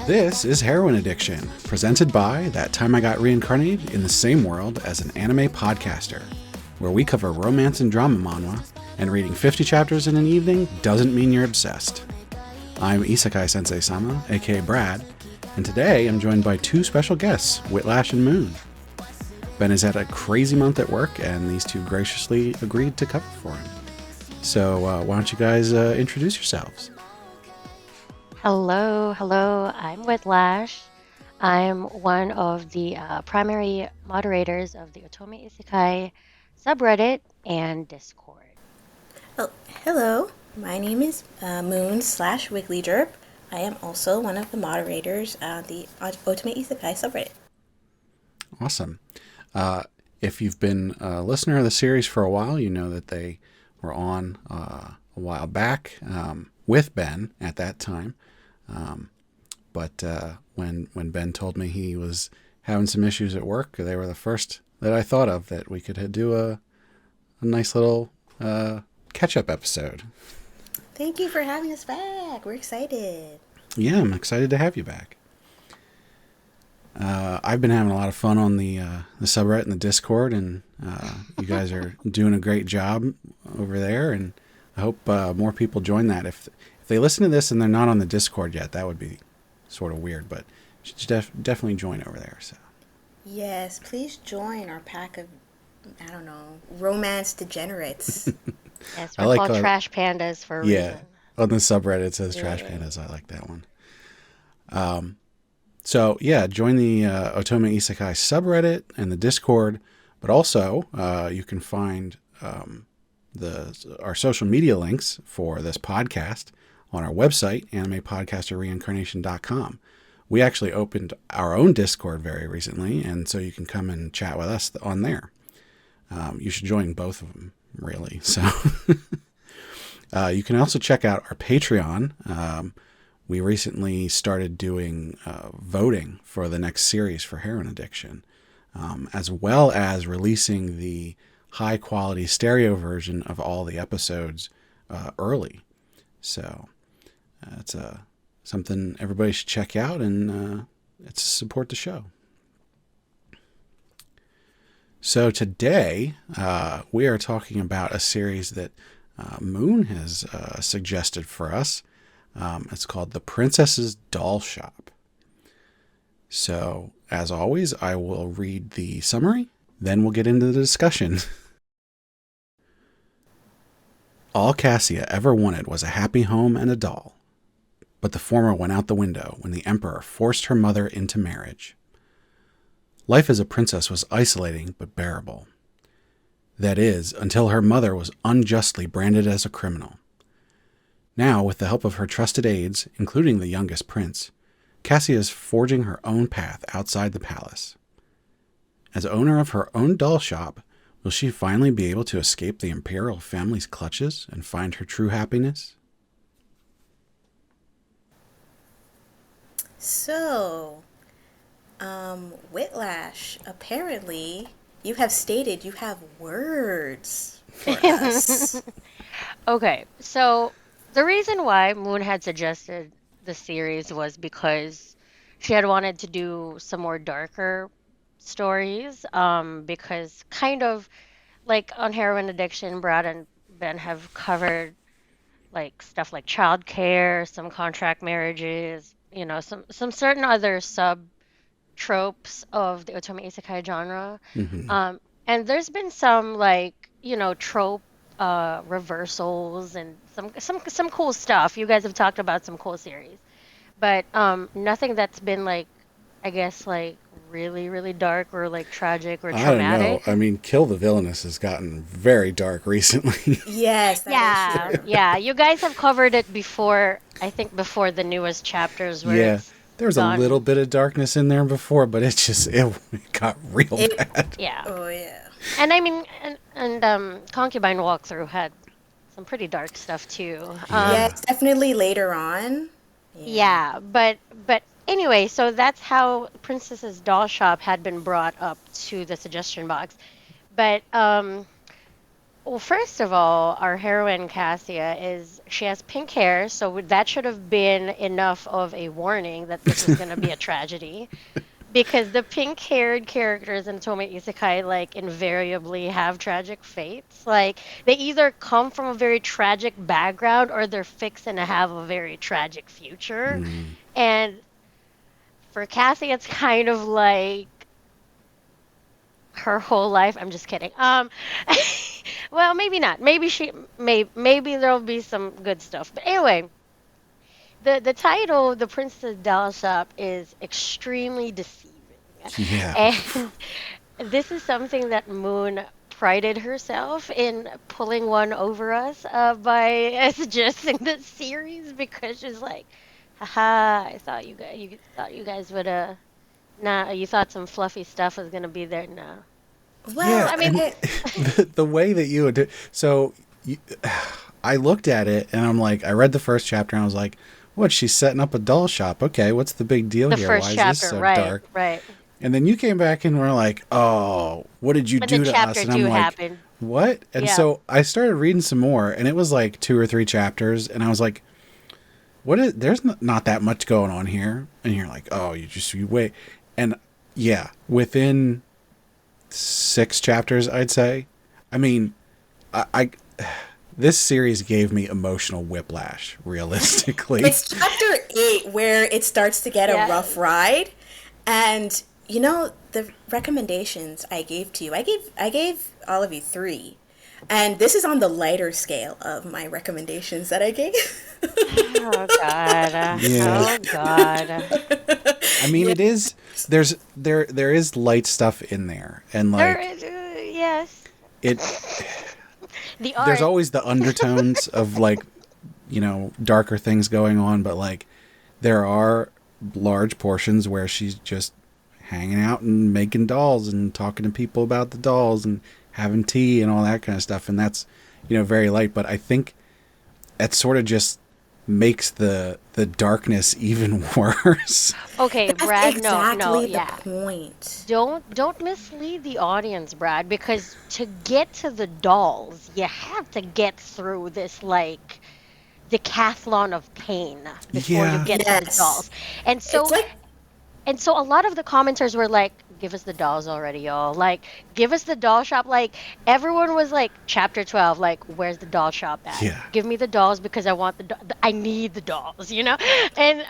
This is Heroine Addiction, presented by That Time I Got Reincarnated in the Same World as an Anime Podcaster, where we cover romance and drama manhwa, and reading 50 chapters in an evening doesn't mean you're obsessed. I'm Isekai Sensei-Sama, aka Brad, and today I'm joined by two special guests, Witlash and Moon. Ben has had a crazy month at work, and these two graciously agreed to cover for him. So why don't you guys introduce yourselves? Hello, I'm Witlash. I'm one of the primary moderators of the OtomeIsekai subreddit and Discord. Oh, hello, my name is Moon/WigglyDerp. I am also one of the moderators on the OtomeIsekai subreddit. Awesome. If you've been a listener of the series for a while, you know that they were on a while back with Ben at that time. But when Ben told me he was having some issues at work, they were the first that I thought of that we could do a nice little catch-up episode. Thank you for having us back. We're excited. Yeah, I'm excited to have you back. I've been having a lot of fun on the subreddit and the Discord, and you guys are doing a great job over there, and I hope more people join that. If they listen to this and they're not on the Discord yet, that would be sort of weird, but you should definitely join over there. So yes, please join our pack of, romance degenerates. Yes, we're called Trash Pandas for a reason. On the subreddit it says Trash Pandas. I like that one. So yeah, join the OtomeIsekai subreddit and the Discord, but also you can find our social media links for this podcast on our website, animepodcasterreincarnation.com. We actually opened our own Discord very recently, and so you can come and chat with us on there. You should join both of them, really. So you can also check out our Patreon. We recently started doing voting for the next series for Heroine Addiction, as well as releasing the high-quality stereo version of all the episodes early. So it's something everybody should check out, and it's support the show. So today we are talking about a series that Moon has suggested for us. It's called The Princess's Doll Shop. So, as always, I will read the summary, then we'll get into the discussion. All Cassia ever wanted was a happy home and a doll. But the former went out the window when the emperor forced her mother into marriage. Life as a princess was isolating but bearable. That is, until her mother was unjustly branded as a criminal. Now, with the help of her trusted aides, including the youngest prince, Cassia is forging her own path outside the palace. As owner of her own doll shop, will she finally be able to escape the imperial family's clutches and find her true happiness? So, Witlash, apparently you have stated you have words for us. Okay, so the reason why Moon had suggested the series was because she had wanted to do some more darker stories, because kind of like on Heroine Addiction, Brad and Ben have covered like stuff like childcare, some contract marriages, some certain other sub tropes of the OtomeIsekai genre. Mm-hmm. And there's been some trope reversals and some cool stuff. You guys have talked about some cool series, but nothing that's been really, really dark or tragic or traumatic. I don't know. I mean, Kill the Villainous has gotten very dark recently. Yes. That is true. Yeah. You guys have covered it before. I think before the newest chapters. Where there was a little bit of darkness in there before, but it got real bad. Yeah. Oh yeah. And I mean, and Concubine Walkthrough had some pretty dark stuff too. Yes, definitely later on. Yeah, but Anyway, so that's how Princess's Doll Shop had been brought up to the suggestion box. But well, first of all, our heroine Cassia is she has pink hair, so that should have been enough of a warning that this was going to be a tragedy. Because the pink-haired characters in Otome Isekai like invariably have tragic fates. Like they either come from a very tragic background or they're fixing to have a very tragic future. Mm. And for Cassie, it's kind of like her whole life. I'm just kidding. Well, maybe not. Maybe there'll be some good stuff. But anyway, the title, The Princess Doll Shop, is extremely deceiving. Yeah. And this is something that Moon prided herself in pulling one over us by suggesting this series because she's like, haha, you thought you guys would nah, you thought some fluffy stuff was gonna be there. No. Well, Yeah, I mean, the way that you would do so you, I looked at it and I'm like, I read the first chapter and I was like, what, she's setting up a doll shop. Okay, what's the big deal the here? first Why is chapter, this so right, dark? right. And then you came back and were like, oh, what did you And do then to chapter us? And two I'm like, happened. what? And Yeah. so I started reading some more and it was like 2 or 3 chapters and I was like, there's not that much going on here. And you're like, oh, you wait. And yeah, within 6 chapters, I'd say. I mean, I this series gave me emotional whiplash, realistically. it's chapter 8 where it starts to get Yeah. a rough ride. And you know the recommendations I gave to you. I gave all of you 3. And this is on the lighter scale of my recommendations that I gave. Oh God. Yeah. Oh God. I mean, it is there is light stuff in there, and There like is, yes. it. The art. There's always the undertones of like, darker things going on, but like there are large portions where she's just hanging out and making dolls and talking to people about the dolls and having tea and all that kind of stuff, and that's very light. But I think it sort of just makes the darkness even worse. Okay, That's Brad, exactly no, the yeah. point. Don't mislead the audience, Brad, because to get to the dolls, you have to get through this like decathlon of pain before Yeah. you get to the Yes. dolls. And so It's like a lot of the commenters were like, give us the dolls already, y'all. Like, give us the doll shop. Like, everyone was like, chapter 12, like, where's the doll shop at? Yeah. Give me the dolls because I want I need the dolls, you know? And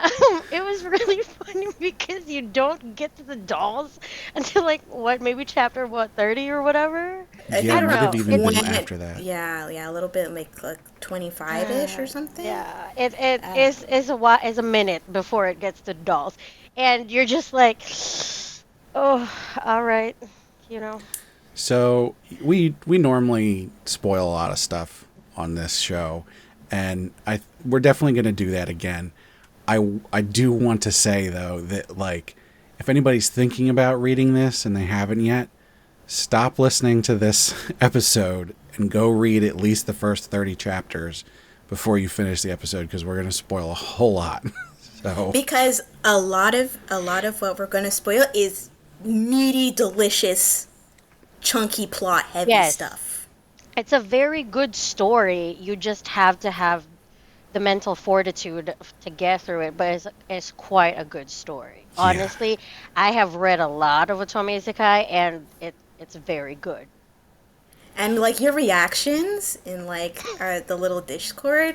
it was really funny because you don't get to the dolls until, like, maybe chapter, 30 or whatever? Yeah, I it don't might have know. even been When after that. Yeah, a little bit like 25-ish or something. Yeah, it's a minute before it gets to dolls. And you're just like, oh, all right, So we normally spoil a lot of stuff on this show, and we're definitely going to do that again. I do want to say though that like if anybody's thinking about reading this and they haven't yet, stop listening to this episode and go read at least the first 30 chapters before you finish the episode, because we're going to spoil a whole lot. So Because a lot of what we're going to spoil is meaty, delicious, chunky plot heavy Yes. stuff. it's a very good story. You just have to have the mental fortitude to get through it, but it's quite a good story. Yeah. Honestly, I have read a lot of OtomeIsekai, and it's very good. And like your reactions in like our little Discord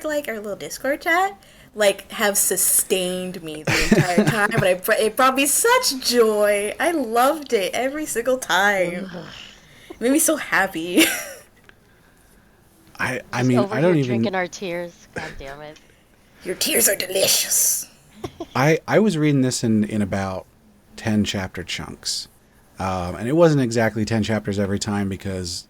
chat, like have sustained me the entire time. But it brought me such joy. I loved it every single time. It made me so happy. I Just mean, over I don't here even. drinking our tears. God damn it. Your tears are delicious. I was reading this in about 10 chapter chunks. And it wasn't exactly 10 chapters every time, because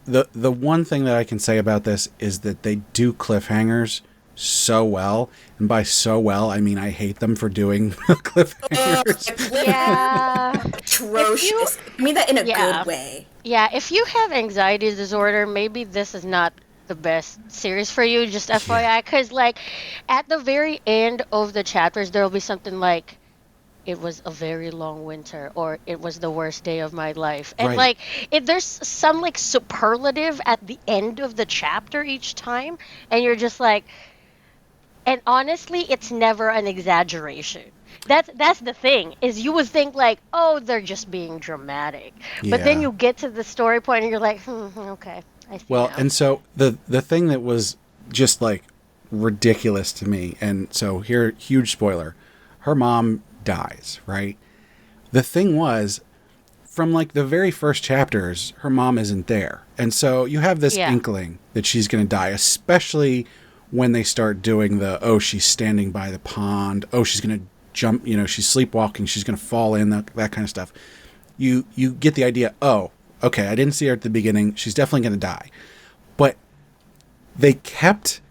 the one thing that I can say about this is that they do cliffhangers so well. And by so well, I mean I hate them for doing cliffhangers. Yeah. Atrocious. I mean that in a Yeah. good way. Yeah, if you have anxiety disorder, maybe this is not the best series for you, just FYI, because like at the very end of the chapters, there will be something like, it was a very long winter, or it was the worst day of my life. And Right. like there's some like superlative at the end of the chapter each time, and you're just like, and honestly, it's never an exaggeration. That's the thing, is you would think like, oh, they're just being dramatic. But then Yeah. you get to the story point and you're like, okay, I see Well, now. and so the thing that was just like ridiculous to me, and so here, huge spoiler, her mom dies, right? The thing was, from like the very first chapters, her mom isn't there. And so you have this Yeah. inkling that she's going to die, especially when they start doing the, oh, she's standing by the pond, oh, she's going to jump, she's sleepwalking, she's going to fall in, that kind of stuff. You get the idea, oh, okay, I didn't see her at the beginning, she's definitely going to die. But they kept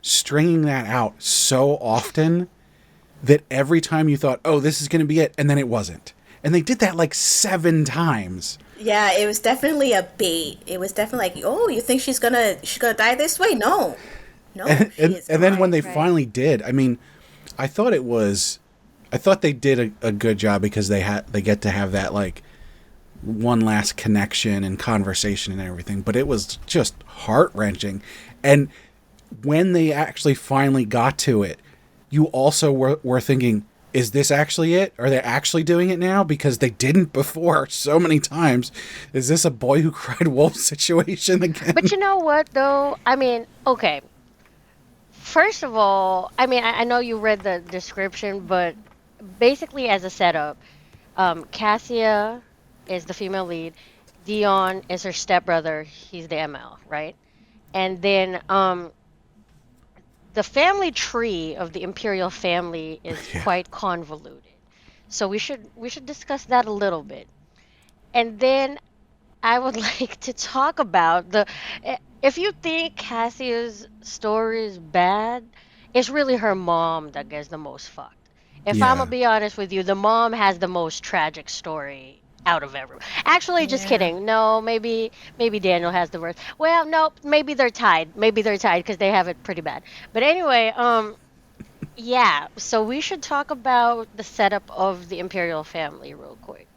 stringing that out so often that every time you thought, oh, this is going to be it, and then it wasn't. And they did that like 7 times. Yeah, it was definitely a bait. It was definitely like, oh, you think she's gonna die this way? No, no, she is And then when not. they Right. finally did, I mean, I thought it was, I thought they did a good job because they get to have that like one last connection and conversation and everything. But it was just heart wrenching. And when they actually finally got to it, you also were thinking, is this actually it? Are they actually doing it now? Because they didn't before so many times. Is this a boy who cried wolf situation again? But you know what though? I mean, okay. First of all, I mean, I know you read the description, but basically as a setup, Cassia is the female lead. Dion is her stepbrother. He's the ML, right? And then the family tree of the imperial family is Yeah. quite convoluted. So we should discuss that a little bit. And then I would like to talk about if you think Cassia's story is bad, it's really her mom that gets the most fucked. If I'm gonna Yeah. be honest with you, the mom has the most tragic story out of everyone. Actually, just Yeah. kidding. No, maybe Daniel has the worst. Well, no, maybe they're tied. Maybe they're tied because they have it pretty bad. But anyway, yeah. So we should talk about the setup of the imperial family real quick.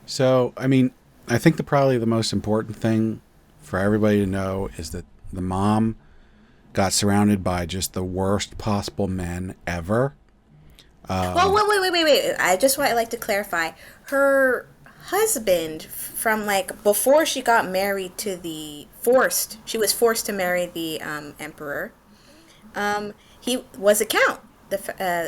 So, I mean, I think probably the most important thing for everybody to know is that the mom got surrounded by just the worst possible men ever. Well, wait. I just want like to clarify. Her husband, from like before she got married to she was forced to marry the emperor. He was a count.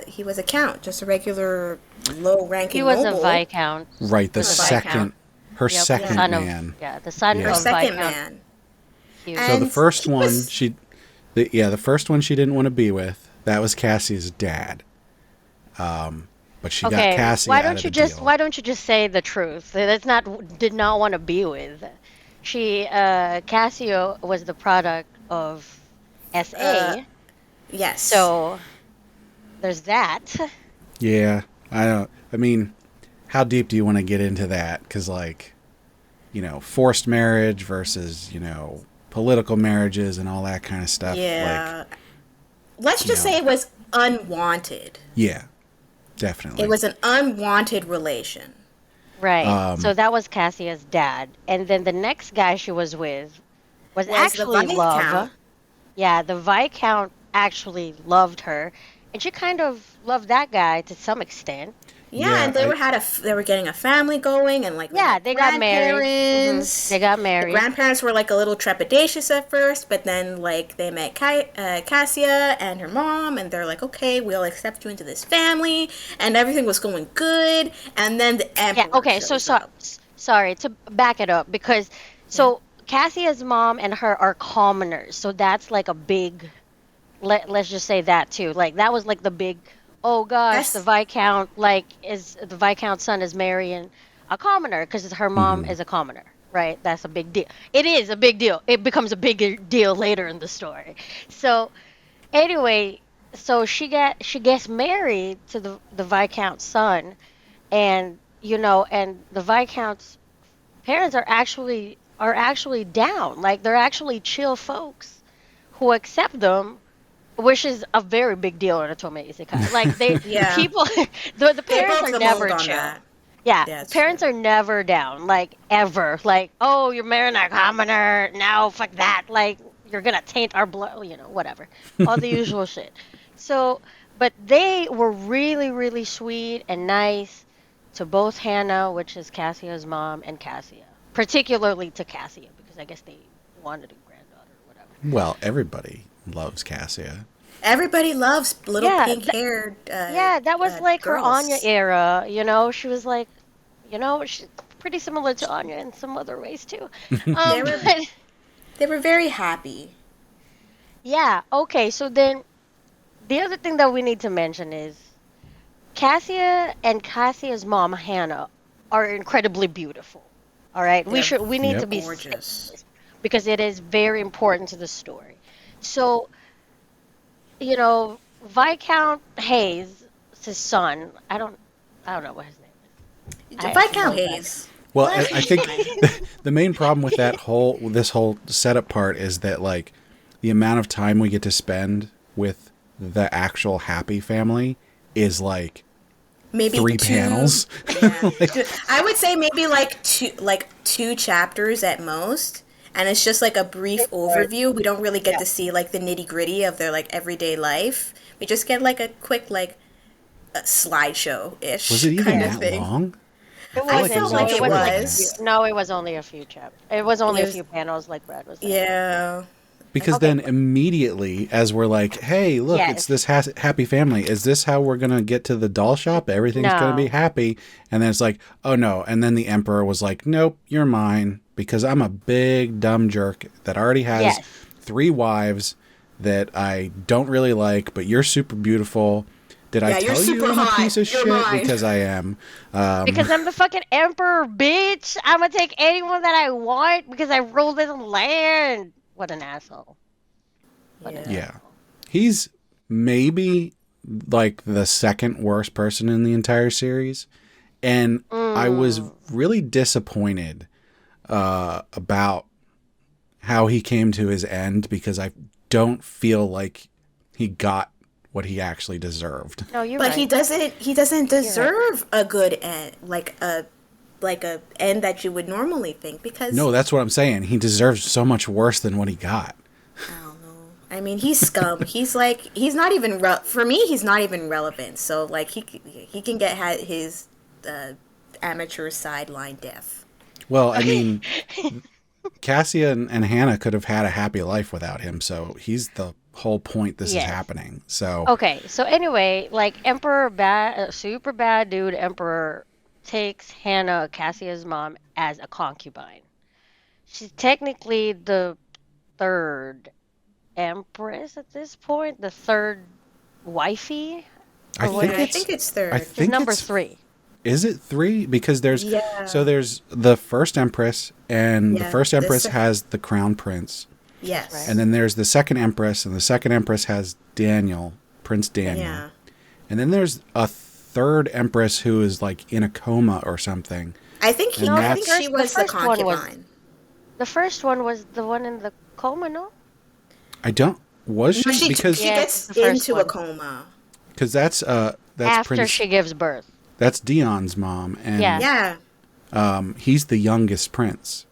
He was a count, just a regular He low-ranking was a noble. viscount. Right, the A second, viscount. her Yep, second son man. of yeah, the son Yeah. Her of second Viscount man. Hughes. So the And first he one, was the first one she didn't want to be with, that was Cassie's dad. But she got Okay, Cassie why out don't of you the just deal. say the truth? That's not did not want to be with. Cassio was the product of uh SA, yes. so there's that. Yeah, I don't. I mean, how deep do you want to get into that? Because like, forced marriage versus political marriages and all that kind of stuff. Like, Yeah. Let's you just know, say it was unwanted. yeah, It definitely. was an unwanted relation. Right. So Um, that was Cassia's dad, and then the next guy she was with was Was the actually Viscount. Love. Yeah, the Viscount actually loved her, and she kind of loved that guy to some extent. Yeah, yeah, and they were getting a family going, and like they Yeah, had they got married. grandparents. They got The married. grandparents were like a little trepidatious at first, but then like they met Cassia and her mom, and they're like, okay, we'll accept you into this family, and everything was going good. And then the Yeah, emperor okay, shows up. sorry to back it up because Yeah. so Cassia's mom and her are commoners. So that's like a big let's just say that too. Like that was like the big, oh gosh, That's the Viscount's son is marrying a commoner because her mom is a commoner, right? That's a big deal. It is a big deal. It becomes a bigger deal later in the story. So anyway, so she gets married to the Viscount's son, and and the Viscount's parents are actually down. Like they're actually chill folks who accept them which is a very big deal in Otome Isekai. Like Yeah. people, the They parents broke are the never mold on chill. that. Yeah, Yeah, it's parents true. are never down, like ever. Like, oh, you're marrying a commoner, now fuck that. Like, you're gonna taint our blood, whatever, all the usual shit. So, but they were really, really sweet and nice to both Hannah, which is Cassia's mom, and Cassia, particularly to Cassia because I guess they wanted a granddaughter or whatever. Well, everybody loves Cassia. Everybody loves little Yeah, pink-haired yeah, that was like her Anya girls. era. She was like, she's pretty similar to Anya in some other ways too. They were But they were very happy. yeah, okay. So then the other thing that we need to mention is Cassia and Cassia's mom Hannah are incredibly beautiful. All right, They're we need to Yep. be saying gorgeous. this because it is very important to the story. So Viscount Hayes, his son. I don't know what his name is. I have to Viscount go back. Hayes. Well, What? I think the main problem with this whole setup part is that like the amount of time we get to spend with the actual happy family is like Maybe 3 two. panels. Yeah. I would say maybe like two chapters at most, and it's just like a brief overview. We don't really get to see like the nitty gritty of their like everyday life. We just get like a quick like a slideshow ish Was it even kind of that thing. long? It I feel like it wasn't. was felt like like it It was shorter like than a that. few. was. No, it was only a few chapters. It was only It a was few panels, like Brad was saying. yeah. Because Okay. then immediately, as we're like, hey, look, it's Yes. this happy family. Is this how we're going to get to the doll shop? Everything's going to be No. happy. And then it's like, oh no. And then the emperor was like, nope, you're mine because I'm a big dumb jerk that already has Yes. 3 wives that I don't really like, but you're super beautiful. Did I Yeah, you're tell you super I'm a hot. piece of You're shit? mine. Because I am. Because I'm the fucking emperor, bitch. I'm gonna take anyone that I want because I rule this land. What an asshole. What an Yeah. Yeah. asshole. He's maybe like the second worst person in the entire series. And I was Mm. really disappointed about how he came to his end because I don't feel like he got what he actually deserved. No, you're But right. he doesn't You're right. deserve a good end, like a end that you would normally think because No, that's what I'm saying. He deserves so much worse than what he got. I don't know. I mean, he's scum. He's not even for me. He's not even relevant. So like he can get his amateur sideline death. Well, I mean, Cassia and Hannah could have had a happy life without him, so he's the whole point this is Yes. happening. So Okay, so anyway, like Emperor bad, super bad dude Emperor takes Hannah, Cassia's mom, as a concubine. She's technically the third empress at this point, the third wifey. I Or what think Yeah, I it's think it's I third. She's think number it's 3. Is it 3? Because there's Yeah. there's the first empress, and the Yeah, first empress the se- has the crown prince, Yes. Right. and then there's the second empress, and the second empress has Daniel, Prince Daniel, Yeah. and then there's a third empress who is like in a coma or something. I think And I think that's- she was the first one was concubine. the first one was the one in the coma, no? I don't was she No, she because she Yes, gets the first into a one. coma. that's After Prince she gives birth. that's Dion's mom, and Yeah. Yeah. he's the youngest prince.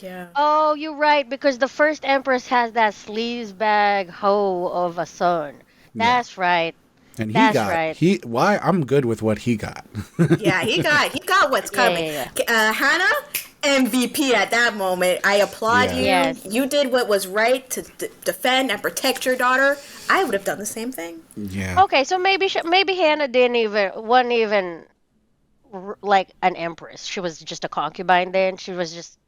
Yeah. Oh, you're right, because the first empress has that sleazebag hoe of a son. That's right. And That's right. why I'm good with what he got. Yeah, he got what's Yeah, coming. yeah, Hannah, MVP at that moment. I applaud Yeah. you. Yes. You did what was right to defend and protect your daughter. I would have done the same thing. Yeah. Okay, so maybe Hannah wasn't even like an empress. She was just a concubine then. She was just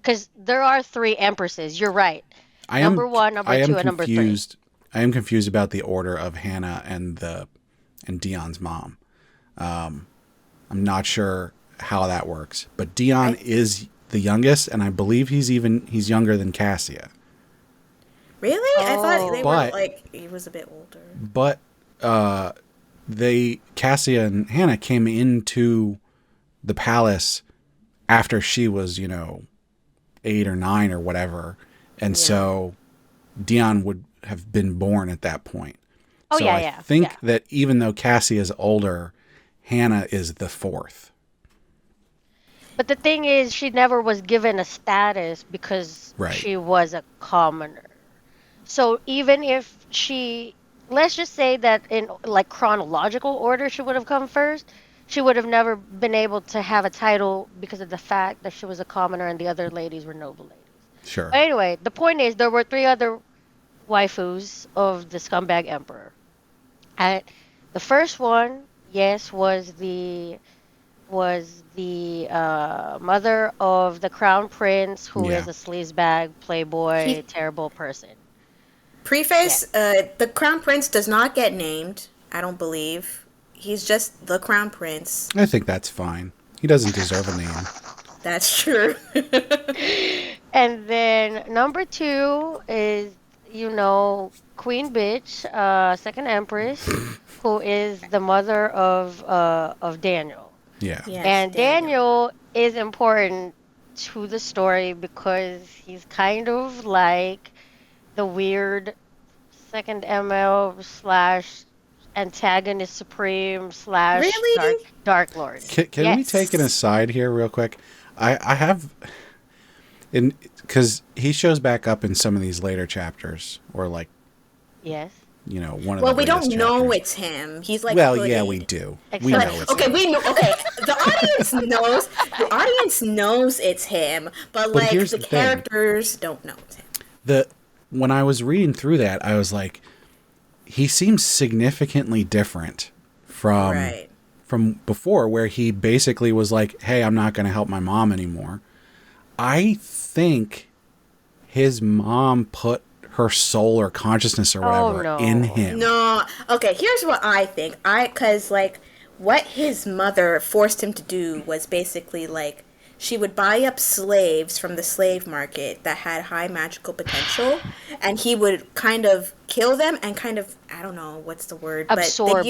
because there are 3 empresses. You're right. I Number am, 1, number I am 2, and number 3. confused. I am confused about the order of Hannah and Dion's mom. I'm not sure how that works, but Dion is the youngest, and I believe he's younger than Cassia. Really? I thought Oh. they But- were like he was a bit older. But Cassia and Hannah came into the palace after she was 8 or 9 or whatever, and Yeah. so Dion have been born at that point. Oh, So yeah, I yeah, think yeah. that even though Cassie is older, Hannah is the fourth. But the thing is, she never was given a status because Right. she was a commoner. So even if she, let's just say that in like chronological order, she would have come first, she would have never been able to have a title because of the fact that she was a commoner and the other ladies were noble ladies. Sure. But anyway, the point is, there were three other waifus of the scumbag emperor. And the first one, yes, was the mother of the crown prince, who Yeah. is a sleazebag, playboy, He terrible person. preface. Yes. The crown prince does not get named. I don't believe. He's just the crown prince. I think that's fine. He doesn't deserve a name. That's true. And then number two is, Queen Bitch, second empress, who is the mother of Daniel. Yeah. Yes, And Daniel. Daniel is important to the story because he's kind of like the weird second ML slash antagonist supreme slash Really? dark lord. Can we take an Yes. aside here real quick? I have, because he shows back up in some of these later chapters, or like, Yes. one of Well, the we don't latest know chapters. it's him. He's like Well, hooded. yeah, we do. We Except- know it's Okay, him. we know. Okay, the audience knows. The audience knows it's him, but like here's the the thing. characters don't know it's him. When I was reading through that, I was like, he seems significantly different from Right. before, where he basically was like, "Hey, I'm not going to help my mom anymore." I think his mom put her soul or consciousness or Oh, whatever no. in him. No. Okay, here's what I think. Cause like what his mother forced him to do was basically like she would buy up slaves from the slave market that had high magical potential, and he would kind of kill them and kind of, I don't know what's the word, but they Absorb.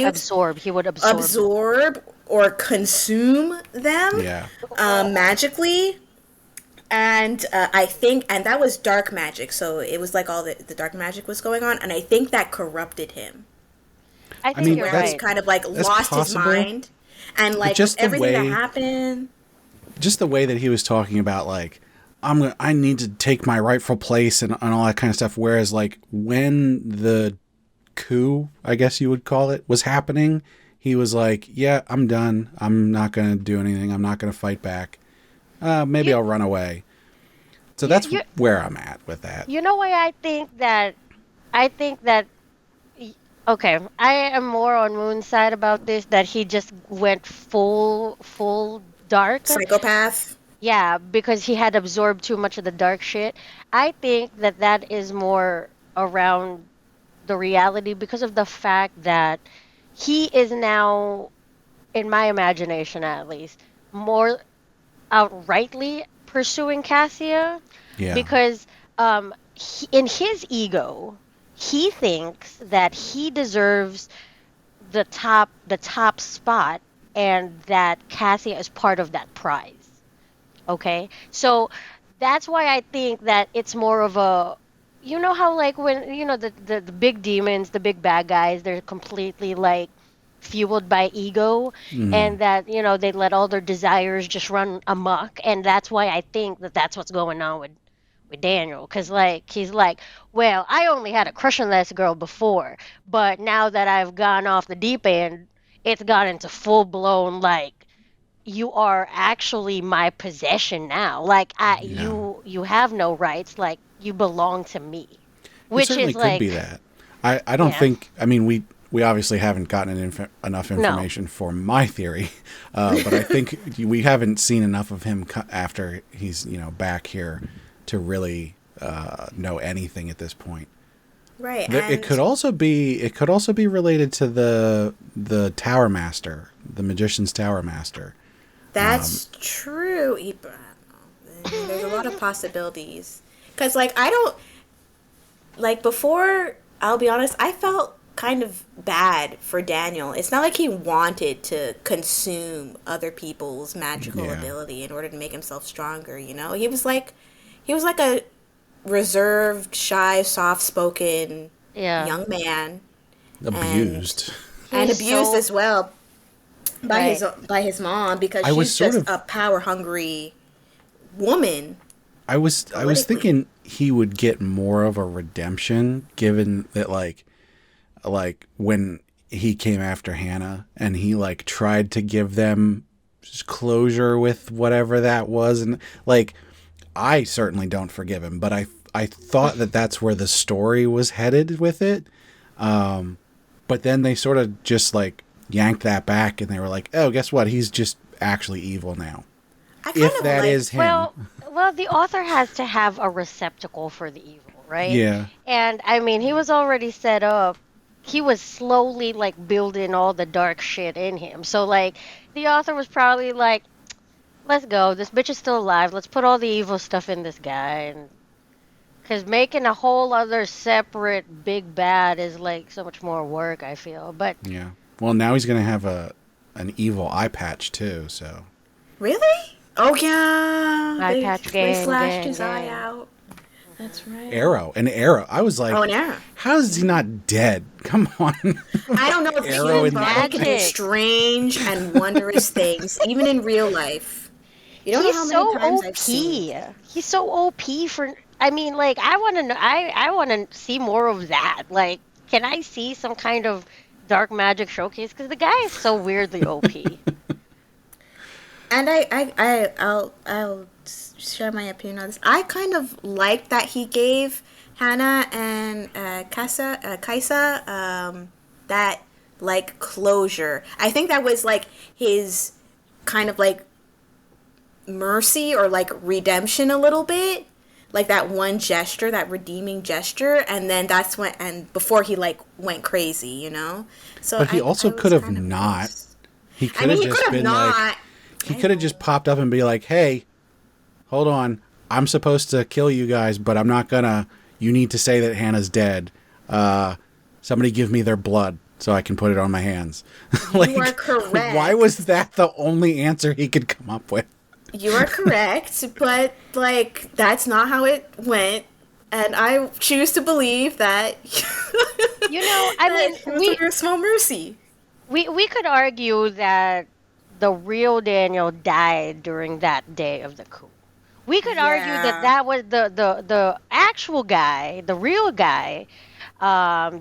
He would absorb. absorb or consume them Yeah. magically. And I think, and that was dark magic, so it was like all the dark magic was going on, and I think that corrupted him. I think mean, you're Where he right. kind of like that's lost possible. his mind, and like just the everything that way- happened. Just the way that he was talking about, like, I need to take my rightful place and all that kind of stuff. Whereas, like, when the coup, I guess you would call it, was happening, he was like, "Yeah, I'm done. I'm not going to do anything. I'm not going to fight back. Maybe I'll run away." So that's you- where I'm at with that. You know why I think that? Okay, I am more on Moon's side about this. That he just went full dark. Psychopath. Yeah, because he had absorbed too much of the dark shit. I think that is more around the reality because of the fact that he is now, in my imagination at least, more outrightly pursuing Cassia Yeah. because in his ego, he thinks that he deserves the top spot and that Cassia is part of that prize. Okay? So that's why I think that it's more of a, you know how like when the big demons, the big bad guys, they're completely like fueled by ego, and that they let all their desires just run amok, and that's why I think that that's what's going on with Daniel, because like he's like, well, I only had a crush on this girl before, but now that I've gone off the deep end, it's gone into full blown like, you are actually my possession now. Like you have no rights. Like you belong to me. It Which certainly is could like, be that. I don't Yeah. think. I mean, we obviously haven't gotten enough information for my theory, but I think we haven't seen enough of him after he's back here to really know anything at this point. Right. It could also be related to the Tower Master, the Magician's Tower Master. That's true. There's a lot of possibilities. Because, like, I don't... Like, before, I'll be honest, I felt kind of bad for Daniel. It's not like he wanted to consume other people's magical Yeah. ability in order to make himself stronger, He was like a reserved, shy, soft-spoken Yeah. young man Abused. and He's abused so as well right. by his mom because I was she's sort just of a power hungry woman I was politically. thinking he would get more of a redemption given that like when he came after Hannah and he like tried to give them closure with whatever that was, and like I certainly don't forgive him, but I thought that that's where the story was headed with it. But then they sort of just like yanked that back and they were like, "Oh, guess what? He's just actually evil now." I kind If of that like is him. Well, the author has to have a receptacle for the evil, right? Yeah. And I mean, he was already set up. He was slowly like building all the dark shit in him. So like the author was probably like, "Let's go. This bitch is still alive. Let's put all the evil stuff in this guy." And because making a whole other separate big bad is like so much more work, I feel. But Yeah. Well, now he's going to have an evil eye patch too, so. really. Oh yeah, eye patch they gang, slashed gang, his eye gang. out. That's right. Arrow. I was like, Oh, an arrow. how is he not dead? Come on. I don't know if the Arrow human in body can do magic. strange and wondrous things, even in real life. You don't know He's how many so times I've seen. OP. He's so OP for. I mean, like, I want to know. I want to see more of that. Like, can I see some kind of dark magic showcase? Because the guy is so weirdly OP. And I'll share my opinion on this. I kind of like that he gave Hannah and Kaisa that like closure. I think that was like his kind of like mercy or like redemption a little bit. Like that one gesture, that redeeming gesture, and then that's when, and before he like went crazy, you know. So But he I also was could have kind of not. close. He I could mean, have he could just have been not. like, he could have just popped up and be like, hey, hold on. I'm supposed to kill you guys, but I'm not gonna. You need to say that Hannah's dead. Somebody give me their blood so I can put it on my hands. You are correct. Why was that the only answer he could come up with? You are correct, but like that's not how it went, and I choose to believe that You know, I that mean, it was like a small mercy. we could argue that the real Daniel died during that day of the coup. We could argue that Yeah. that was the actual guy, the real guy,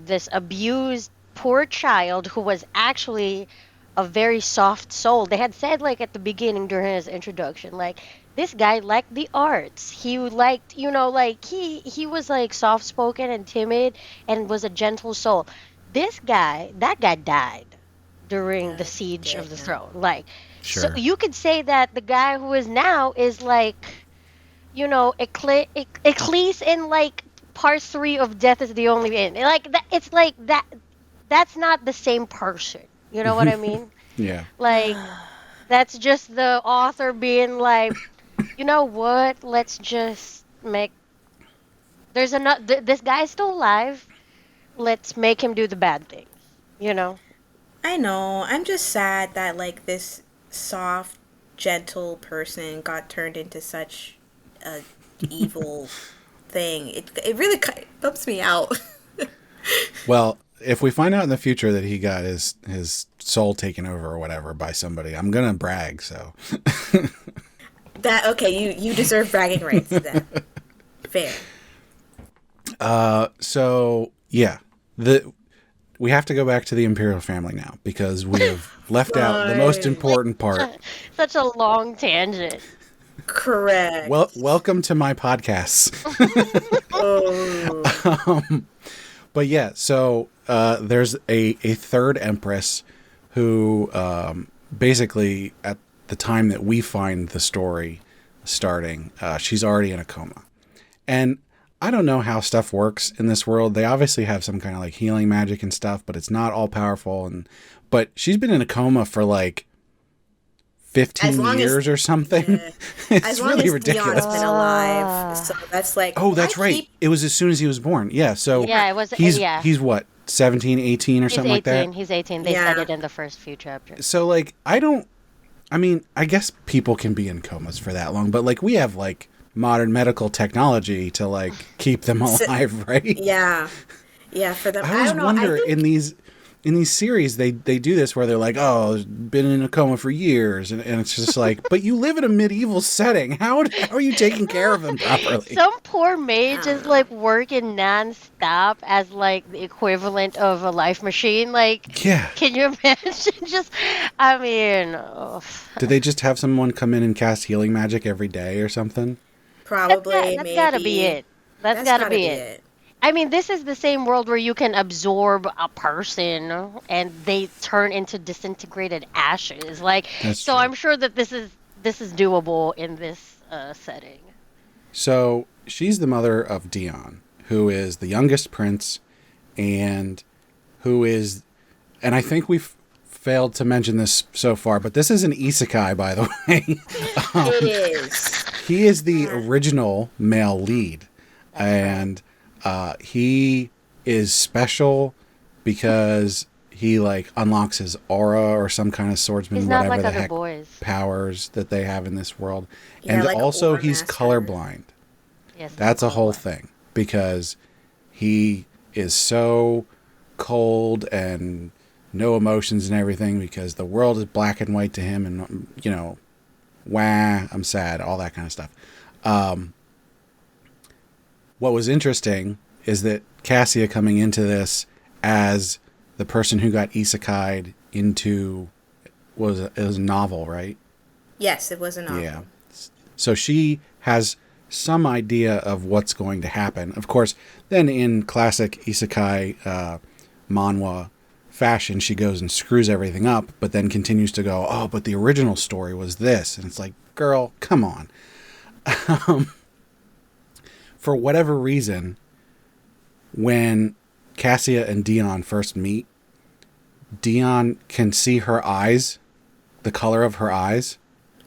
this abused poor child who was actually a very soft soul. They had said like at the beginning during his introduction, like this guy liked the arts. He liked, like he was like soft spoken and timid and was a gentle soul. That guy died during Yeah, the siege did of the yeah. throne. Like, so Sure. you could say that the guy who is now is like, Eccles in like part 3 of Death is the Only End. Like that, it's like that. That's not the same person. You know what I mean? Yeah. Like that's just the author being like, you know what? Let's just make. There's another. This guy's still alive. Let's make him do the bad things. You know. I know. I'm just sad that like this soft, gentle person got turned into such a evil thing. It really bumps me out. Well, if we find out in the future that he got his soul taken over or whatever by somebody, I'm gonna brag. So. That okay? You deserve bragging rights then. Fair. So yeah, we have to go back to the Imperial family now because we have left out the most Right. important part. Such a long tangent. Correct. Well, welcome to my podcasts. Oh. But yeah, so there's a third empress who basically at the time that we find the story starting, she's already in a coma. And I don't know how stuff works in this world. They obviously have some kind of like healing magic and stuff, but it's not all powerful. But she's been in a coma for like 15 years or something. Yeah. It's As long really as ridiculous. Dion's been alive, so that's like. Oh, that's I right. keep- It was as soon as he was born. Yeah, so Yeah, it was. he's Yeah, he's what, 17, 18 or he's something 18. like that? He's 18. They Yeah. said it in the first few chapters. So like I mean, I guess people can be in comas for that long, but like we have like modern medical technology to like keep them alive, right? Yeah. Yeah, for them. I I always don't know. I wonder think in these series they do this where they're like, oh, been in a coma for years, and it's just like, but you live in a medieval setting. How are you taking care of him properly? Some poor mage I is don't know. like working non-stop as like the equivalent of a life machine. Like, Yeah. can you imagine? Just, I mean, ugh. Did they just have someone come in and cast healing magic every day or something? Probably, That's gotta be maybe. it. That's That's gotta gotta be be it. it. I mean, this is the same world where you can absorb a person and they turn into disintegrated ashes. Like, That's so true. I'm sure that this is doable in this setting. So she's the mother of Dion, who is the youngest prince, and who is, and I think we've failed to mention this so far, but this is an isekai, by the way. It is. He is the original male lead, That's right. and he is special because he like unlocks his aura or some kind of He's swordsman, not whatever like the other heck boys. powers that they have in this world. Yeah, And like an also ore he's master. colorblind. Yes, he's That's a whole colorblind. thing because he is so cold and no emotions and everything because the world is black and white to him, and wah, I'm sad, all that kind of stuff. What was interesting is that Cassia coming into this as the person who got isekai'd into it was a novel, right? Yes, it was a novel. Yeah. So she has some idea of what's going to happen. Of course, then in classic isekai manhwa fashion, she goes and screws everything up, but then continues to go, oh, but the original story was this. And it's like, girl, come on. For whatever reason, when Cassia and Dion first meet, Dion can see her eyes, the color of her eyes.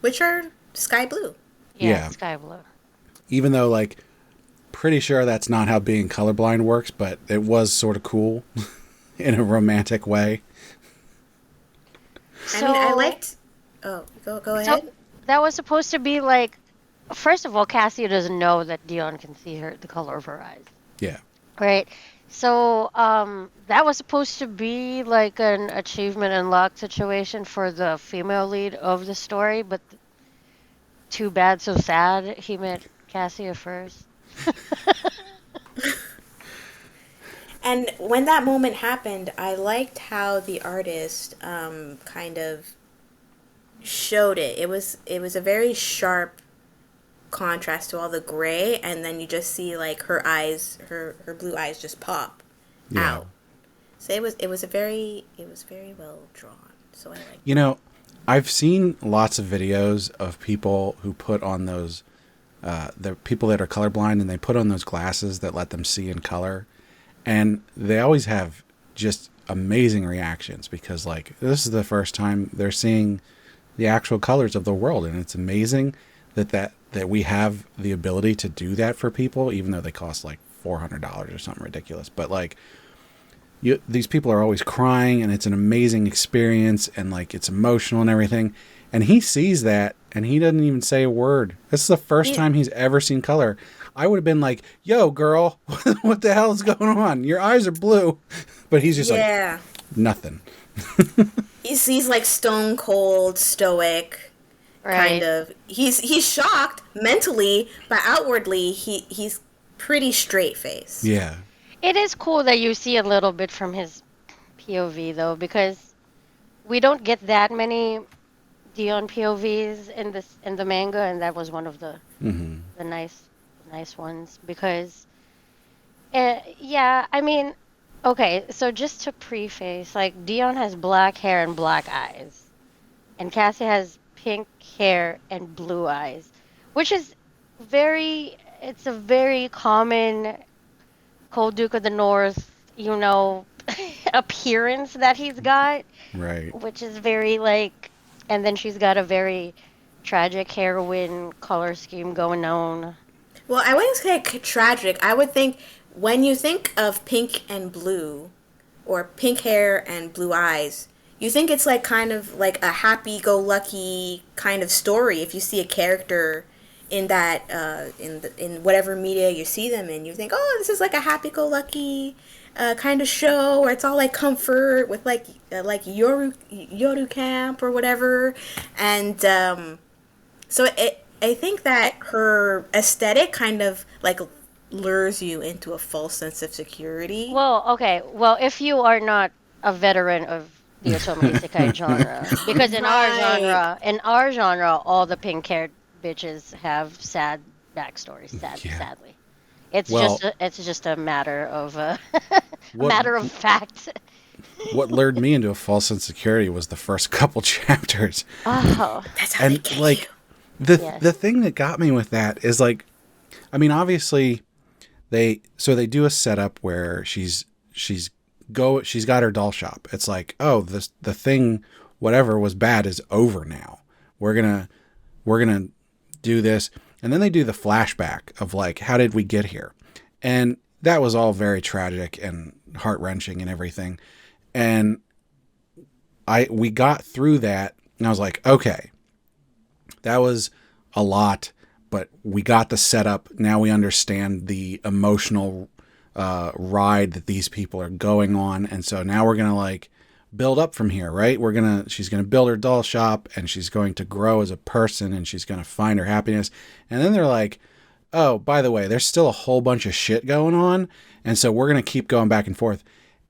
Which are sky blue. Yeah, Yeah. sky blue. Even though, like, pretty sure that's not how being colorblind works, but it was sort of cool in a romantic way. So, I mean, I liked. Oh, go so ahead. that was supposed to be like, first of all, Cassia doesn't know that Dion can see the color of her eyes, Yeah. right? So, that was supposed to be like an achievement unlocked situation for the female lead of the story, but too bad, so sad. He met Cassia first. And when that moment happened, I liked how the artist kind of showed it. It was a very sharp contrast to all the gray, and then you just see like her eyes, her blue eyes just pop Yeah. out. So it was very well drawn. So I like. You know, I've seen lots of videos of people who put on those, the people that are colorblind, and they put on those glasses that let them see in color. And they always have just amazing reactions because, like, this is the first time they're seeing the actual colors of the world. And it's amazing that we have the ability to do that for people, even though they cost like $400 or something ridiculous. But, like, these people are always crying, and it's an amazing experience, and like it's emotional and everything. And he sees that, and he doesn't even say a word. This is the first time he's ever seen color. I would have been like, "Yo, girl, what the hell is going on? Your eyes are blue," but he's just like Yeah, nothing. he's like stone cold, stoic, Right. kind of. He's shocked mentally, but outwardly he's pretty straight face. Yeah, It is cool that you see a little bit from his POV though, because we don't get that many Dion POVs in the manga, and that was one of the nice ones because yeah, I mean, okay, so just to preface, like Dion has black hair and black eyes, and Cassie has pink hair and blue eyes, which is it's a very common Cold Duke of the North, appearance that he's got, right. which is very like, and then she's got a very tragic heroine color scheme going on. Well, I wouldn't say tragic. I would think when you think of pink and blue, or pink hair and blue eyes, you think it's like kind of like a happy-go-lucky kind of story. If you see a character in that in whatever media you see them in, you think, oh, this is like a happy-go-lucky kind of show where it's all like comfort with like Yoru camp or whatever, and so I think that her aesthetic kind of like lures you into a false sense of security. Well, okay. Well, if you are not a veteran of the OtomeIsekai genre, because Right. in our genre, all the pink-haired bitches have sad backstories. Yeah. Sadly, it's Well, it's just a matter of a what matter of fact. what lured me into a false insecurity was the first couple chapters. Oh, That's how they And get you. like the yes. thing that got me with that is like, I mean, obviously they do a setup where she's got her doll shop. It's like, oh, the thing whatever was bad is over now. We're gonna do this, and then they do the flashback of like, how did we get here? And that was all very tragic and heart wrenching and everything. And we got through that, and I was like, okay, that was a lot, but we got the setup. Now we understand the emotional ride that these people are going on, and so now we're gonna like build up from here, right? She's gonna build her doll shop, and she's going to grow as a person, and she's gonna find her happiness. And then they're like, oh, by the way, there's still a whole bunch of shit going on, and so we're gonna keep going back and forth.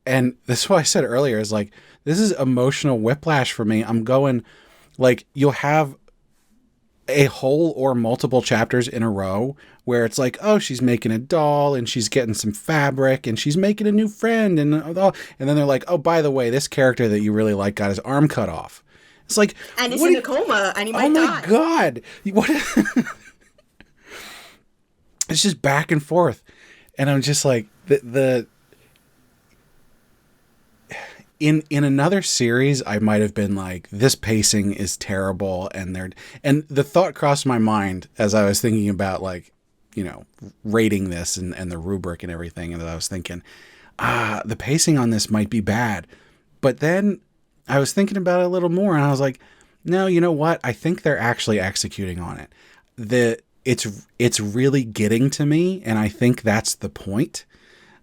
And this is what I said earlier is like, this is emotional whiplash for me. I'm going like, you'll have a whole or multiple chapters in a row where it's like, oh, she's making a doll and she's getting some fabric and she's making a new friend, and then they're like, oh, by the way, this character that you really like got his arm cut off. It's like, And he's what? in a coma, and he Oh might my die. god! What? It's just back and forth, and I'm just like, the in another series, I might have been like, this pacing is terrible, and the thought crossed my mind as I was thinking about like, rating this and the rubric and everything, and I was thinking, the pacing on this might be bad. But then I was thinking about it a little more, and I was like, no, you know what? I think they're actually executing on it. It's really getting to me, and I think that's the point.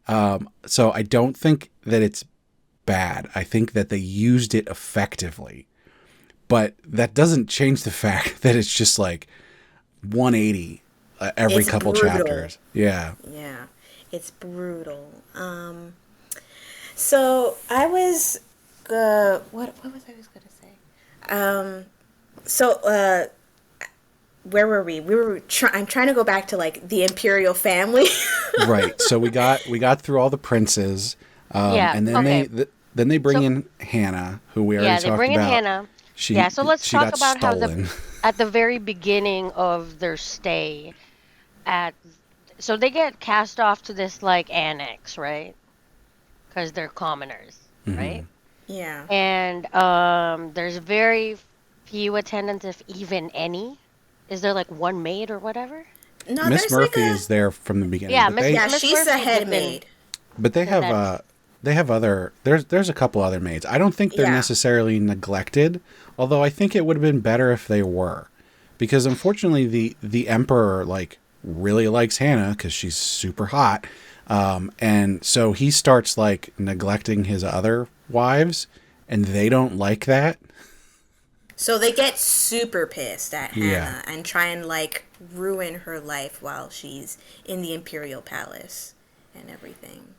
So I don't think that it's bad. I think that they used it effectively, but that doesn't change the fact that it's just like 180 every It's couple brutal. chapters. Yeah. Yeah, it's brutal. So I was, what was I was gonna say? So where were we? I'm trying to go back to like the imperial family. Right. So we got through all the princes, Yeah. and then Okay. then they bring So in Hannah, who we yeah, already they talked bring in about. Hannah. She Yeah. So let's she talk got about how stolen. at the very beginning of their stay at so they get cast off to this like annex, right? Because they're commoners, right? Yeah. And there's very few attendants, if even any. Is there like one maid or whatever? No, Miss there's like Murphy a is there from the beginning, Yeah, but they yeah. Miss She's the Murphy's head maid. but they within have that. other there's a couple other maids. I don't think they're Yeah. necessarily neglected, although I think it would have been better if they were. Because unfortunately the emperor like really likes Hannah cuz she's super hot. And so he starts like neglecting his other wives, and they don't like that. So they get super pissed at Yeah. Hannah and try and like ruin her life while she's in the imperial palace and everything.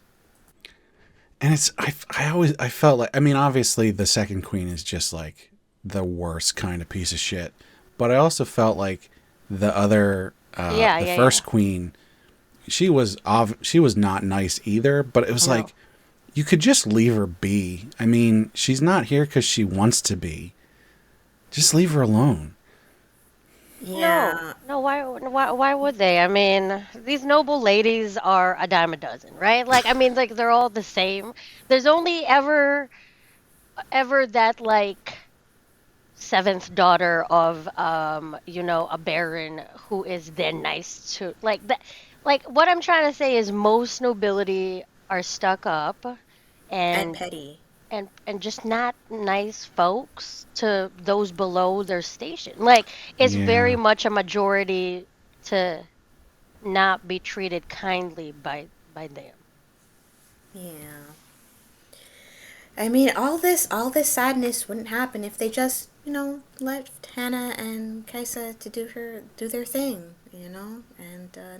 And I felt like, I mean, obviously the second queen is just like the worst kind of piece of shit, but I also felt like Yeah, the yeah, yeah. first queen, she was not nice either, but it was No. like, you could just leave her be. I mean, she's not here because she wants to be. Just leave her alone. No, Yeah. no, why would they? I mean, these noble ladies are a dime a dozen, right? Like, I mean, like they're all the same. There's only ever that like seventh daughter of a baron who is then nice to like that. Like what I'm trying to say is most nobility are stuck up And and petty. and just not nice folks to those below their station. Like it's very Yeah. much a majority to not be treated kindly by them. Yeah. I mean, all this sadness wouldn't happen if they just, left Hannah and Kaisa to do their thing, and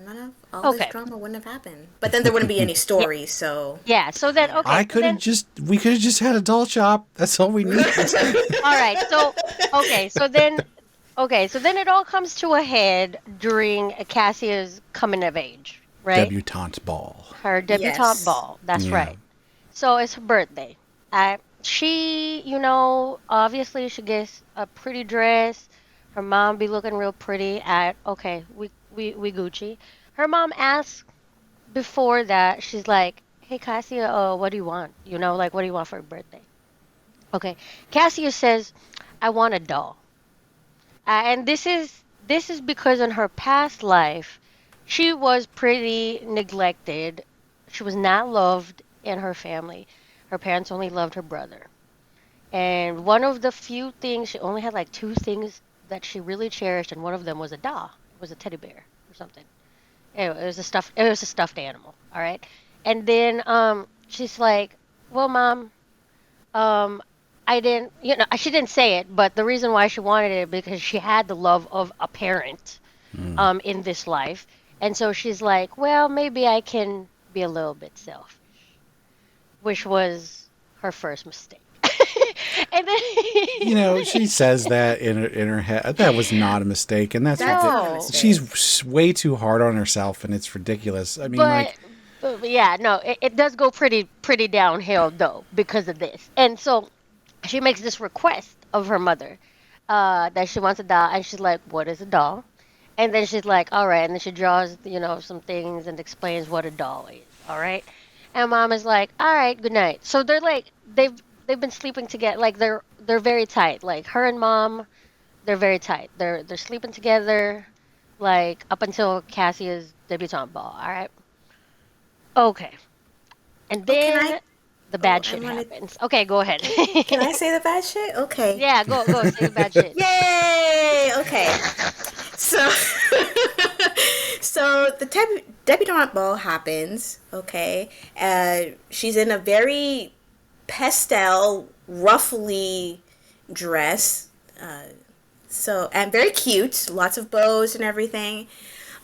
none of all this Okay. drama wouldn't have happened. But then there wouldn't be any Yeah. story, so Yeah. So then, yeah. okay. So then, We could have just had a doll shop. That's all we need. all right. So, okay. So then it all comes to a head during Cassia's coming of age, right? Debutante ball. Her debutante Yes. ball. That's Yeah. right. So it's her birthday. She, obviously she gets a pretty dress. Her mom be looking real pretty. Okay, we Gucci. Her mom asks before that. She's like, "Hey Cassia, what do you want? Like what do you want for your birthday?" Okay, Cassia says, "I want a doll." And this is because in her past life, she was pretty neglected. She was not loved in her family. Her parents only loved her brother. And one of the few things, she only had like two things that she really cherished, and one of them was a doll. It was a teddy bear or something. Anyway, it was a stuffed animal, all right? And then she's like, "Well, mom, um I didn't, she didn't say it, but the reason why she wanted it because she had the love of a parent in this life. And so she's like, well, maybe I can be a little bit selfish, which was her first mistake. And then She says that in her head. That was not a mistake, and that's That's not a No. mistake. she's way too hard on herself, and it's ridiculous. I mean, but, but yeah, no, it does go pretty downhill though because of this. And so she makes this request of her mother that she wants a doll, and she's like, "What is a doll?" And then she's like, "All right," and then she draws, some things and explains what a doll is. All right, and mom is like, "All right, good night." So they're like, they've been sleeping together, like they're very tight. Like her and mom, they're very tight. They're sleeping together, like up until Cassia's debutante ball. All right, okay, and Oh, can then I? the bad Oh, I shit wanted. happens. Okay, go ahead. Can I say the bad shit? Okay. Yeah, go say the bad shit. Yay! Okay. So, so the debutante ball happens. Okay. She's in a very pastel, ruffly dress. And very cute. Lots of bows and everything.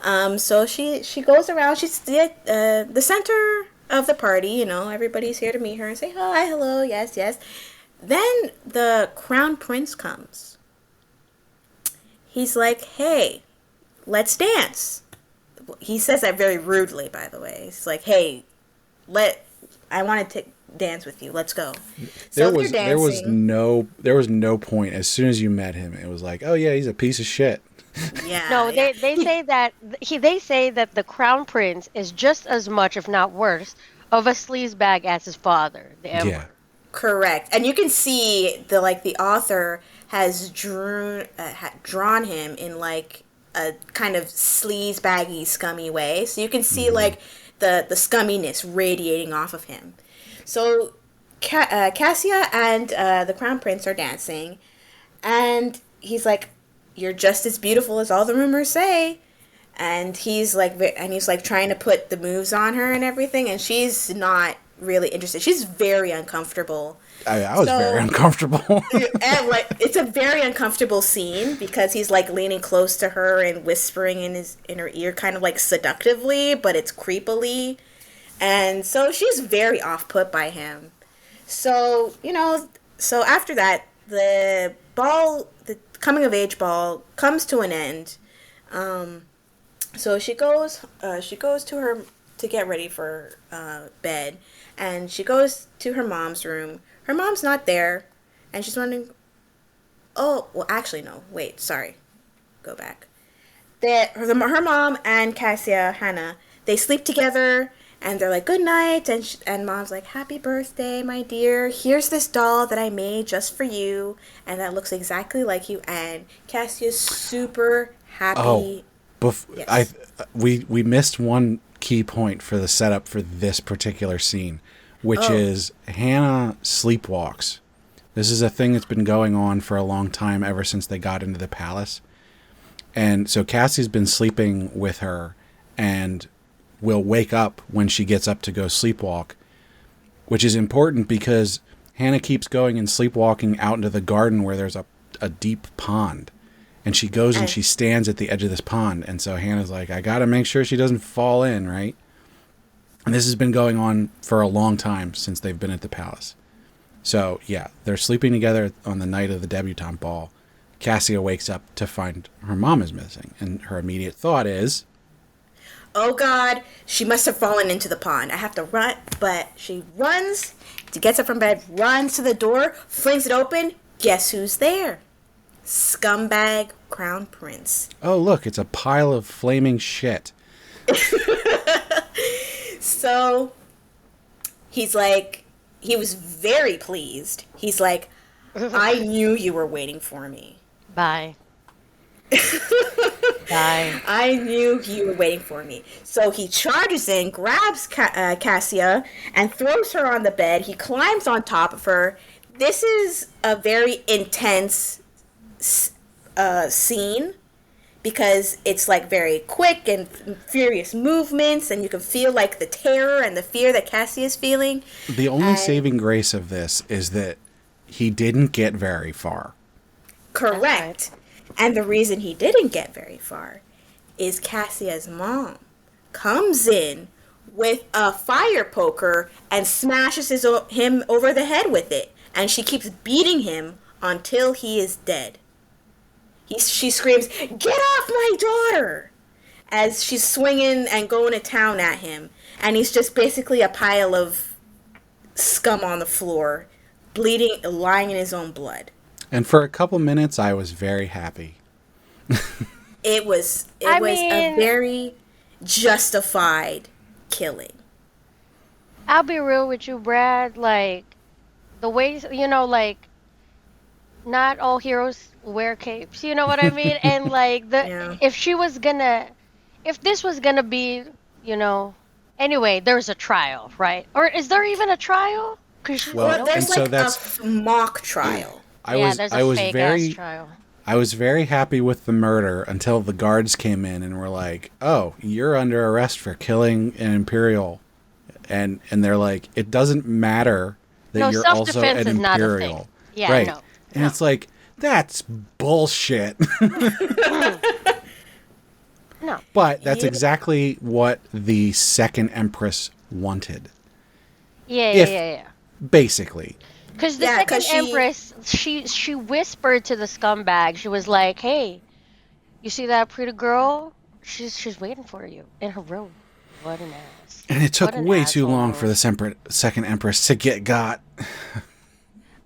So she goes around. She's the center of the party. Everybody's here to meet her and say hi, hello, yes, yes. Then the crown prince comes. He's like, hey, let's dance. He says that very rudely, by the way. He's like, hey, I want to dance with you. Let's go. So there was no point. As soon as you met him, it was like, oh yeah, he's a piece of shit. Yeah. No, Yeah. they say that they say that the crown prince is just as much, if not worse, of a sleazebag as his father, the emperor. Yeah. Correct, and you can see the author has drawn him in like a kind of sleaze baggy scummy way, so you can see like the scumminess radiating off of him. So Cassia and the crown prince are dancing, and he's like, "You're just as beautiful as all the rumors say." And he's like trying to put the moves on her and everything, and she's not really interested. She's very uncomfortable. I was very uncomfortable. And like it's a very uncomfortable scene because he's like leaning close to her and whispering in her ear kind of like seductively, but it's creepily. And so she's very off put by him. So, so after that, the coming of age ball comes to an end. So she goes to get ready for bed, and she goes to her mom's room. Her mom's not there, and she's wondering, oh, well, actually, no, wait, sorry, go back. Her mom and Hannah, they sleep together, and they're like, good night, and mom's like, happy birthday, my dear, here's this doll that I made just for you, and that looks exactly like you, and Cassia's super happy. Oh, Yes. we missed one key point for the setup for this particular scene, which is Hannah sleepwalks. This is a thing that's been going on for a long time, ever since they got into the palace. And so Cassie's been sleeping with her and will wake up when she gets up to go sleepwalk. which is important because Hannah keeps going and sleepwalking out into the garden where there's a deep pond. And she goes and she stands at the edge of this pond. And so Hannah's like, I got to make sure she doesn't fall in, right? And this has been going on for a long time since they've been at the palace. So, yeah, they're sleeping together on the night of the debutante ball. Cassia wakes up to find her mom is missing. And her immediate thought is, oh God, she must have fallen into the pond. I have to run. But she runs, she gets up from bed, runs to the door, flings it open. Guess who's there? Scumbag Crown Prince. oh, look, it's a pile of flaming shit. So he's like, he was very pleased. He's like, I knew you were waiting for me. Bye. Bye. I knew you were waiting for me. So he charges in, grabs Cassia, and throws her on the bed. He climbs on top of her. This is a very intense scene because it's like very quick and furious movements, and you can feel like the terror and the fear that Cassie is feeling. The only saving grace of this is that he didn't get very far. Correct. And the reason he didn't get very far is Cassia's mom comes in with a fire poker and smashes him over the head with it. And she keeps beating him until he is dead. She screams, "Get off my daughter!" as she's swinging and going to town at him. And he's just basically a pile of scum on the floor, bleeding, lying in his own blood. And for a couple minutes, I was very happy. It was a very justified killing. I'll be real with you, Brad. Like, the way, like, not all heroes wear capes. You know what I mean? And, like, Yeah. if this was gonna be, anyway, there's a trial, right? Or is there even a trial? Well, There's and so like that's- a mock trial. there's a fake-ass trial. I was very happy with the murder until the guards came in and were like, "Oh, you're under arrest for killing an Imperial," and they're like, "It doesn't matter that you're also an self-defense is not a Imperial." thing. Yeah, right? no. And it's like, that's bullshit. No. But that's exactly what the second Empress wanted. Yeah. Basically. Because the second Empress, she whispered to the scumbag. She was like, "Hey, you see that pretty girl? She's waiting for you in her room." What an ass. And it took What an way too asshole. long for the second Empress to get got.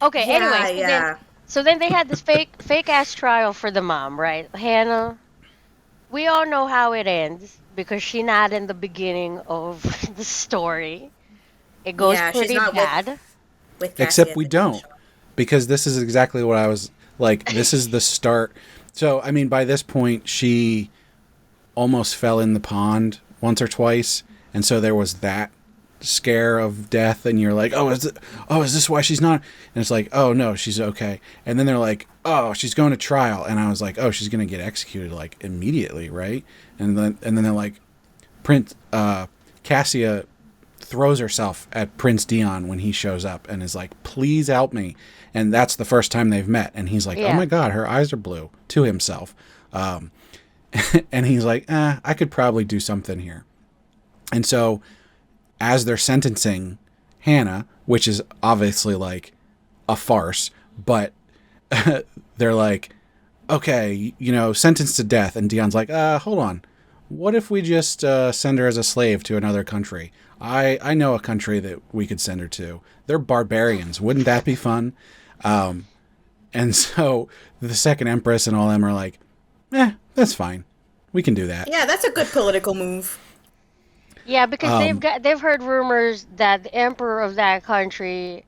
Okay, Yeah, anyway, yeah. so then they had this fake ass trial for the mom, right? Hannah, we all know how it ends because she's not in the beginning of the story. It goes Yeah, she's pretty not bad. With Cassie Except at we the don't. initial. Because this is exactly what I was like. This is the start. So, I mean, by this point, she almost fell in the pond once or twice. And so there was that scare of death. And you're like, is this why she's not? And it's like, oh, no, she's okay. And then they're like, oh, she's going to trial. And I was like, oh, she's going to get executed like immediately, right? And then they're like, Cassia throws herself at Prince Dion when he shows up and is like, please help me. And that's the first time they've met. And he's like, oh my God, her eyes are blue, to himself. And he's like, I could probably do something here. And so as they're sentencing Hannah, which is obviously like a farce, but they're like, okay, sentenced to death. And Dion's like, hold on. What if we just send her as a slave to another country? I know a country that we could send her to. They're barbarians. Wouldn't that be fun? And so the second Empress and all them are like, that's fine. We can do that. Yeah, that's a good political move. Yeah, because they've heard rumors that the emperor of that country,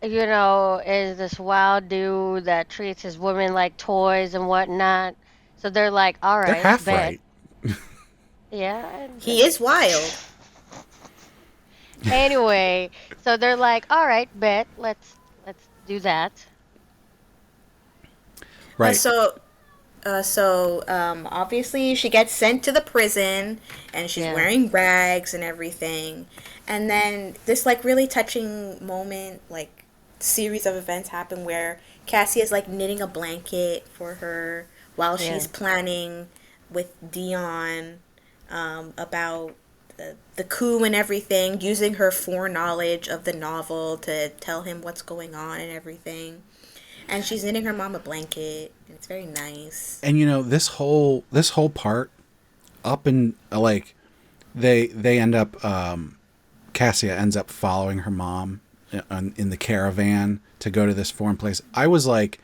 is this wild dude that treats his women like toys and whatnot. So they're like, all right, They're half bet. right. Yeah. He is wild. Anyway, so they're like, all right, bet, let's do that. Right. So Obviously she gets sent to the prison, and she's Yeah. wearing rags and everything. And then this like really touching moment, like series of events happen where Cassie is like knitting a blanket for her while Yeah. she's planning with Dion about the coup and everything, using her foreknowledge of the novel to tell him what's going on and everything. And she's knitting her mom a blanket, and it's very nice. And this whole part up and like they end up Cassia ends up following her mom in the caravan to go to this foreign place. I was like,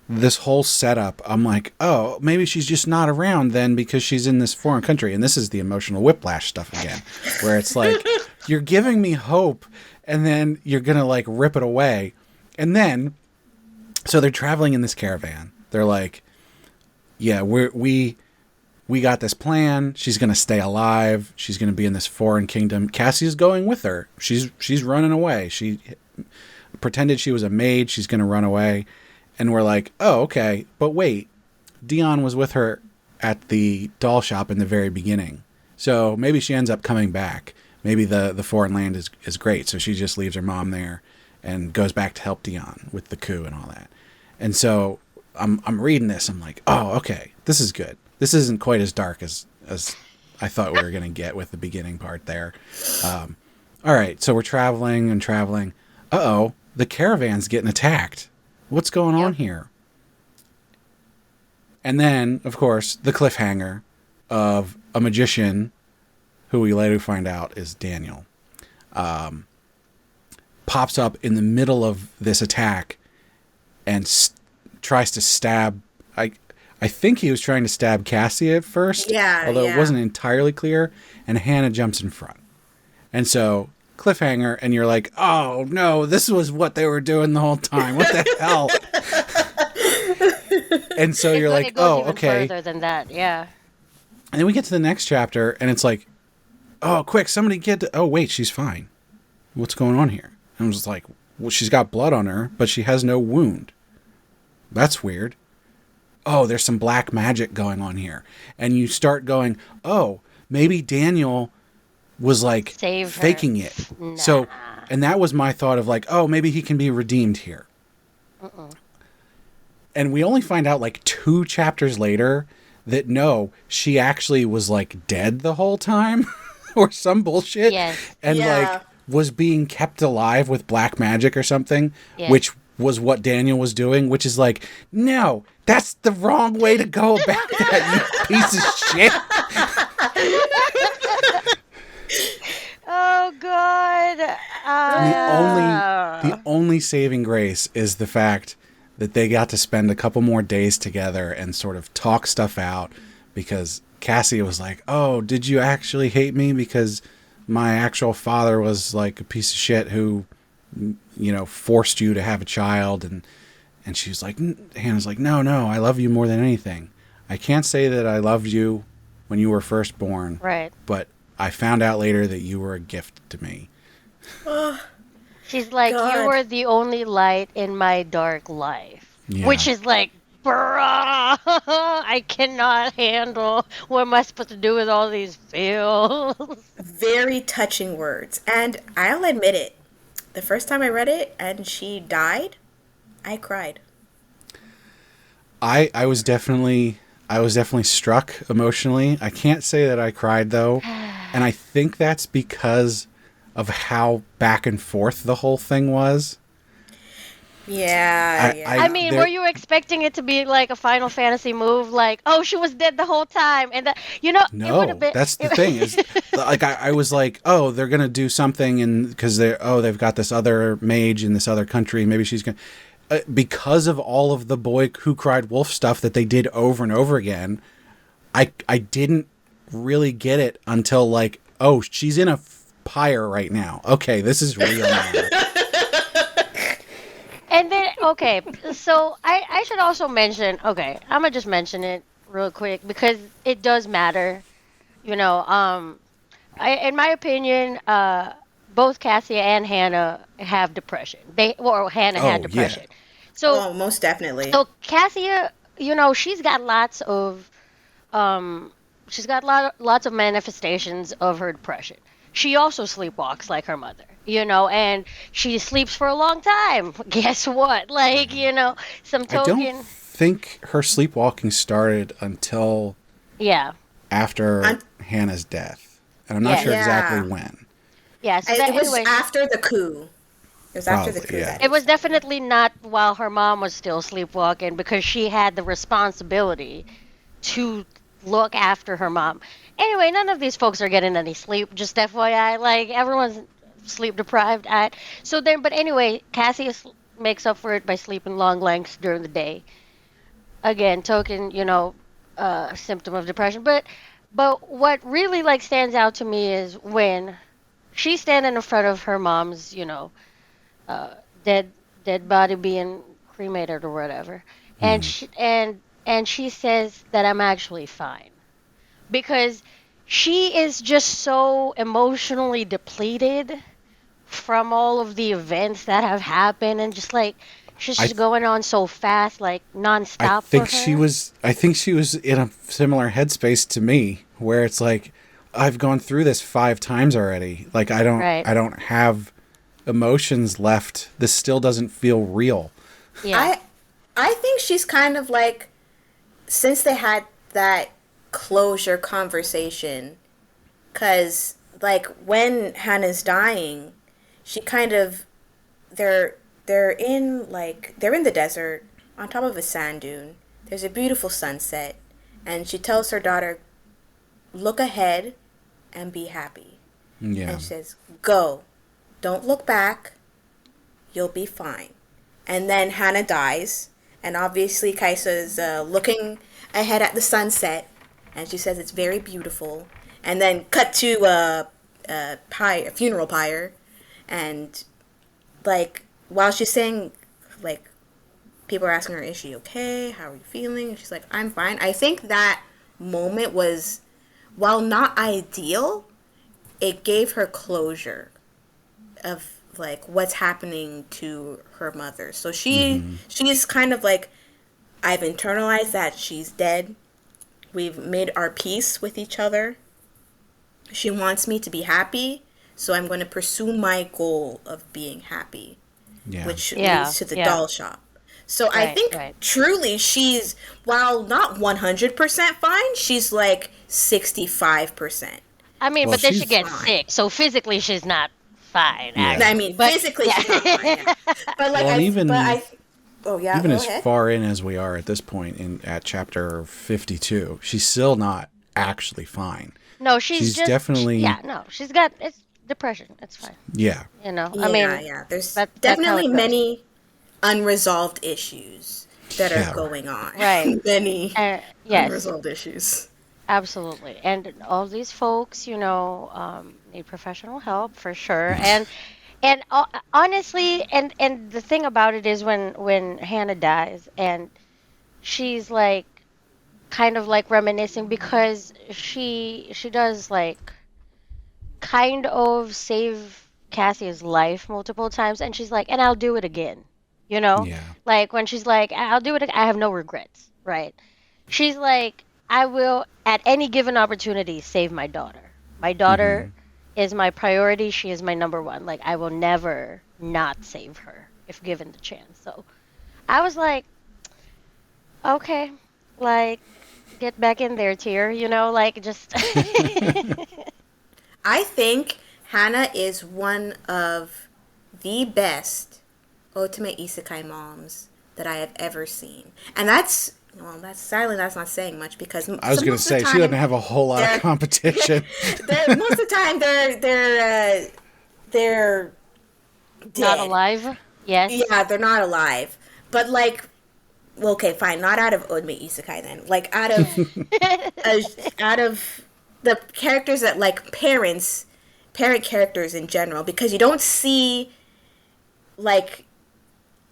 this whole setup, I'm like, oh, maybe she's just not around then because she's in this foreign country. And this is the emotional whiplash stuff again, where it's like, you're giving me hope and then you're going to like rip it away. And then, so they're traveling in this caravan. They're like, yeah, we got this plan. She's going to stay alive. She's going to be in this foreign kingdom. Cassie's going with her. She's running away. She pretended she was a maid. She's going to run away. And we're like, oh, okay. But wait, Dion was with her at the doll shop in the very beginning. So maybe she ends up coming back. Maybe the foreign land is great. So she just leaves her mom there and goes back to help Dion with the coup and all that. And so I'm reading this. I'm like, oh, okay, this is good. This isn't quite as dark as I thought we were going to get with the beginning part there. All right, so we're traveling and traveling. Uh-oh, the caravan's getting attacked. What's going on here? And then, of course, the cliffhanger of a magician who we later find out is Daniel. Pops up in the middle of this attack and tries to stab. I think he was trying to stab Cassie at first, although it wasn't entirely clear, and Hannah jumps in front. And so, cliffhanger, and you're like, oh no, this was what they were doing the whole time. What the hell? And so you're like, oh, even okay. Further than that, yeah. And then we get to the next chapter, and it's like, oh, quick, somebody get to... Oh, wait, she's fine. What's going on here? And I was like, well, she's got blood on her, but she has no wound. That's weird. Oh, there's some black magic going on here. And you start going, oh, maybe Daniel was like faking it. Nah. So, and that was my thought of like, oh, maybe he can be redeemed here. And we only find out like 2 chapters later that no, she actually was like dead the whole time or some bullshit. Yes. And like was being kept alive with black magic or something, which was what Daniel was doing, which is like, no, that's the wrong way to go about that, you piece of shit. Oh God. The only saving grace is the fact that they got to spend a couple more days together and sort of talk stuff out, because Cassie was like, oh, did you actually hate me because my actual father was like a piece of shit who, you know, forced you to have a child? And she was like, Hannah's like, no, I love you more than anything. I can't say that I loved you when you were first born. Right. But I found out later that you were a gift to me. She's like, God. you were the only light in my dark life. Yeah. Which is like, bruh, I cannot handle. What am I supposed to do with all these feels? Very touching words. And I'll admit it, the first time I read it and she died, I cried. I was definitely struck emotionally. I can't say that I cried though. And I think that's because of how back and forth the whole thing was. Yeah. I mean, were you expecting it to be like a Final Fantasy move, like, oh, she was dead the whole time, and that, you know, it would No, have been. that's the thing. Is like I was like, oh, they're gonna do something, and because they've got this other mage in this other country, maybe she's gonna because of all of the Boy Who Cried Wolf stuff that they did over and over again. I didn't really get it until like, oh, she's in a pyre right now. Okay, this is real now. And then, okay, so I should also mention, okay, I'm gonna just mention it real quick because it does matter, you know. In my opinion, both Cassie and Hannah have depression. Hannah had depression. So, most definitely. So Cassia she's got lots of lots of manifestations of her depression. She also sleepwalks like her mother, and she sleeps for a long time. Guess what? Like, some I don't token. think her sleepwalking started until Yeah. after I'm, Hannah's death. And I'm not Yeah. sure exactly yeah. when. Yeah. So that It was anyway, after the coup. It was after the Probably, coup yeah. that it it was started. definitely not while her mom was still sleepwalking because she had the responsibility to look after her mom. Anyway, none of these folks are getting any sleep. Just FYI, like everyone's sleep deprived. But anyway, Cassius makes up for it by sleeping long lengths during the day. Again, token, symptom of depression. But what really like stands out to me is when she's standing in front of her mom's, uh, dead dead body being cremated or whatever, and she says that I'm actually fine because she is just so emotionally depleted from all of the events that have happened and just like she's I just going on so fast, like I nonstop for think she her. was I think she was in a similar headspace to me where it's like I've gone through this 5 times already. Like Right. I don't have emotions left. This still doesn't feel real. Yeah. I I think she's kind of like, since they had that closure conversation, cuz like when Hannah's dying, she kind of they're in the desert on top of a sand dune. There's a beautiful sunset, and she tells her daughter, "Look ahead and be happy." Yeah. And she says, "Go. Don't look back. You'll be fine." And then Hannah dies, and obviously Kaisa is looking ahead at the sunset, and she says it's very beautiful. And then cut to a funeral pyre, and like while she's saying, like, people are asking her, "Is she okay? How are you feeling?" And she's like, "I'm fine." I think that moment was, while not ideal, it gave her closure of like what's happening to her mother. So she's kind of like, I've internalized that she's dead. We've made our peace with each other. She wants me to be happy, so I'm going to pursue my goal of being happy, Yeah. which Yeah. leads to the Yeah. doll shop. So I Right. think Right. truly she's, while not 100% fine, she's like 65%. I mean, Well, but then she she's gets Fine. sick, so physically she's not fine, yeah. I actually. mean, But physically yeah. she's not fine, yeah. But like Well, and oh yeah, even go as ahead. far in as we are at this point in at chapter 52, she's still not actually fine. No, she's She's just definitely yeah. No, she's got it's depression. It's fine. yeah. I Yeah, mean, yeah. There's that's how definitely it goes. many unresolved issues that are Yeah. going on. Right. Many Yes, unresolved issues. absolutely. And all these folks, need professional help for sure. And honestly, and the thing about it is when Hannah dies and she's like kind of like reminiscing because she does like kind of save Cassie's life multiple times, and she's like, and I'll do it again. You know, Yeah. like when she's like, I'll do it. I have no regrets. Right? She's like, I will at any given opportunity save my daughter. My daughter is my priority. She is my number one. Like I will never not save her if given the chance. So I was like, okay, like get back in there, tear. Like just I think Hannah is one of the best OtomeIsekai moms that I have ever seen. And that's, well, that's sadly that's not saying much because I was going to most of say the she doesn't time have a whole lot of they're competition. most of the time they're not dead. alive. Yes. Yeah, they're not alive. But like, well, okay, fine, not out of Otome Isekai then. Like uh, out of the characters that like parent characters in general, because you don't see like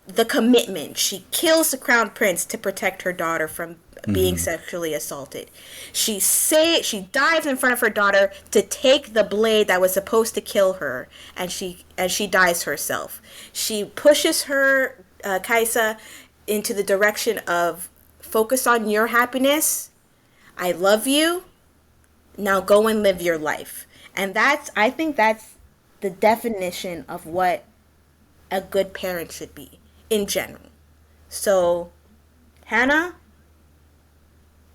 the commitment. She kills the crown prince to protect her daughter from being sexually assaulted. She dives in front of her daughter to take the blade that was supposed to kill her, and she dies herself. She pushes her Kaisa into the direction of focus on your happiness. I love you. Now go and live your life. And I think that's the definition of what a good parent should be in general. So, Hannah,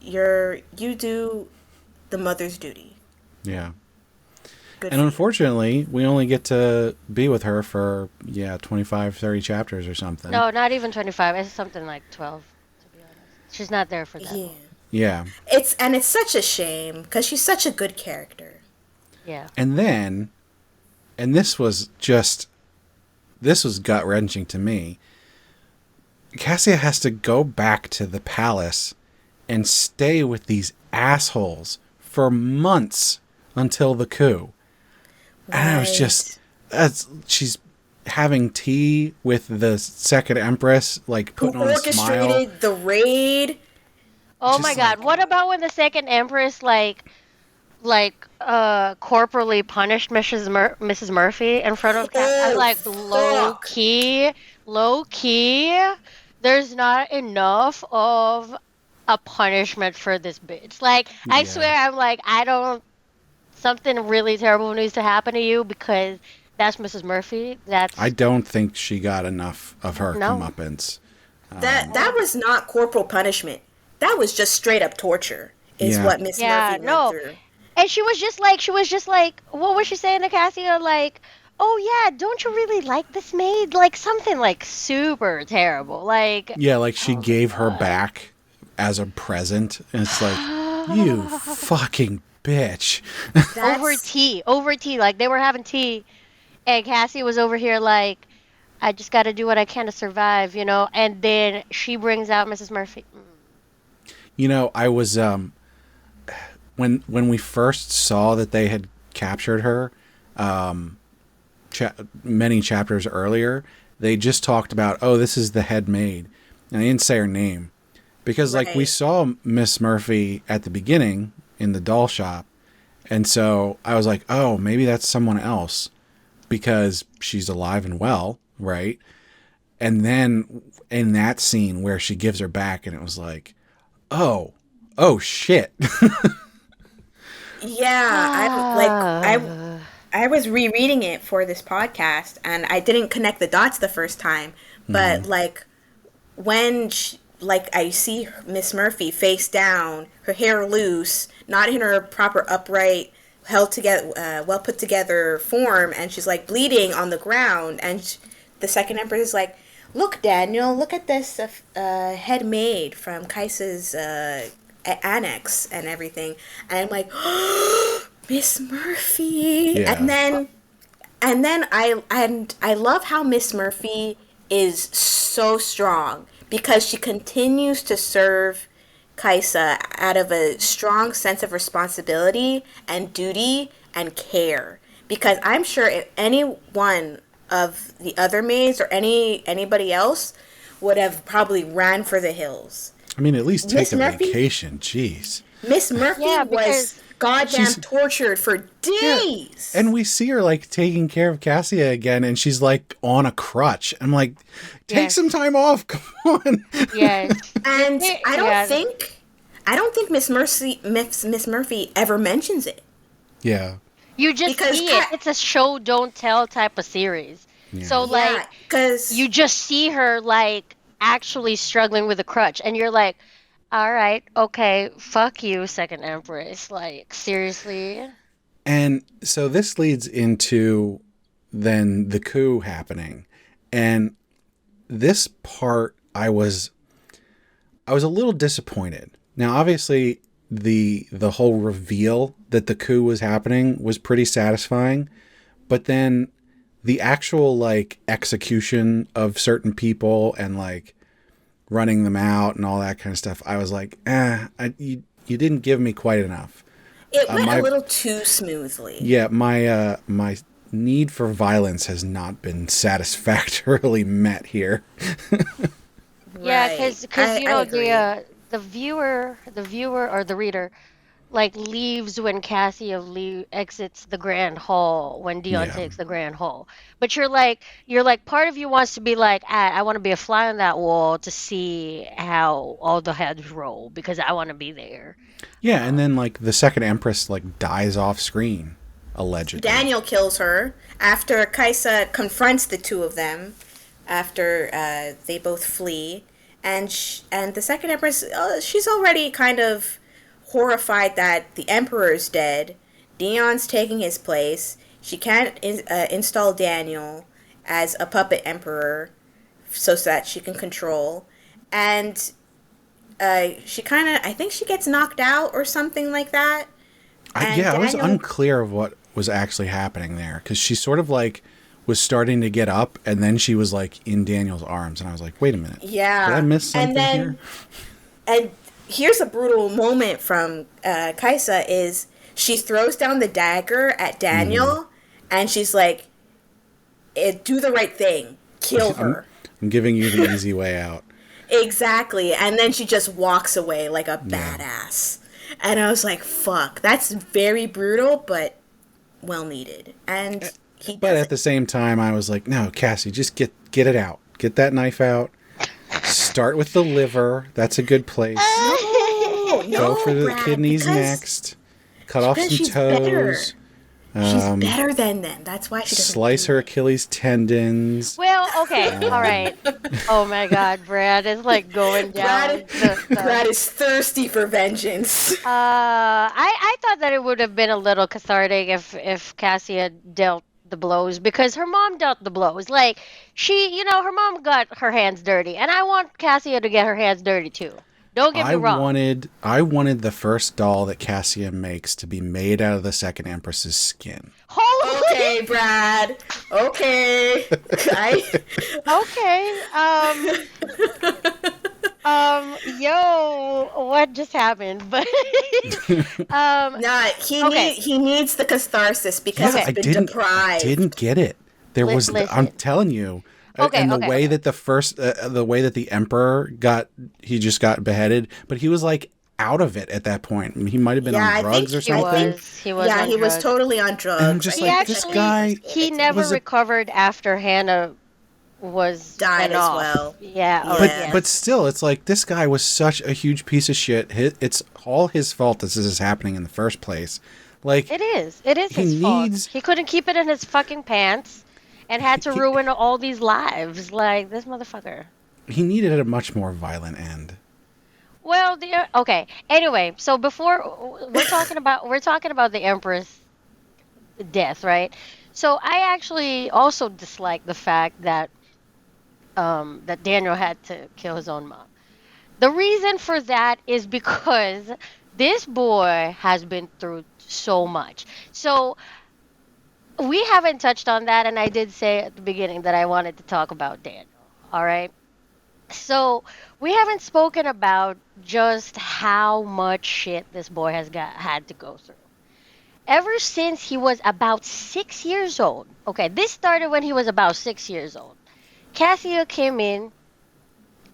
you do the mother's duty. Yeah. Good And for you. unfortunately, we only get to be with her for 25, 30 chapters or something. No, not even 25. It's something like 12, to be honest. She's not there for that Yeah. long. Yeah. It's such a shame because she's such a good character. Yeah. And then, and this was gut-wrenching to me, Cassia has to go back to the palace and stay with these assholes for months until the coup. And I was just, she's having tea with the second empress, like Who putting on a smile. orchestrated the raid? Oh Just my God. What about when the second empress, corporally punished Mrs. Murphy in front of I was like, fuck. low key, there's not enough of a punishment for this bitch. Like, I Yeah. swear, I'm like, something really terrible needs to happen to you because that's Mrs. Murphy. I don't think she got enough of her No. comeuppance. That was not corporal punishment. That was just straight up torture. Is Yeah. what Miss Murphy went through. And she was just like, what was she saying to Cassia? Like, oh yeah, don't you really like this maid? Like something like super terrible. Like, Yeah, like she gave her back as a present. And it's like, you fucking bitch. over tea. Like they were having tea, and Cassie was over here like, I just got to do what I can to survive, you know. And then she brings out Mrs. Murphy. You know, I was when we first saw that they had captured her, many chapters earlier, they just talked about, oh, this is the head maid, and they didn't say her name because, like, we saw Miss Murphy at the beginning in the doll shop, and so I was like, oh, maybe that's someone else because she's alive and well, right? And then in that scene where she gives her back, and it was like, oh shit. Yeah, I was rereading it for this podcast, and I didn't connect the dots the first time. But like when I see Miss Murphy face down, her hair loose, not in her proper upright, held together, well put together form, and she's like bleeding on the ground, and the second empress is like, "Look, Daniel, look at this head maid from Kaisa's annex and everything," and I'm like, Miss Murphy. Yeah. And then I love how Miss Murphy is so strong because she continues to serve Kaisa out of a strong sense of responsibility and duty and care. Because I'm sure if any one of the other maids or anybody else would have probably ran for the hills. I mean, at least take Miss a Murphy? vacation. Jeez. Miss Murphy was goddamn tortured for days. And we see her like taking care of Cassia again, and she's like on a crutch. I'm like, take some time off. Come on. Yes. And I don't think Miss Murphy ever mentions it. Yeah. You just see it. It's a show don't tell type of series. Yeah. So like, because you just see her like actually struggling with a crutch, and you're like, all right, okay, fuck you, second empress. Like, seriously. And so this leads into then the coup happening. And this part I was a little disappointed. Now, obviously, the whole reveal that the coup was happening was pretty satisfying, but then the actual like execution of certain people and like running them out and all that kind of stuff, I was like, you didn't give me quite enough. It went a little too smoothly. Yeah, my need for violence has not been satisfactorily met here. Yeah, because you know the viewer or the reader like leaves when Cassia exits the Grand Hall when Dion Yeah. takes the Grand Hall. But you're like part of you wants to be like, I want to be a fly on that wall to see how all the heads roll because I want to be there. Yeah, and then like the second Empress like dies off screen, allegedly. Daniel kills her after Kaisa confronts the two of them after they both flee, and the second empress, she's already kind of horrified that the emperor's dead. Dion's taking his place. She can't install Daniel as a puppet emperor so that she can control, and she kind of, I think she gets knocked out or something like that. And I was Daniel, unclear of what was actually happening there because she sort of like was starting to get up, and then she was like in Daniel's arms, and I was like, "Wait a minute, yeah, did I miss something and then here?" and here's a brutal moment from Kaisa is she throws down the dagger at Daniel, and she's like, "Do the right thing, kill I'm, her." I'm giving you the easy way out. Exactly, and then she just walks away like a Yeah. badass. And I was like, "Fuck, that's very brutal, but well needed." And he But does at it. the same time, I was like, "No, Cassie, just get it out. Get that knife out. Start with the liver. That's a good place. No, Go for no, the Brad, kidneys next. Cut off because some she's better. toes. She's better than them. That's why she doesn't Slice do her it. Achilles tendons." Well, okay, all right. Oh my God, Brad is like going down Brad, the. Brad is thirsty for vengeance. I thought that it would have been a little cathartic if Cassie had dealt the blows because her mom dealt the blows. Like her mom got her hands dirty, and I want Cassia to get her hands dirty too. Don't get me wrong. I wanted the first doll that Cassia makes to be made out of the second Empress's skin. Holy. Okay, Brad. Okay. Okay. Yo, what just happened? But Nah, okay. he needs the catharsis because Okay. he's been I deprived. didn't get it. There was, I'm Listen. telling you, Okay, and the okay, way okay. that the way that the Emperor he just got beheaded, but he was like out of it at that point. I mean, he might have been Yeah, on I think drugs or He something. was. He was Yeah, on he was drugs. totally on And I'm drugs. just He like, this guy he never was a recovered after Hannah Died went as off. well. Yeah. Oh, Yeah. But yes. still, it's like this guy was such a huge piece of shit. It's all his fault that this is happening in the first place. Like It is. It is he his fault. needs He couldn't keep it in his fucking pants and had to he, ruin all these lives. Like this motherfucker. he needed a much more violent end. Well, okay. Anyway, so before we're talking about the Empress death, right? So I actually also dislike the fact that Daniel had to kill his own mom. The reason for that is because this boy has been through so much. So we haven't touched on that, and I did say at the beginning that I wanted to talk about Daniel. All right. So we haven't spoken about just how much shit this boy has had to go through. Ever since he was about 6 years old. Okay, this started when he was about 6 years old. Cassia came in.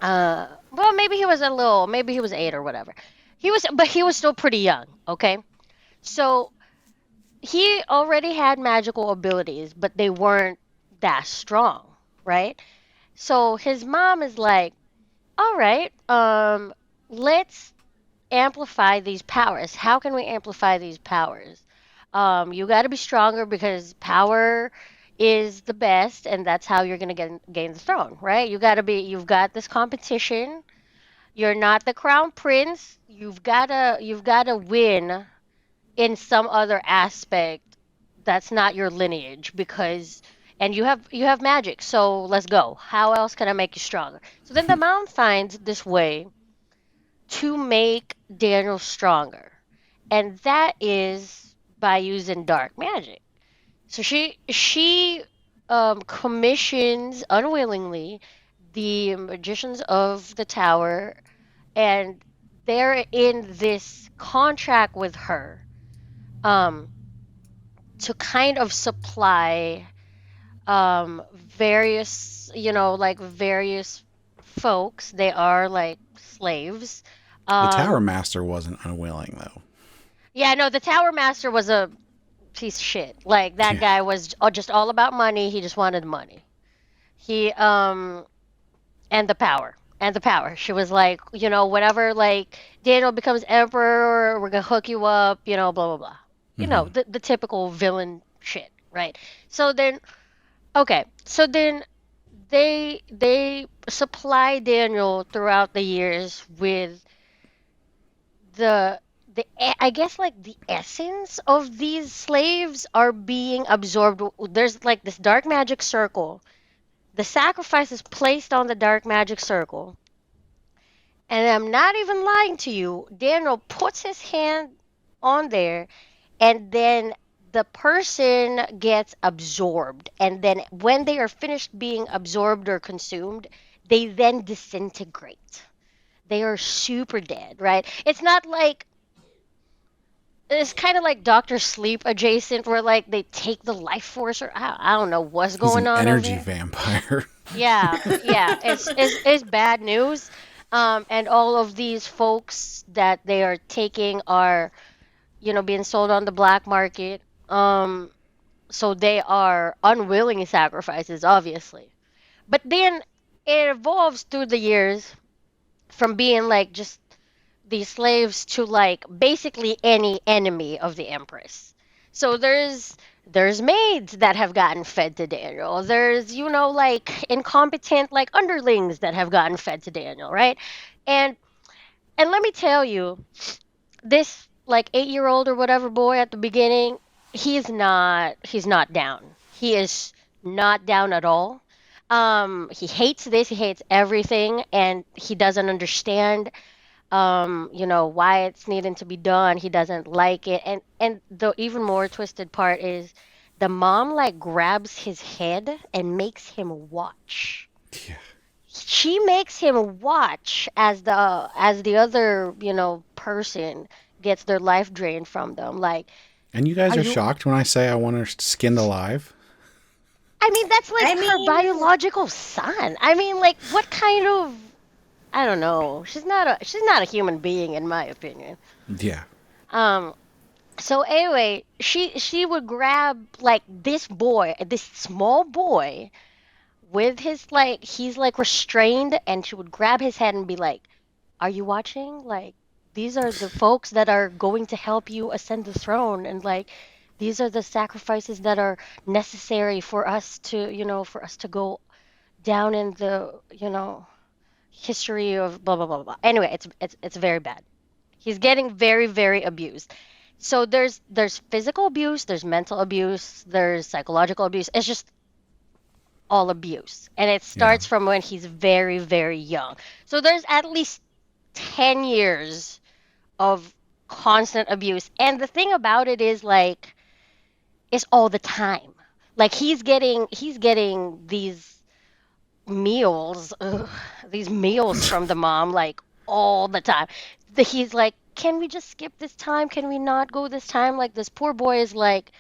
Well, maybe he was 8 or whatever. But he was still pretty young. Okay, so he already had magical abilities, but they weren't that strong, right? So his mom is like, all right, let's amplify these powers. How can we amplify these powers? You got to be stronger because power is the best, and that's how you're gonna gain the throne, right? You've got this competition. You're not the crown prince. You've gotta win in some other aspect that's not your lineage because and you have magic. So let's go. How else can I make you stronger? So then the mom finds this way to make Daniel stronger. And that is by using dark magic. So she commissions unwillingly the magicians of the tower, and they're in this contract with her um, to kind of supply various, like various folks. They are like slaves. The Tower Um, Master wasn't unwilling though. Yeah, no, the Tower Master was a piece of shit. Like that Yeah. guy was just all about money. He just wanted money. He and the power. And the power. She was like, whenever like Daniel becomes emperor, we're gonna hook you up, blah blah blah. The typical villain shit, right? So then okay, so then they supply Daniel throughout the years with the I guess like the essence of these slaves are being absorbed. There's like this dark magic circle. The sacrifice is placed on the dark magic circle. And I'm not even lying to you. Daniel puts his hand on there, and then the person gets absorbed. And then when they are finished being absorbed or consumed, they then disintegrate. They are super dead, right? It's kind of like Doctor Sleep adjacent, where like they take the life force, or I don't know what's He's going an on over energy there. vampire. Yeah, yeah, it's bad news. And all of these folks that they are taking are, being sold on the black market. So they are unwilling sacrifices, obviously. But then it evolves through the years from being like just these slaves to like basically any enemy of the Empress. So there's maids that have gotten fed to Daniel. There's like incompetent like underlings that have gotten fed to Daniel, right? And and let me tell you, this like 8-year old or whatever boy at the beginning, he's not down. He is not down at all. He hates this, he hates everything, and he doesn't understand why it's needing to be done. He doesn't like it. And the even more twisted part is the mom like grabs his head and makes him watch. Yeah. She makes him watch as the other, person gets their life drained from them. Like, And you guys are are you shocked when I say I want her skinned alive? I mean, that's like I her mean, biological son. I mean, like what kind of I don't know. She's not a human being in my opinion. Yeah. Um So anyway, she would grab like this boy, this small boy, with his like he's like restrained, and she would grab his head and be like, "Are you watching? Like these are the folks that are going to help you ascend the throne, and like these are the sacrifices that are necessary for us to go down in the, history of blah blah blah blah." Anyway, it's very bad. He's getting very, very abused. So there's physical abuse, there's mental abuse, there's psychological abuse. It's just all abuse. And it Yeah. starts from when he's very, very young. So there's at least 10 years of constant abuse. And the thing about it is like it's all the time. Like he's getting meals, these meals from the mom like all the time. He's like, "Can we just skip this time? Can we not go this time?" Like this poor boy is like,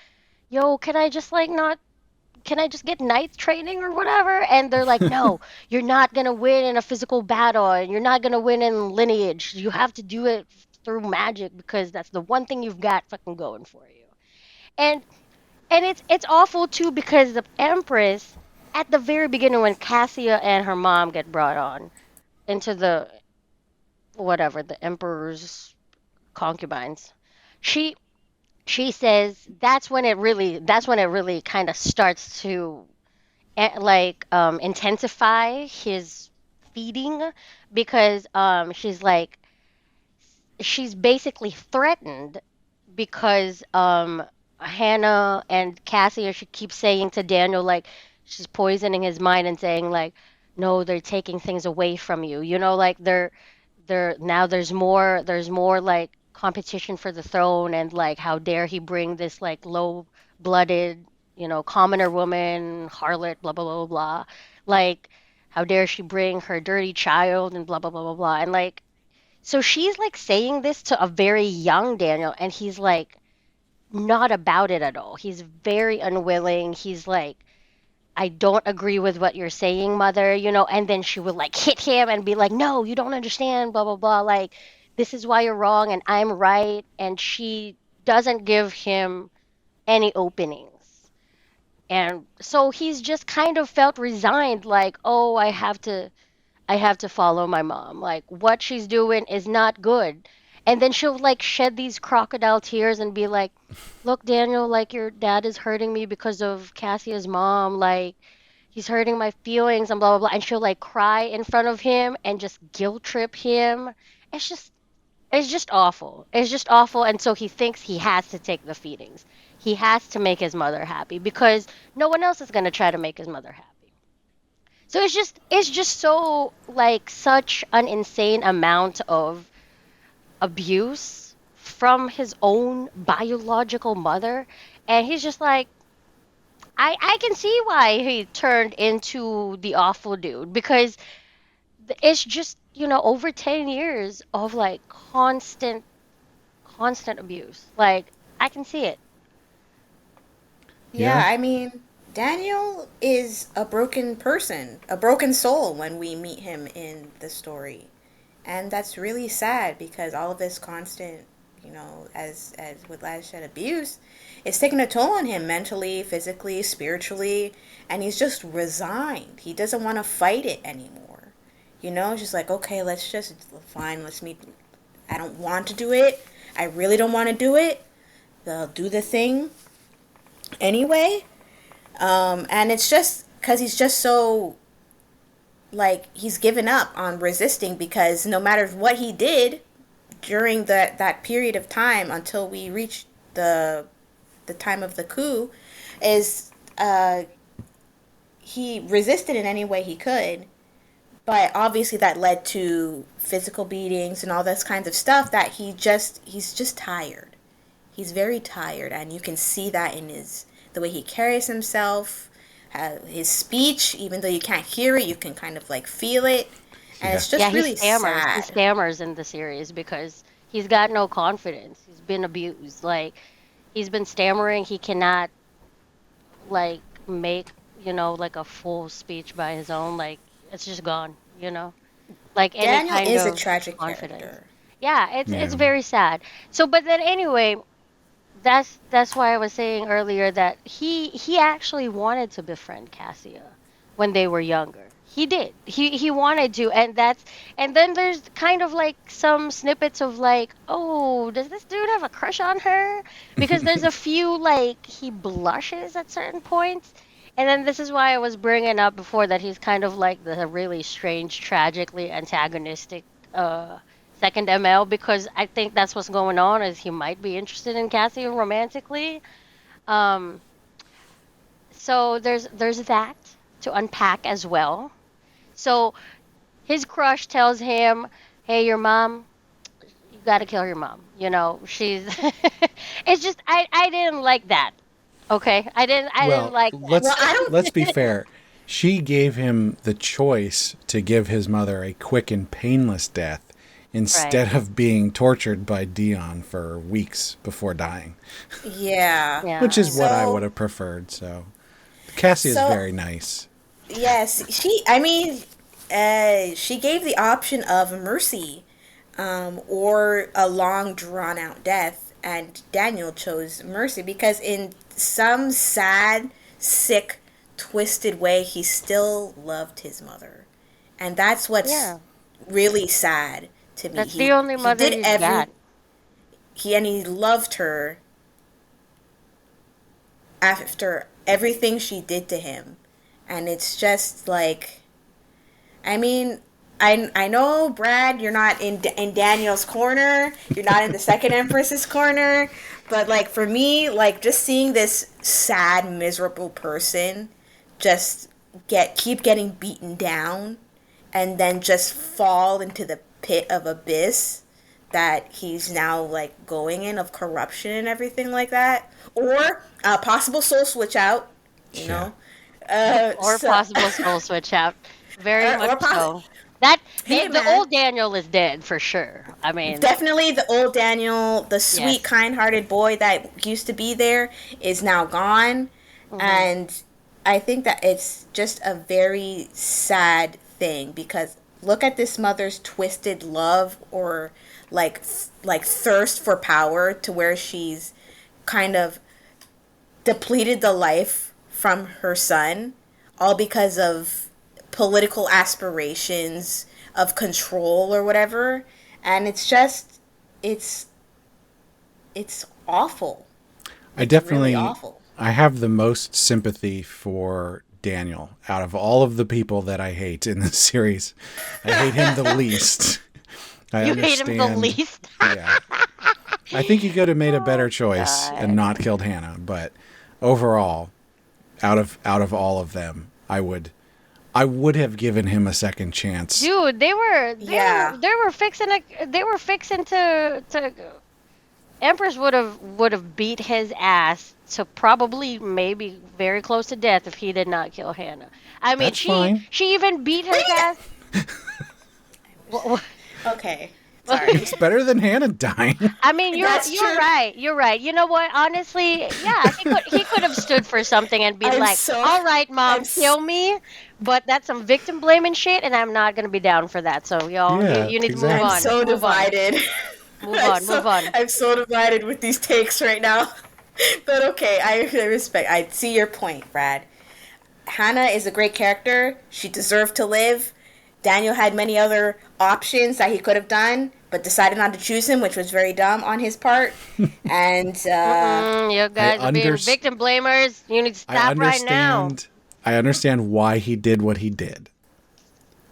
"Yo, can I just like not? Can I just get night training or whatever?" And they're like, "No, you're not gonna win in a physical battle, and you're not gonna win in lineage. You have to do it through magic because that's the one thing you've got fucking going for you." And and it's awful too because the Empress at the very beginning when Cassia and her mom get brought on into the whatever the emperor's concubines, she she says that's when it really kind of starts to like intensify his feeding because she's basically threatened because Hannah and Cassia should keep saying to Daniel like she's poisoning his mind and saying like no, they're taking things away from you. Like they're now there's more like competition for the throne, and like how dare he bring this like low-blooded, commoner woman, harlot, blah blah blah blah blah. Like how dare she bring her dirty child and blah blah blah blah blah. And like so she's like saying this to a very young Daniel, and he's like not about it at all. He's very unwilling. He's like, "I don't agree with what you're saying, mother," and then she would like hit him and be like, "No, you don't understand, blah, blah, blah. Like, this is why you're wrong and I'm right." And she doesn't give him any openings. And so he's just kind of felt resigned, like, oh, I have to follow my mom. Like what she's doing is not good. And then she'll like shed these crocodile tears and be like, "Look, Daniel, like your dad is hurting me because of Cassia's mom. Like he's hurting my feelings and blah blah blah." And she'll like cry in front of him and just guilt trip him. It's just it's just awful. It's just awful. And so he thinks he has to take the feedings. He has to make his mother happy because no one else is going to try to make his mother happy. So it's just so like such an insane amount of abuse from his own biological mother, and he's just like, I can see why he turned into the awful dude because it's just, over 10 years of like constant abuse. Like I can see it. Yeah, Yeah. I mean, Daniel is a broken person, a broken soul when we meet him in the story. And that's really sad because all of this constant, as Whitlash said, abuse, it's taking a toll on him mentally, physically, spiritually, and he's just resigned. He doesn't want to fight it anymore. Just like, okay, fine, let's meet. I don't want to do it. I really don't want to do it. They'll do the thing anyway. And it's just because he's just so, like, he's given up on resisting because no matter what he did during that period of time until we reached the time of the coup, is he resisted in any way he could, but obviously that led to physical beatings and all this kinds of stuff that he's just tired. He's very tired, and you can see that in the way he carries himself, his speech. Even though you can't hear it, you can kind of like feel it, and Yeah. it's just Yeah, he really stammers. He sad. stammers in the series because he's got no confidence. He's been abused. Like he's been stammering. He cannot like make, like a full speech by his own. Like it's just gone. Like any Daniel kind is a of tragic confidence. character. Yeah, it's Yeah. very sad. So but then anyway, that's why I was saying earlier that he actually wanted to befriend Cassia when they were younger. He did. He wanted to, and then there's kind of like some snippets of like, oh, does this dude have a crush on her? Because there's a few like he blushes at certain points. And then this is why I was bringing up before that he's kind of like the really strange, tragically antagonistic second ML because I think that's what's going on is he might be interested in Cassie romantically. Um, so there's that to unpack as well. So his crush tells him, "Hey, your mom, you got to kill your mom. She's." It's just I didn't like that. Okay, I didn't Well, like Well, I don't. let's be fair. She gave him the choice to give his mother a quick and painless death right. instead of being tortured by Dion for weeks before dying, Yeah. which Yeah. is what I would So, have preferred. So Cassie is so very nice. yes, she gave the option of mercy, or a long drawn out death, and Daniel chose mercy because in some sad, sick, twisted way, he still loved his mother, and that's what's Yeah. really sad to me. That's the He only he mother did he's every got. he loved her after everything she did to him, and it's just like, I mean, I know, Brad, you're not in Daniel's corner. You're not in the second Empress's corner. But like for me, like just seeing this sad, miserable person just keep getting beaten down and then just fall into the pit of abyss that he's now like going in of corruption and everything like that, or a possible soul switch out, you Yeah. know. Or So possible soul switch out. Very much or so. That hey the man, old Daniel is dead for sure. I mean, definitely the old Daniel, the sweet, yes. kind-hearted boy that used to be there, is now gone, Hmm. and I think that it's just a very sad thing because look at this mother's twisted love or like thirst for power to where she's kind of depleted the life from her son, all because of political aspirations of control or whatever. And it's just it's awful. I It's really definitely awful. I have the most sympathy for Daniel out of all of the people that I hate in this series. I hate him the least. I You hate him the understand. least. Yeah. I think he could have made a better Oh, choice and God. not killed Hannah, but overall, out of all of them, I would have given him a second chance. Dude, Yeah. they were fixing to Empress would have beat his ass to probably maybe very close to death if he did not kill Hannah. I mean, That's fine. she even beat his ass. Wha- Okay. wha- Sorry. It's better than Hannah dying. I mean, That's you're true. right. You're right. You know what? Honestly, yeah, he could have stood for something and been I'm like, so- "All right, mom, I'm s- kill me," but that's some victim blaming shit, and I'm not gonna be down for that. So y'all, Yeah, you need to exactly. move I'm on. so Move on. divided. Move on. Move on. I'm so divided with these takes right now. But okay, I respect. I see your point, Brad. Hannah is a great character. She deserved to live. Daniel had many other options that he could have done, but decided not to choose him, which was very dumb on his part. And You guys are being unders- victim blamers. You need to I stop right now. understand why he did what he did,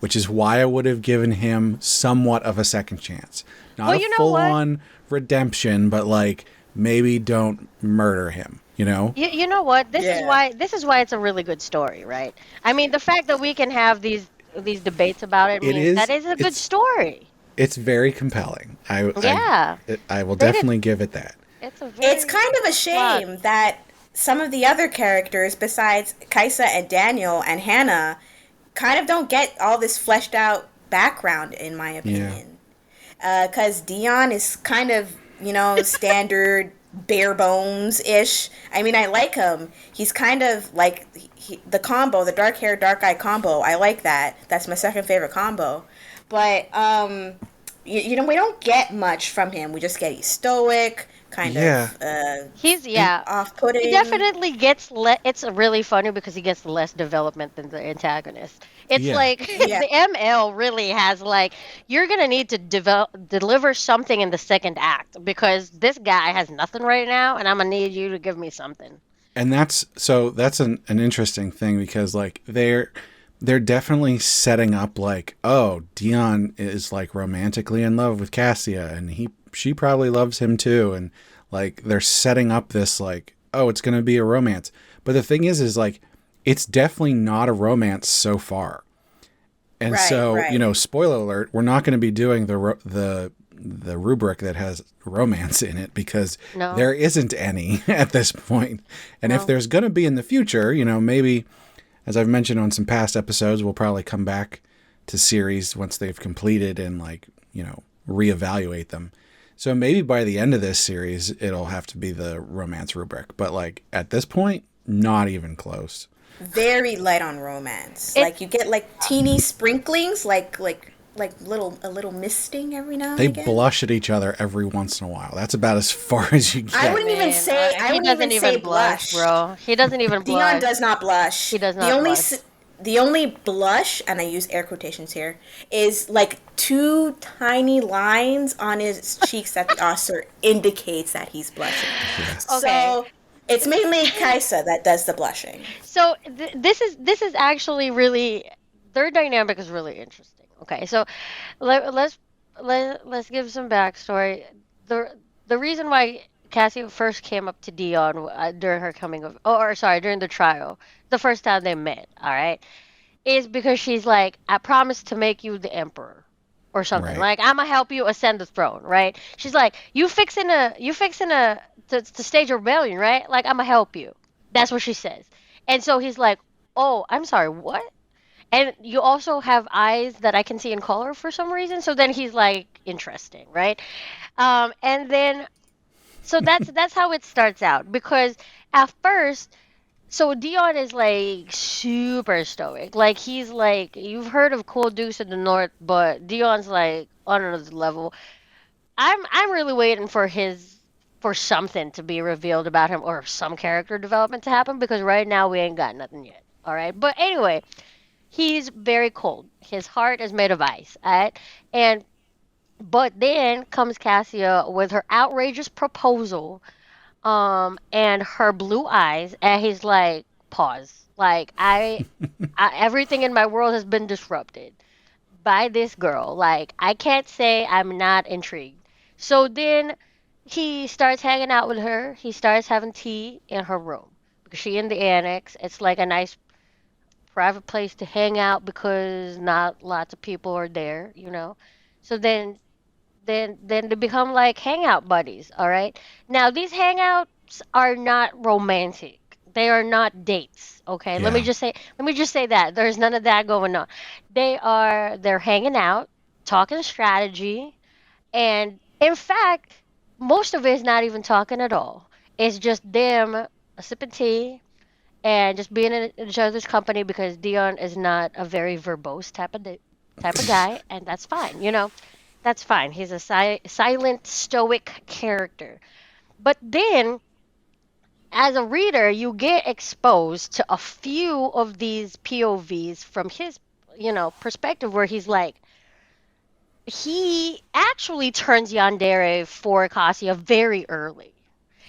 which is why I would have given him somewhat of a second chance. Not Well, a you know what? full-on redemption, but like maybe don't murder him, you know? You know what? Yeah. This is why it's a really good story, right? I mean, the fact that we can have these debates about it It means that is- is a good it's- story. It's very compelling. Yeah. I will They did- definitely give it that. It's a very it's kind of a shame that some of the other characters, besides Kaisa and Daniel and Hannah, kind of don't get all this fleshed out background, in my opinion. Because Dion is kind of, standard bare bones ish. I mean, I like him. He's kind of like the combo, the dark hair, dark eye combo. I like that. That's my second favorite combo. But, we don't get much from him. We just get he's stoic, kind Yeah. of He's off-putting. He definitely gets it's really funny because he gets less development than the antagonist. It's Yeah. like Yeah. the ML really has like you're gonna need to deliver something in the second act because this guy has nothing right now, and I'm gonna need you to give me something. And that's an interesting thing because like they're definitely setting up like, oh, Dion is like romantically in love with Cassia and she probably loves him too, and like they're setting up this like, oh, it's going to be a romance. But the thing is like it's definitely not a romance so far. And Right, so, right. spoiler alert, we're not going to be doing the rubric that has romance in it because No. there isn't any at this point. And if No. there's going to be in the future, maybe, as I've mentioned on some past episodes, we'll probably come back to series once they've completed and reevaluate them. So maybe by the end of this series, it'll have to be the romance rubric. But like at this point, not even close. Very light on romance. It- Like you get like teeny sprinklings, like a little misting every now and They again. blush at each other every once in a while. That's about as far as you get. I wouldn't even Man, say. he I wouldn't doesn't even say blush, blush, bro. He doesn't even blush. Dion does not blush. He does The not only blush. the only blush, and I use air quotations here, is like two tiny lines on his cheeks that the author indicates that he's blushing. Okay. So it's mainly Kaisa that does the blushing. So this is actually really their dynamic is really interesting. Okay, so let's give some backstory. The reason why Cassie first came up to Dion during her coming of or sorry during the trial, the first time they met, all right, is because she's like, I promised to make you the emperor. Or something Right. like I'm gonna help you ascend the throne, right? She's like, you fixing a to stage a rebellion, right? Like I'm gonna help you. That's what she says. And so he's like, oh, I'm sorry, what? And you also have eyes that I can see in color for some reason. So then he's like, interesting, right? And then, so that's how it starts out because at first, So Dion is like super stoic. Like he's like you've heard of Cool Deuce in the North, but Dion's like on another level. I'm really waiting for his for something to be revealed about him or some character development to happen because right now we ain't got nothing yet. All right. But anyway, he's very cold. His heart is made of ice. All right. And but then comes Cassia with her outrageous proposal, and her blue eyes, and he's like, pause. Like everything in my world has been disrupted by this girl. Like I can't say I'm not intrigued. So then he starts hanging out with her. He starts having tea in her room because she in the annex. It's like a nice private place to hang out because not lots of people are there, you know. So then they become like hangout buddies, all right? Now these hangouts are not romantic. They are not dates, okay? Yeah. Let me just say that. There's none of that going on. They're hanging out, talking strategy, and in fact, most of it is not even talking at all. It's just them sipping tea and just being in each other's company because Dion is not a very verbose type of guy, and that's fine, you know. That's fine. He's a silent, stoic character. But then, as a reader, you get exposed to a few of these POVs from his, perspective, where he's like, he actually turns yandere for Cassia very early.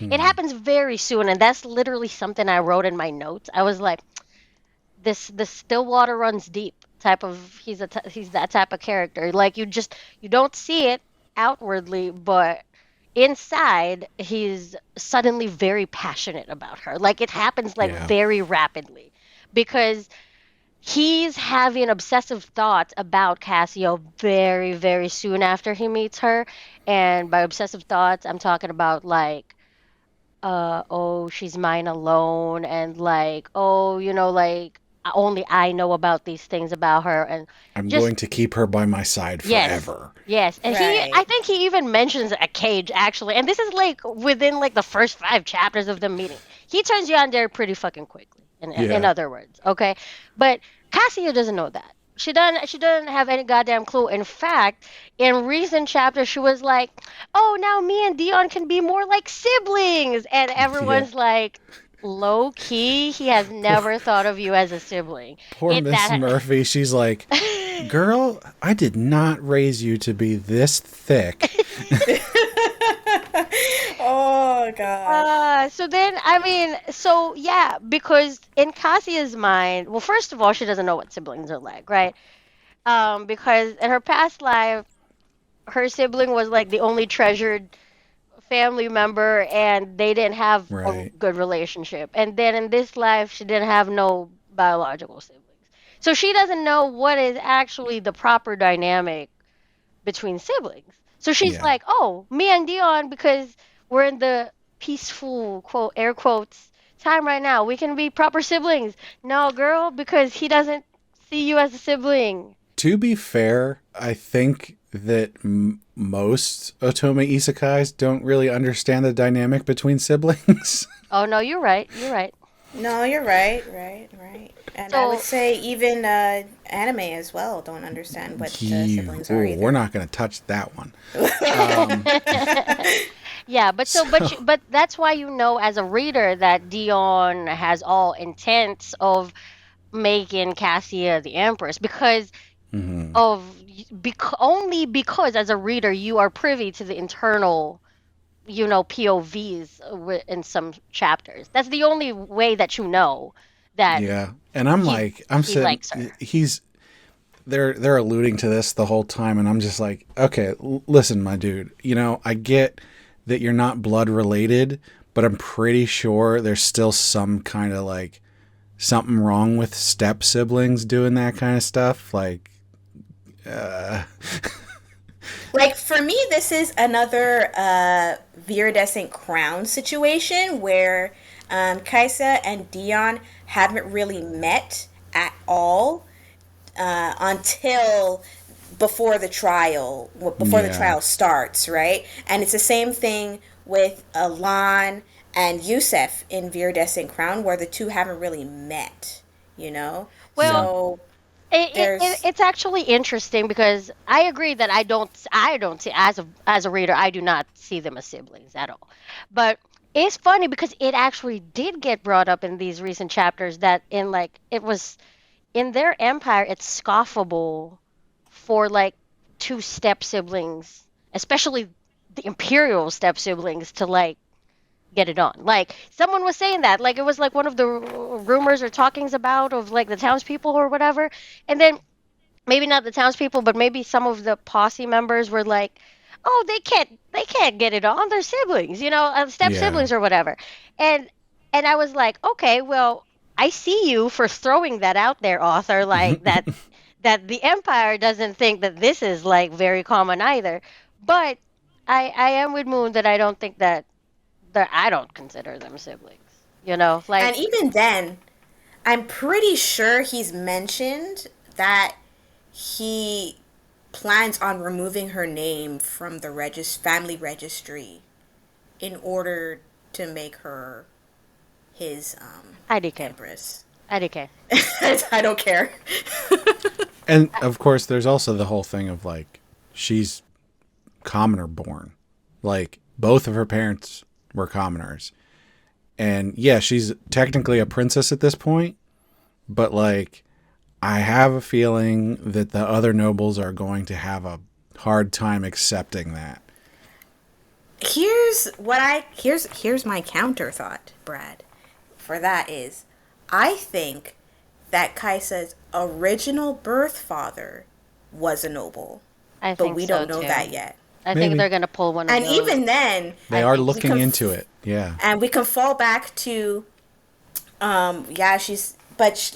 It Hmm. happens very soon, and that's literally something I wrote in my notes. I was like, this still water runs deep type of he's that type of character. Like you don't see it outwardly, but inside he's suddenly very passionate about her. Like it happens like Yeah. very rapidly because he's having obsessive thoughts about Cassio very, very soon after he meets her. And by obsessive thoughts, I'm talking about like oh, she's mine alone, and like, oh, like only I know about these things about her, and I'm just going to keep her by my side yes, forever. yes, and I Right. think he even mentions a cage actually, and this is like within like the first 5 chapters of them meeting. He turns you on there pretty fucking quickly. In Yeah. other words, okay, but Cassia doesn't know that. She doesn't have any goddamn clue. In fact, in recent chapters, she was like, "Oh, now me and Dion can be more like siblings," and Yeah. everyone's like, "Low key, he has Poor, never thought of you as a sibling." poor It Miss that. Murphy. She's like, girl, I did not raise you to be this thick. Oh gosh. So then, I mean, so yeah, because in Cassia's mind, well, first of all, she doesn't know what siblings are like, right? Because in her past life, her sibling was like the only treasured family member, and they didn't have a Right. good relationship. And then in this life, she didn't have no biological siblings. So she doesn't know what is actually the proper dynamic between siblings. So she's Yeah. like, "Oh, me and Dion, because we're in the peaceful quote air quotes time right now. We can be proper siblings." No, girl, because he doesn't see you as a sibling. To be fair, I think that most Otome isekais don't really understand the dynamic between siblings. Oh no, you're right. You're right. No, you're right, right, right. And I would So say even anime as well don't understand what siblings are Ooh, we're either. not going to touch that one. Um, yeah, but so so, but that's why you know as a reader that Dion has all intents of making Cassia the Empress because mhm. of only because as a reader you are privy to the internal POVs in some chapters. That's the only way that you know that Yeah. And I'm he like, I'm he sitting, likes her. he's, they're alluding to this the whole time. And I'm just like, okay, listen, my dude, I get that you're not blood related, but I'm pretty sure there's still some kind of like something wrong with step siblings doing that kind of stuff. Like, uh, Like for me, this is another viridescent crown situation where Kaisa and Dion haven't really met at all until before the yeah. trial starts, right? And it's the same thing with Alan and Yusef in Viridescent Crown, where the two haven't really met, you know? Well, So there's it's actually interesting because I agree that I don't see as a reader I do not see them as siblings at all. But it's funny because it actually did get brought up in these recent chapters that in like it was in their empire it's scoffable for like two step siblings, especially the imperial step siblings to like get it on. Like someone was saying that, like it was like one of the rumors or talkings about of like the townspeople or whatever. And then maybe not the townspeople, but maybe some of the posse members were like, "Oh, they can't get it on. They're siblings, step Yeah. siblings or whatever." And and I was like, "Okay, well, I see you for throwing that out there, author. Like that the Empire doesn't think that this is like very common either." But I am with Moon that I don't think that I don't consider them siblings. Like and even then, I'm pretty sure he's mentioned that he plans on removing her name from the family registry in order to make her his IDK, empress. IDK. I don't care. And of course, there's also the whole thing of like, she's commoner born. Like, both of her parents were commoners. And yeah, she's technically a princess at this point, but like, I have a feeling that the other nobles are going to have a hard time accepting that. Here's my counter thought, Brad. For that is, I think that Kaisa's original birth father was a noble, I but think we so don't know too. that yet. I Maybe. think they're gonna pull one of And those. even then, They I are think we looking into it. Yeah. and we can fall back to, yeah,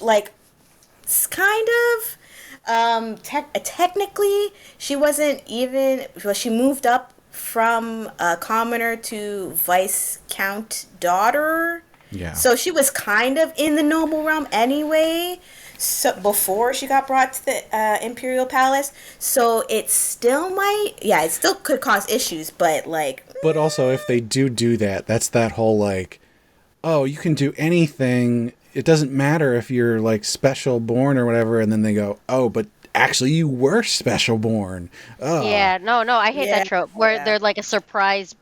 like, kind of, technically, she wasn't even, well, she moved up from a commoner to Viscount daughter. Yeah. So she was kind of in the noble realm anyway. So before she got brought to the Imperial Palace, so it still it still could cause issues. But like, But also, if they do that, that's that whole like, oh, you can do anything. It doesn't matter if you're like special born or whatever. And then they go, oh, but actually you were special born. Oh, Yeah, no, I hate Yeah, that trope where yeah. they're like a surprise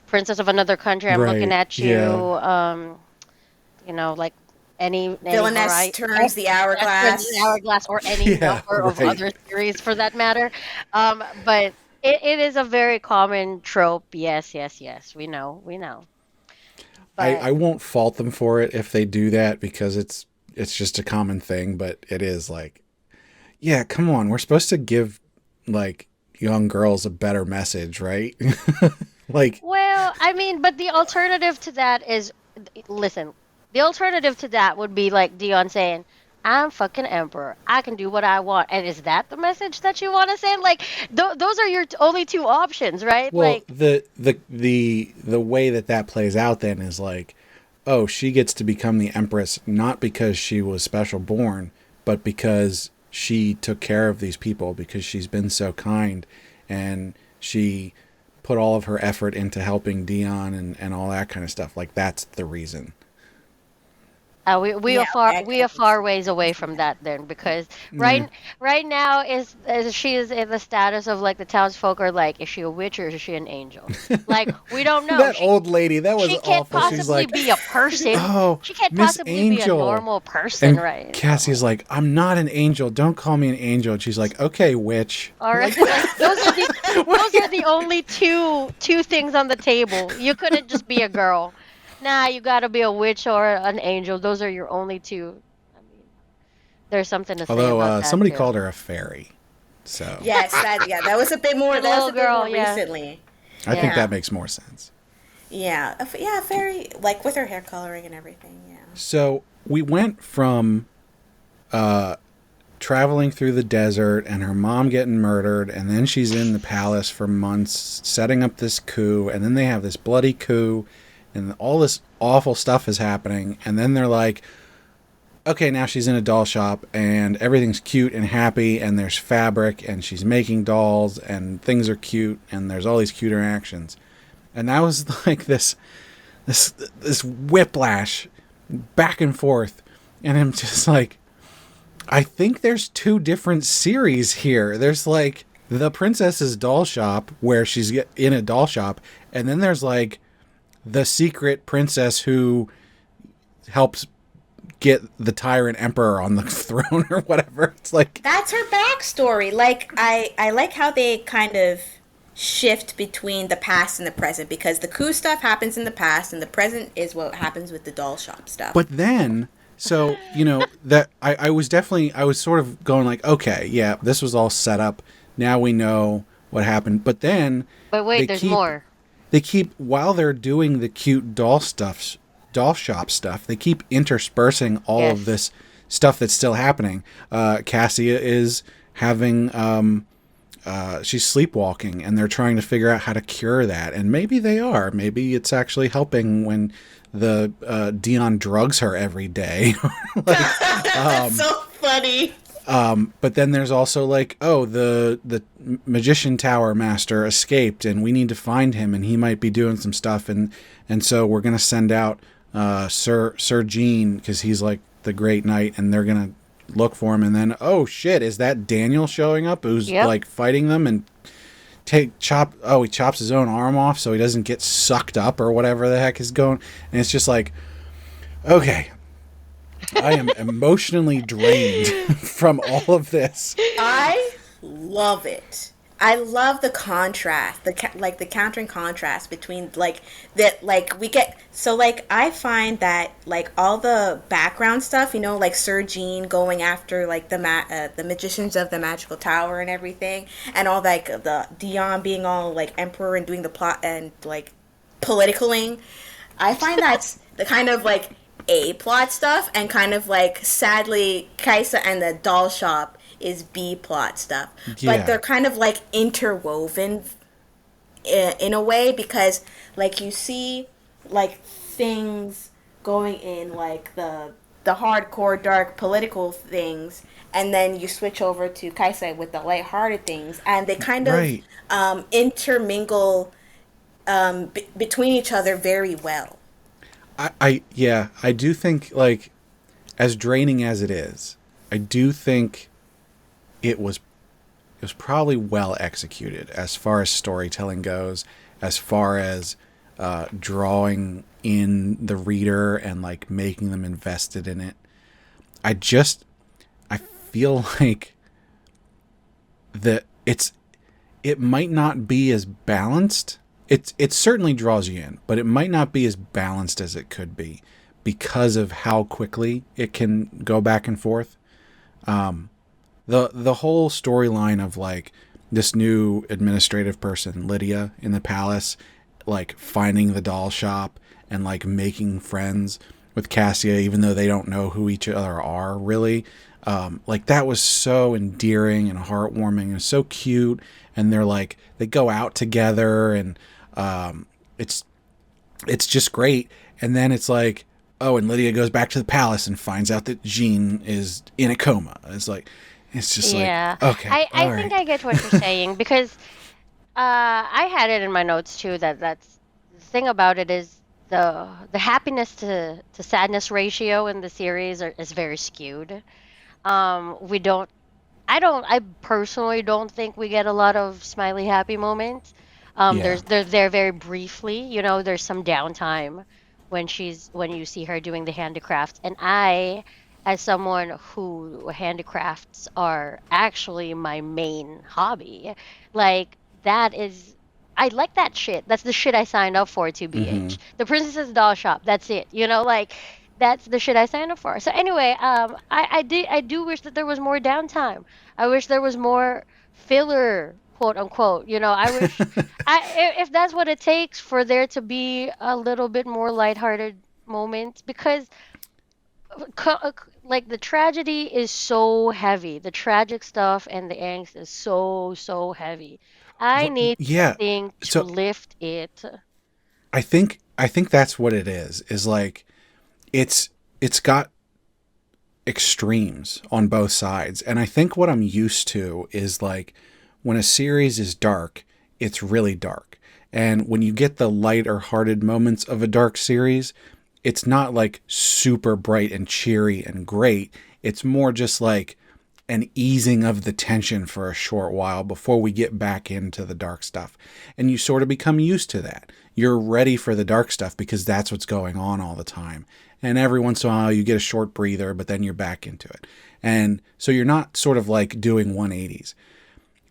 princess of another country. I'm looking Right, at you. yeah. Like any Villainess turns the hourglass. hourglass or any Yeah, number of right. other series for that matter. But it is a very common trope. Yes, we know. But I won't fault them for it if they do that because it's just a common thing. But it is like, yeah, come on. We're supposed to give like young girls a better message, right? Like, well, I mean, but the alternative to that is, listen, the alternative to that would be like Dion saying, "I'm fucking emperor. I can do what I want." And is that the message that you want to send? Like, those are your only two options, right? well, Like, the way that plays out then is like, oh, she gets to become the empress not because she was special born, but because she took care of these people because she's been so kind and she put all of her effort into helping Dion and all that kind of stuff. Like, that's the reason. we Yeah, are far I we are can far ways away from that then because right now is she is in the status of like the townsfolk are like, is she a witch or is she an angel? Like, we don't know. That old lady, that was She can't awful. She's possibly like, be a person. oh, She can't Miss possibly Angel. be a normal person, And right? Cassie's like, I'm not an angel. Don't call me an angel. And she's like, okay, witch. All right, like, those are the only two things on the table. You couldn't just be a girl. Nah, you gotta be a witch or an angel. Those are your only two. I mean, there's something to say Although about that somebody too. called her a fairy. So Yes, that was a bit more. That was Little a bit girl, more yeah. recently. I think Yeah. that makes more sense. Yeah, yeah, very like with her hair coloring and everything. Yeah. So we went from traveling through the desert and her mom getting murdered, and then she's in the palace for months setting up this coup, and then they have this bloody coup, and all this awful stuff is happening, and then they're like, okay, now she's in a doll shop, and everything's cute and happy, and there's fabric, and she's making dolls, and things are cute, and there's all these cute interactions. And that was like this this whiplash back and forth, and I'm just like, I think there's two different series here. There's like the princess's doll shop where she's in a doll shop, and then there's like the secret princess who helps get the tyrant emperor on the throne or whatever. It's like, That's her backstory. Like I like how they kind of shift between the past and the present, because the coup stuff happens in the past and the present is what happens with the doll shop stuff. but then, so, that I was sort of going like, okay, yeah, this was all set up. Now we know what happened. But then, But wait, there's more. they keep, while they're doing the cute doll shop stuff, they keep interspersing all of Yes. this stuff that's still happening. Cassia is having, she's sleepwalking, and they're trying to figure out how to cure that. And maybe they are. Maybe it's actually helping when the Dion drugs her every day. That's so funny. But then there's also like, oh, the magician tower master escaped, and we need to find him, and he might be doing some stuff, and so we're gonna send out Sir Jean, because he's like the great knight, and they're gonna look for him, and then, oh shit, is that Daniel showing up, who's like fighting them, and he chops his own arm off so he doesn't get sucked up or whatever the heck is going, and it's just like, okay, I am emotionally drained from all of this. I love it. I love the contrast, the countering contrast between like that, like we get, so like I find that like all the background stuff, like Sir Jean going after like the magicians of the magical tower and everything, and all like the Dion being all like emperor and doing the plot and like politicaling. I find that's the kind of like A plot stuff, and kind of like sadly Kaisa and the doll shop is B plot stuff. Yeah. But they're kind of like interwoven in a way, because like you see like things going in like the hardcore dark political things, and then you switch over to Kaisa with the lighthearted things, and they kind of Right. intermingle between each other very well. I do think, like, as draining as it is, I do think it was probably well executed as far as storytelling goes, as far as drawing in the reader and like making them invested in it. I feel like that it might not be as balanced. It certainly draws you in, but it might not be as balanced as it could be because of how quickly it can go back and forth. The whole storyline of like this new administrative person, Lydia, in the palace, like finding the doll shop and like making friends with Cassia, even though they don't know who each other are really. Like that was so endearing and heartwarming and so cute. And they're like, they go out together, and it's just great. And then it's like, oh, and Lydia goes back to the palace and finds out that Jean is in a coma. It's just Yeah. like, okay, I think I get what you're saying, because I had it in my notes too, that's the thing about it is the happiness to sadness ratio in the series is very skewed. We don't I personally don't think we get a lot of smiley happy moments. Yeah. They're there very briefly, there's some downtime when you see her doing the handicrafts, and I, as someone who handicrafts are actually my main hobby, like that is, I like that shit. That's the shit I signed up for, to BH. The Princess's Doll Shop, that's it. Like that's the shit I signed up for. So anyway, I do wish that there was more downtime. I wish there was more filler, quote unquote. I wish if that's what it takes for there to be a little bit more lighthearted moments, because like the tragedy is so heavy. The tragic stuff and the angst is so heavy. I need yeah. something to So lift it. I think that's what it is like it's got extremes on both sides. And I think what I'm used to is like when a series is dark, it's really dark. And when you get the lighter hearted moments of a dark series, it's not like super bright and cheery and great. It's more just like an easing of the tension for a short while before we get back into the dark stuff. And you sort of become used to that. You're ready for the dark stuff because that's what's going on all the time. And every once in a while you get a short breather, but then you're back into it. And so you're not sort of like doing 180s.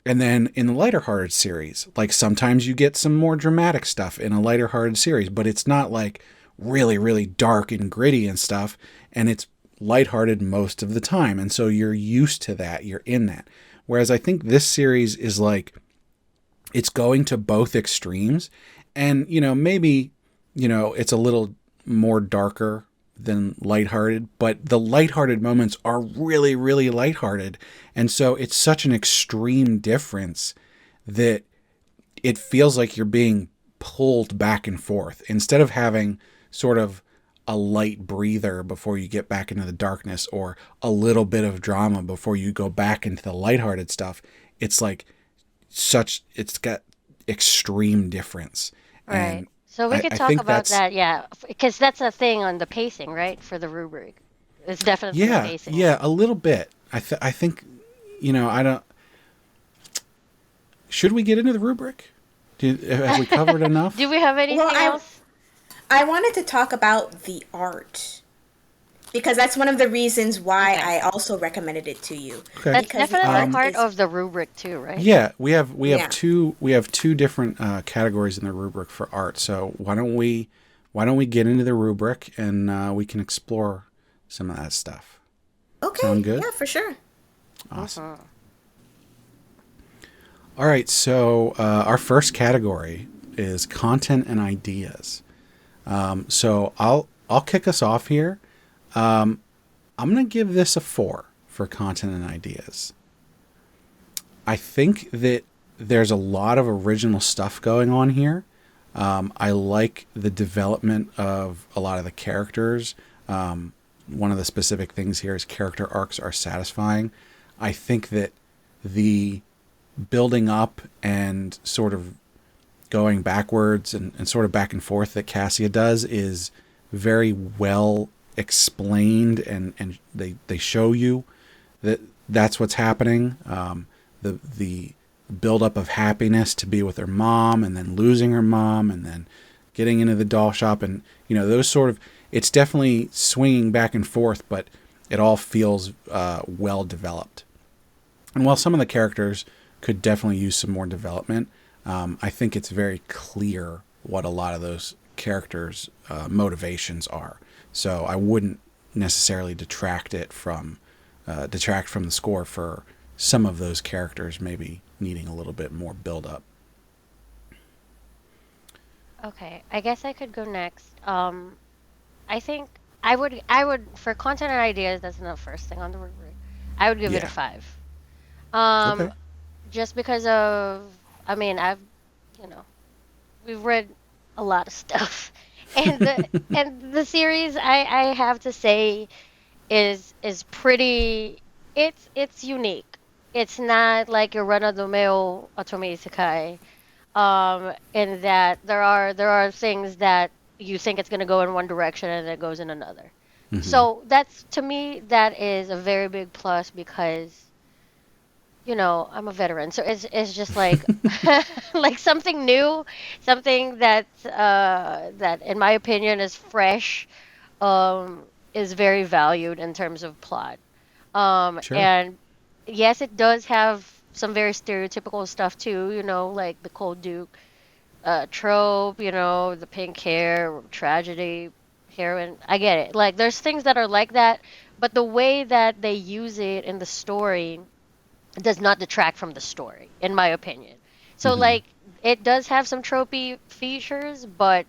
And then in the lighter hearted series, like sometimes you get some more dramatic stuff in a lighter hearted series, but it's not like really, really dark and gritty and stuff. And it's lighthearted most of the time. And so you're used to that. You're in that. Whereas I think this series is like, it's going to both extremes. And, maybe, it's a little more darker than lighthearted, but the lighthearted moments are really, really lighthearted. And so it's such an extreme difference that it feels like you're being pulled back and forth instead of having sort of a light breather before you get back into the darkness or a little bit of drama before you go back into the lighthearted stuff. It's like it's got extreme difference. Right. And So we could I talk think about that's, that, yeah, because that's a thing on the pacing, right? For the rubric, it's definitely the pacing. yeah, a little bit. I think, I don't. Should we get into the rubric? Have we covered enough? Do we have anything else? I wanted to talk about the art because that's one of the reasons why Okay. I also recommended it to you. Okay. That's Because the definitely art part is- of the rubric too, right? Yeah, we have Yeah. two different categories in the rubric for art. So why don't we get into the rubric and we can explore some of that stuff. Okay. Sound good? Yeah, for sure. Awesome. All right, so our first category is content and ideas. So I'll kick us off here. I'm gonna give this a 4 for content and ideas. I think that there's a lot of original stuff going on here. I like the development of a lot of the characters. One of the specific things here is character arcs are satisfying. I think that the building up and sort of going backwards and sort of back and forth that Cassia does is very well explained, and they show you that that's what's happening. The build up of happiness to be with her mom and then losing her mom and then getting into the doll shop, and those sort of, it's definitely swinging back and forth, but it all feels well developed. And while some of the characters could definitely use some more development, I think it's very clear what a lot of those characters' motivations are. So I wouldn't necessarily detract from the score for some of those characters maybe needing a little bit more build up. Okay, I guess I could go next. I think I would for content and ideas. That's not the first thing on the rubric. I would give it a Yeah. 5. Okay. Just because of, I mean, we've read a lot of stuff, and the series I have to say is pretty. It's unique. It's not like your run of the mill OtomeIsekai. In that there are things that you think it's going to go in one direction and it goes in another. So that's, to me, that is a very big plus because I'm a veteran, so it's just like like something new, something that in my opinion is fresh, is very valued in terms of plot. Sure. And yes, it does have some very stereotypical stuff too, like the cold Duke trope, the pink hair, tragedy, heroine. I get it. Like there's things that are like that, but the way that they use it in the story does not detract from the story, in my opinion. So like it does have some tropey features, but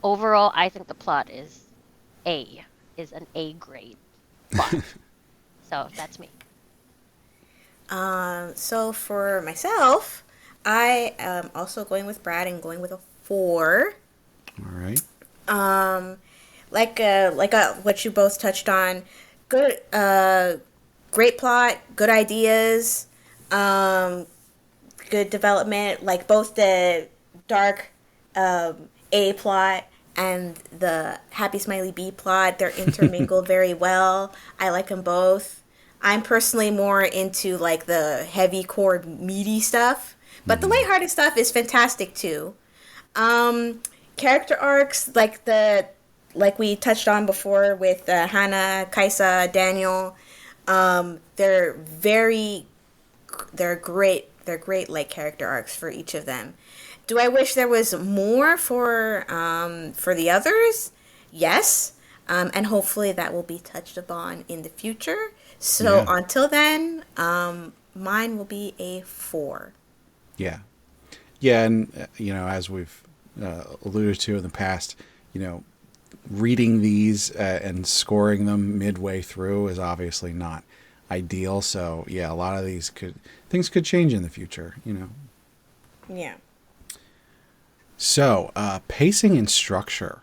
overall I think the plot is an A grade plot. So that's me. So for myself, I am also going with Brad and going with a 4. All right. Like what you both touched on, good, great plot, good ideas, good development. Like both the dark A plot and the Happy Smiley B plot. They're intermingled very well. I like them both. I'm personally more into like the heavy core meaty stuff, but the lighthearted stuff is fantastic too. Character arcs like we touched on before with Hannah, Kaisa, Daniel. They're very they're great. They're great like character arcs for each of them. Do I wish there was more for the others? Yes, and hopefully that will be touched upon in the future. So Yeah. until then, mine will be a 4. Yeah. Yeah, and as we've alluded to in the past, reading these and scoring them midway through is obviously not ideal. So yeah, a lot of these things could change in the future. Yeah. So pacing and structure.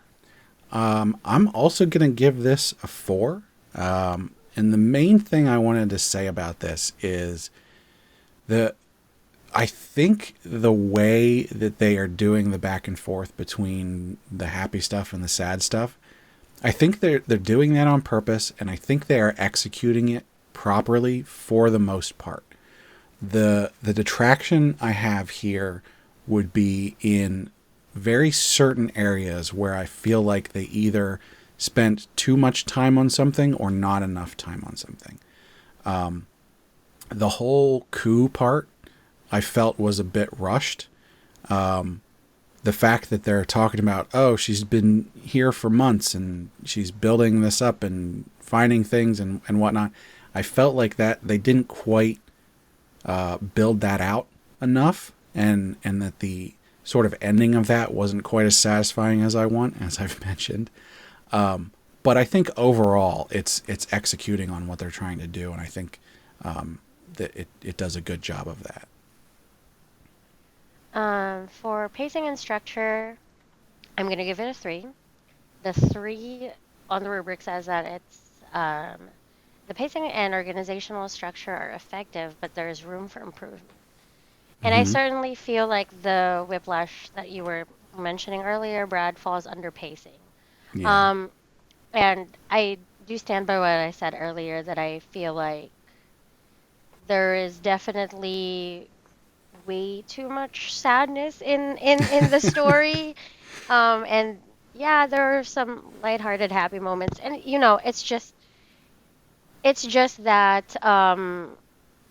I'm also going to give this a 4. And the main thing I wanted to say about this is I think the way that they are doing the back and forth between the happy stuff and the sad stuff, I think they're doing that on purpose, and I think they are executing it properly for the most part. The detraction I have here would be in very certain areas where I feel like they either spent too much time on something or not enough time on something. The whole coup part I felt was a bit rushed. The fact that they're talking about, oh, she's been here for months and she's building this up and finding things and whatnot, I felt like that they didn't quite build that out enough, and that the sort of ending of that wasn't quite as satisfying as I want, as I've mentioned. But I think overall it's executing on what they're trying to do, and I think that it does a good job of that. For pacing and structure, I'm going to give it a 3. The 3 on the rubric says that the pacing and organizational structure are effective, but there is room for improvement. And I certainly feel like the whiplash that you were mentioning earlier, Brad, falls under pacing. Yeah. And I do stand by what I said earlier, that I feel like there is definitely way too much sadness in the story. And yeah, there are some lighthearted, happy moments. And, it's just that,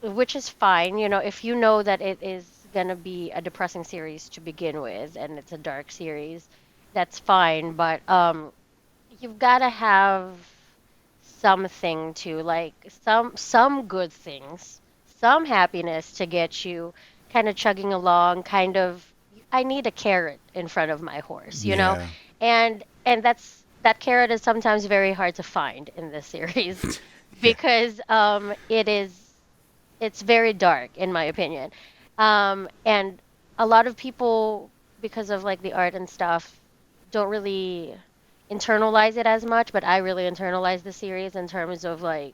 which is fine, if you know that it is going to be a depressing series to begin with and it's a dark series, that's fine. But you've got to have something to, like, some good things, some happiness to get you kind of chugging along, kind of. I need a carrot in front of my horse. Yeah. And that carrot is sometimes very hard to find in this series because it's very dark in my opinion. And a lot of people, because of like the art and stuff, don't really internalize it as much, but I really internalize the series in terms of, like,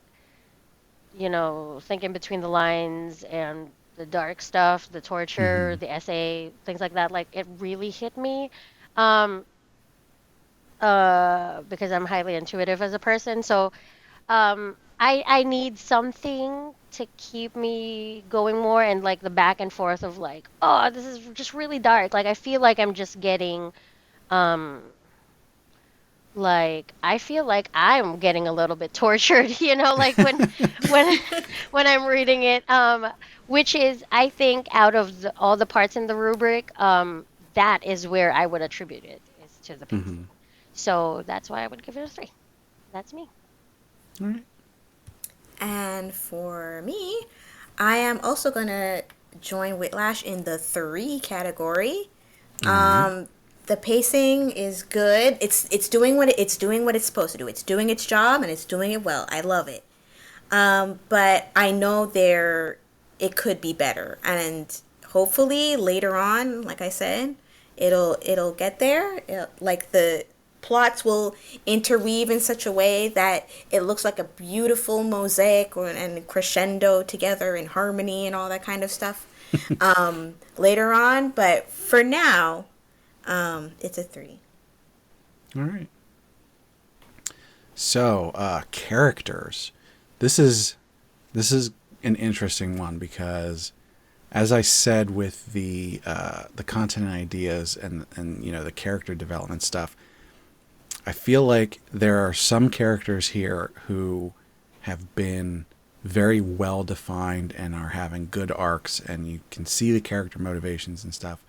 thinking between the lines and the dark stuff, the torture, the essay, things like that. Like, it really hit me. Um, because I'm highly intuitive as a person. So I need something to keep me going more, and like the back and forth of like, oh, this is just really dark. Like, I feel like I'm just getting um like, I feel like I'm getting a little bit tortured, like when when I'm reading it, which is, I think, out of all the parts in the rubric, that is where I would attribute it, is to the pacing. So that's why I would give it a 3. That's me. All right. And for me, I am also gonna join Whitlash in the 3 category. The pacing is good. It's doing what it's supposed to do. It's doing its job and it's doing it well. I love it. But I know it could be better, and hopefully later on, like I said, it'll get there. Like, the plots will interweave in such a way that it looks like a beautiful mosaic and crescendo together in harmony and all that kind of stuff later on. But for now, It's a 3. All right. So, characters. This is an interesting one because, as I said with the content and ideas and the character development stuff, I feel like there are some characters here who have been very well defined and are having good arcs, and you can see the character motivations and stuff.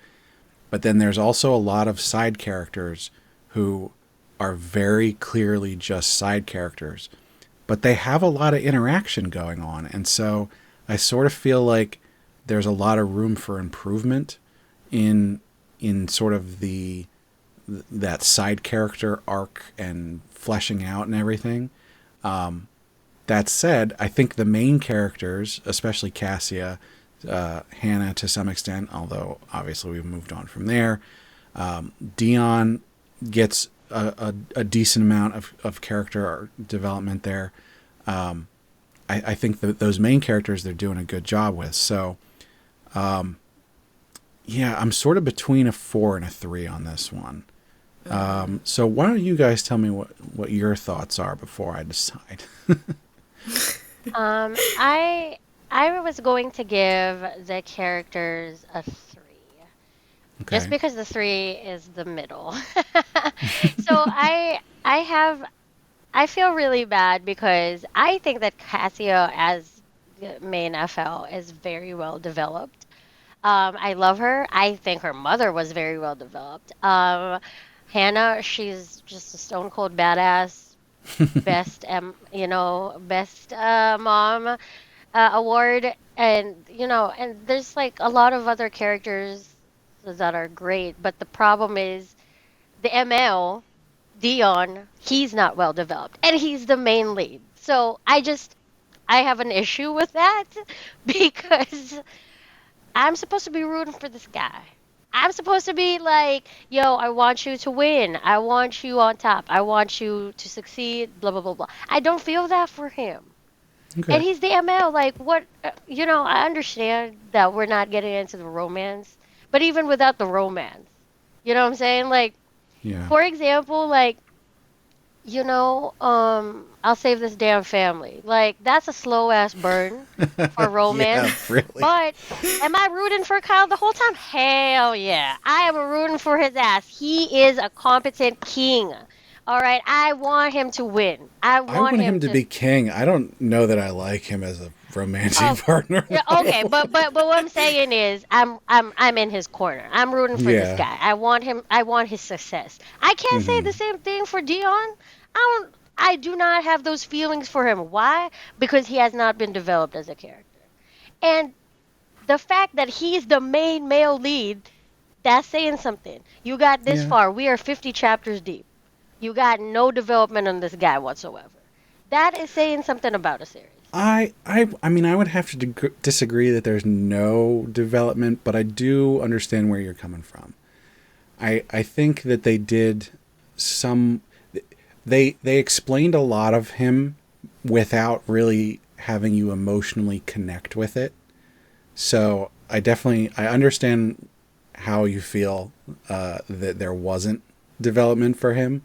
But then there's also a lot of side characters who are very clearly just side characters, but they have a lot of interaction going on. And so I sort of feel like there's a lot of room for improvement in sort of that side character arc and fleshing out and everything. That said, I think the main characters, especially Cassia, Hannah to some extent, although obviously we've moved on from there. Dion gets a decent amount of character development there. I think that those main characters they're doing a good job with. So, yeah, I'm sort of between a 4 and a 3 on this one. So why don't you guys tell me what your thoughts are before I decide? I was going to give the characters a 3. Just Okay. because the 3 is the middle. So I feel really bad because I think that Cassia as the main FL is very well developed. I love her. I think her mother was very well developed. Hannah, she's just a stone cold badass, best best mom award, and and there's like a lot of other characters that are great, but the problem is the ML Dion, he's not well developed, and he's the main lead. So I have an issue with that because I'm supposed to be rooting for this guy. I'm supposed to be like, yo, I want you to win. I want you on top. I want you to succeed, blah, blah, blah, blah. I don't feel that for him. And Okay. he's the ML. Like, what? I understand that we're not getting into the romance, but even without the romance, you know what I'm saying? Like, Yeah. for example, like, I'll save this damn family. Like, that's a slow ass burn for Yeah, romance. really. But am I rooting for Kyle the whole time? Hell yeah. I am rooting for his ass. He is a competent king. All right. I want him to win. I I want want him him to to. be king. I don't know that I like him as a romantic Oh, partner, yeah, okay, though. but what I'm saying is I'm in his corner. I'm rooting for this Yeah. guy. I want him. I want his success. I can't say the Hmm. same thing for Dion. I do not have those feelings for him. Why? Because he has not been developed as a character. And the fact that he's the main male lead, that's saying something. You got this Yeah. far. We are 50 chapters deep. You got no development on this guy whatsoever. That is saying something about a series. I mean, I would have to disagree that there's no development, but I do understand where you're coming from. I think that they did some. They explained a lot of him without really having you emotionally connect with it. So I understand how you feel that there wasn't development for him.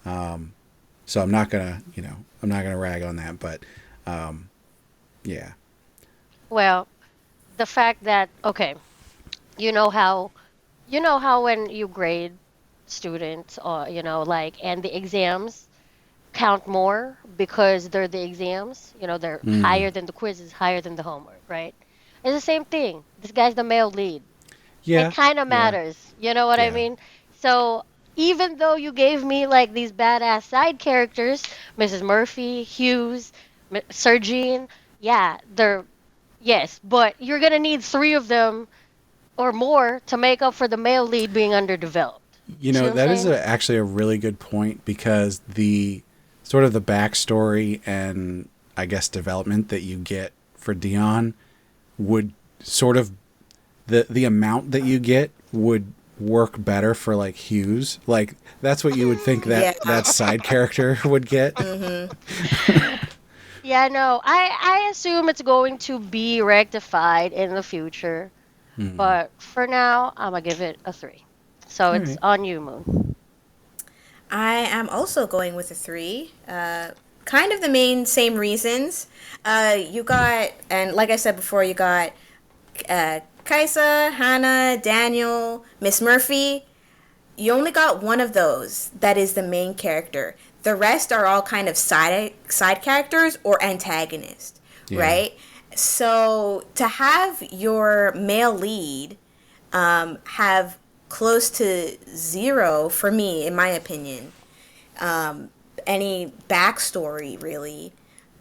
So I'm not gonna rag on that, but yeah, Well, the fact that okay, you know how when you grade students or like and the exams count more because they're the exams, they're mm, higher than the quizzes, higher than the homework, right? It's the same thing. This guy's the male lead. It yeah, kind of yeah, matters. You know what I yeah, mean? So even though you gave me like these badass side characters, Mrs. Murphy, Hughes, Sergine, yeah, they're yes, but you're gonna need 3 of them or more to make up for the male lead being underdeveloped. You You see know, what I'm that is saying? actually a really good point because the sort of the backstory and I guess development that you get for Dion would sort of the amount that you get would work better for like Hughes. Like that's what you would think Yeah. that side character would get. Yeah, no, I assume it's going to be rectified in the future, Hmm. but for now, I'm gonna give it a 3. So All it's right. on you, Moon. I am also going with a 3. Kind of the same reasons. You got, and like I said before, you got Kaisa, Hannah, Daniel, Miss Murphy. You only got one of those that is the main character. The rest are all kind of side characters or antagonists, Yeah. right? So to have your male lead have close to zero for me, in my opinion, any backstory really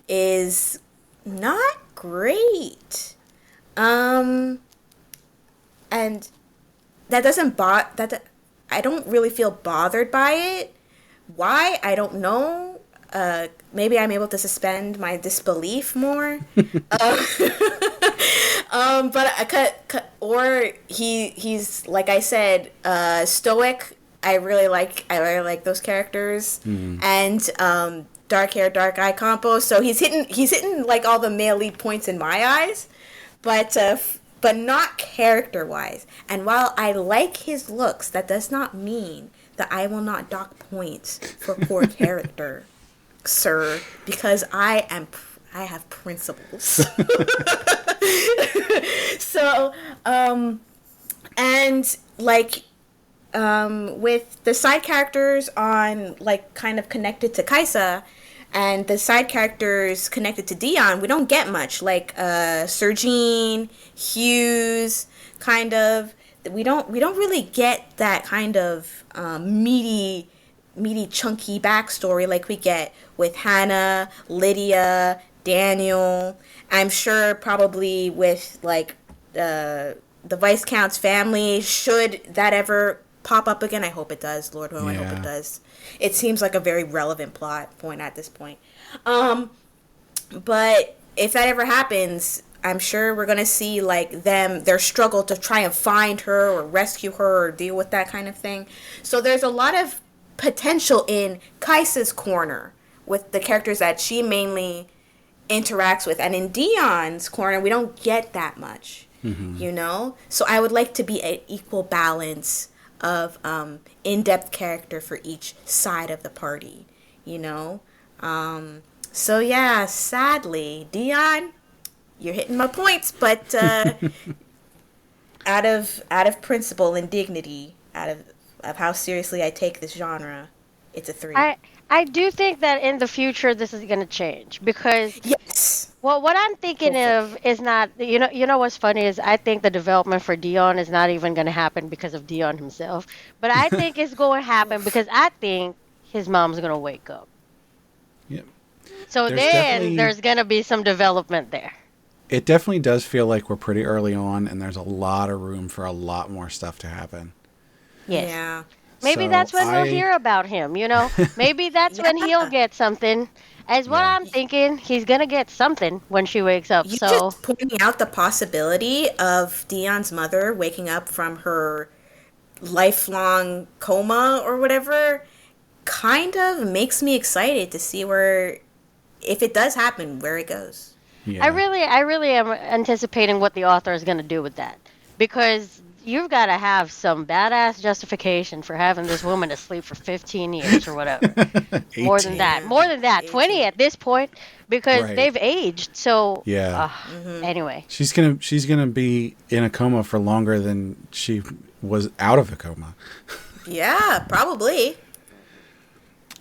is not great. And that doesn't I don't really feel bothered by it. Why? I don't know. Maybe I'm able to suspend my disbelief more. But or he's like I said, stoic. I really like those characters, and dark hair, dark eye combo. So he's hitting like all the male lead points in my eyes, but not character wise. And while I like his looks, that does not mean that I will not dock points for poor character, sir, because I have principles. So, and like, with the side characters on, like, kind of connected to Kaisa, and the side characters connected to Dion, we don't get much. Like, Sergine, Hughes, kind of. We don't really get that kind of meaty, chunky backstory like we get with Hannah, Lydia, Daniel. I'm sure probably with like the Viscount's family, should that ever pop up again. I hope it does. Lord, I hope it does. It seems like a very relevant plot point at this point. But if that ever happens, I'm sure we're gonna see like their struggle to try and find her or rescue her or deal with that kind of thing. So there's a lot of potential in Kaisa's corner with the characters that she mainly interacts with, and in Dion's corner we don't get that much. You know, so I would like to be an equal balance of in-depth character for each side of the party. You know, so yeah, sadly, Dion, you're hitting my points, but out of principle and dignity, out of how seriously I take this genre, it's a 3. I do think that in the future this is going to change because Yes. well, what I'm thinking Hopefully. of is not, you know what's funny is I think the development for Dion is not even going to happen because of Dion himself, but I think it's going to happen because I think his mom's going to wake up. Yep. So There's then definitely there's going to be some development there. It definitely does feel like we're pretty early on, and there's a lot of room for a lot more stuff to happen. Yes. Yeah. Maybe So that's when we'll hear about him, you know? Maybe that's when he'll Yeah. get something. As what Yeah. I'm thinking, he's going to get something when she wakes up. You So, just pointing out the possibility of Dion's mother waking up from her lifelong coma or whatever kind of makes me excited to see where, if it does happen, where it goes. Yeah. I really am anticipating what the author is going to do with that. Because you've got to have some badass justification for having this woman asleep for 15 years or whatever. More than 18. that. More than that. 20 18. at this point because Right. they've aged. So, Yeah. anyway. She's gonna be in a coma for longer than she was out of a coma. Yeah, probably.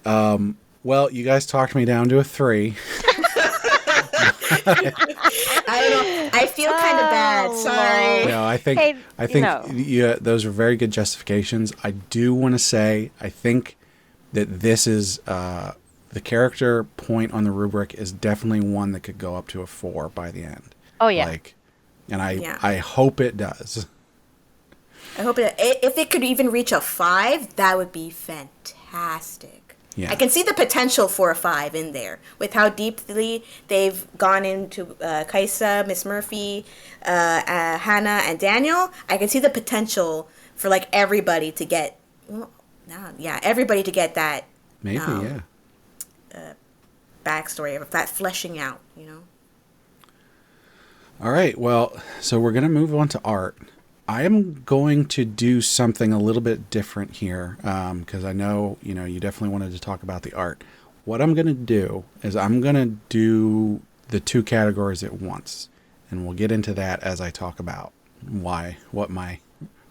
Well, you guys talked me down to a 3. I don't know. I feel kind of bad. Oh, Sorry. No, I think Hey, yeah, those are very good justifications. I do want to say I think that this is the character point on the rubric is definitely one that could go up to a 4 by the end. Oh, yeah. Like, and Yeah. I hope it does. I hope if it could even reach a 5, that would be fantastic. Yeah. I can see the potential for a 5 in there with how deeply they've gone into Kaisa, Miss Murphy, Hannah, and Daniel. I can see the potential for like everybody to get, everybody to get that Maybe, yeah. backstory of that fleshing out. You know. All right. Well, so we're going to move on to art. I am going to do something a little bit different here because I know you definitely wanted to talk about the art. What I'm going to do is I'm going to do the two categories at once, and we'll get into that as I talk about what my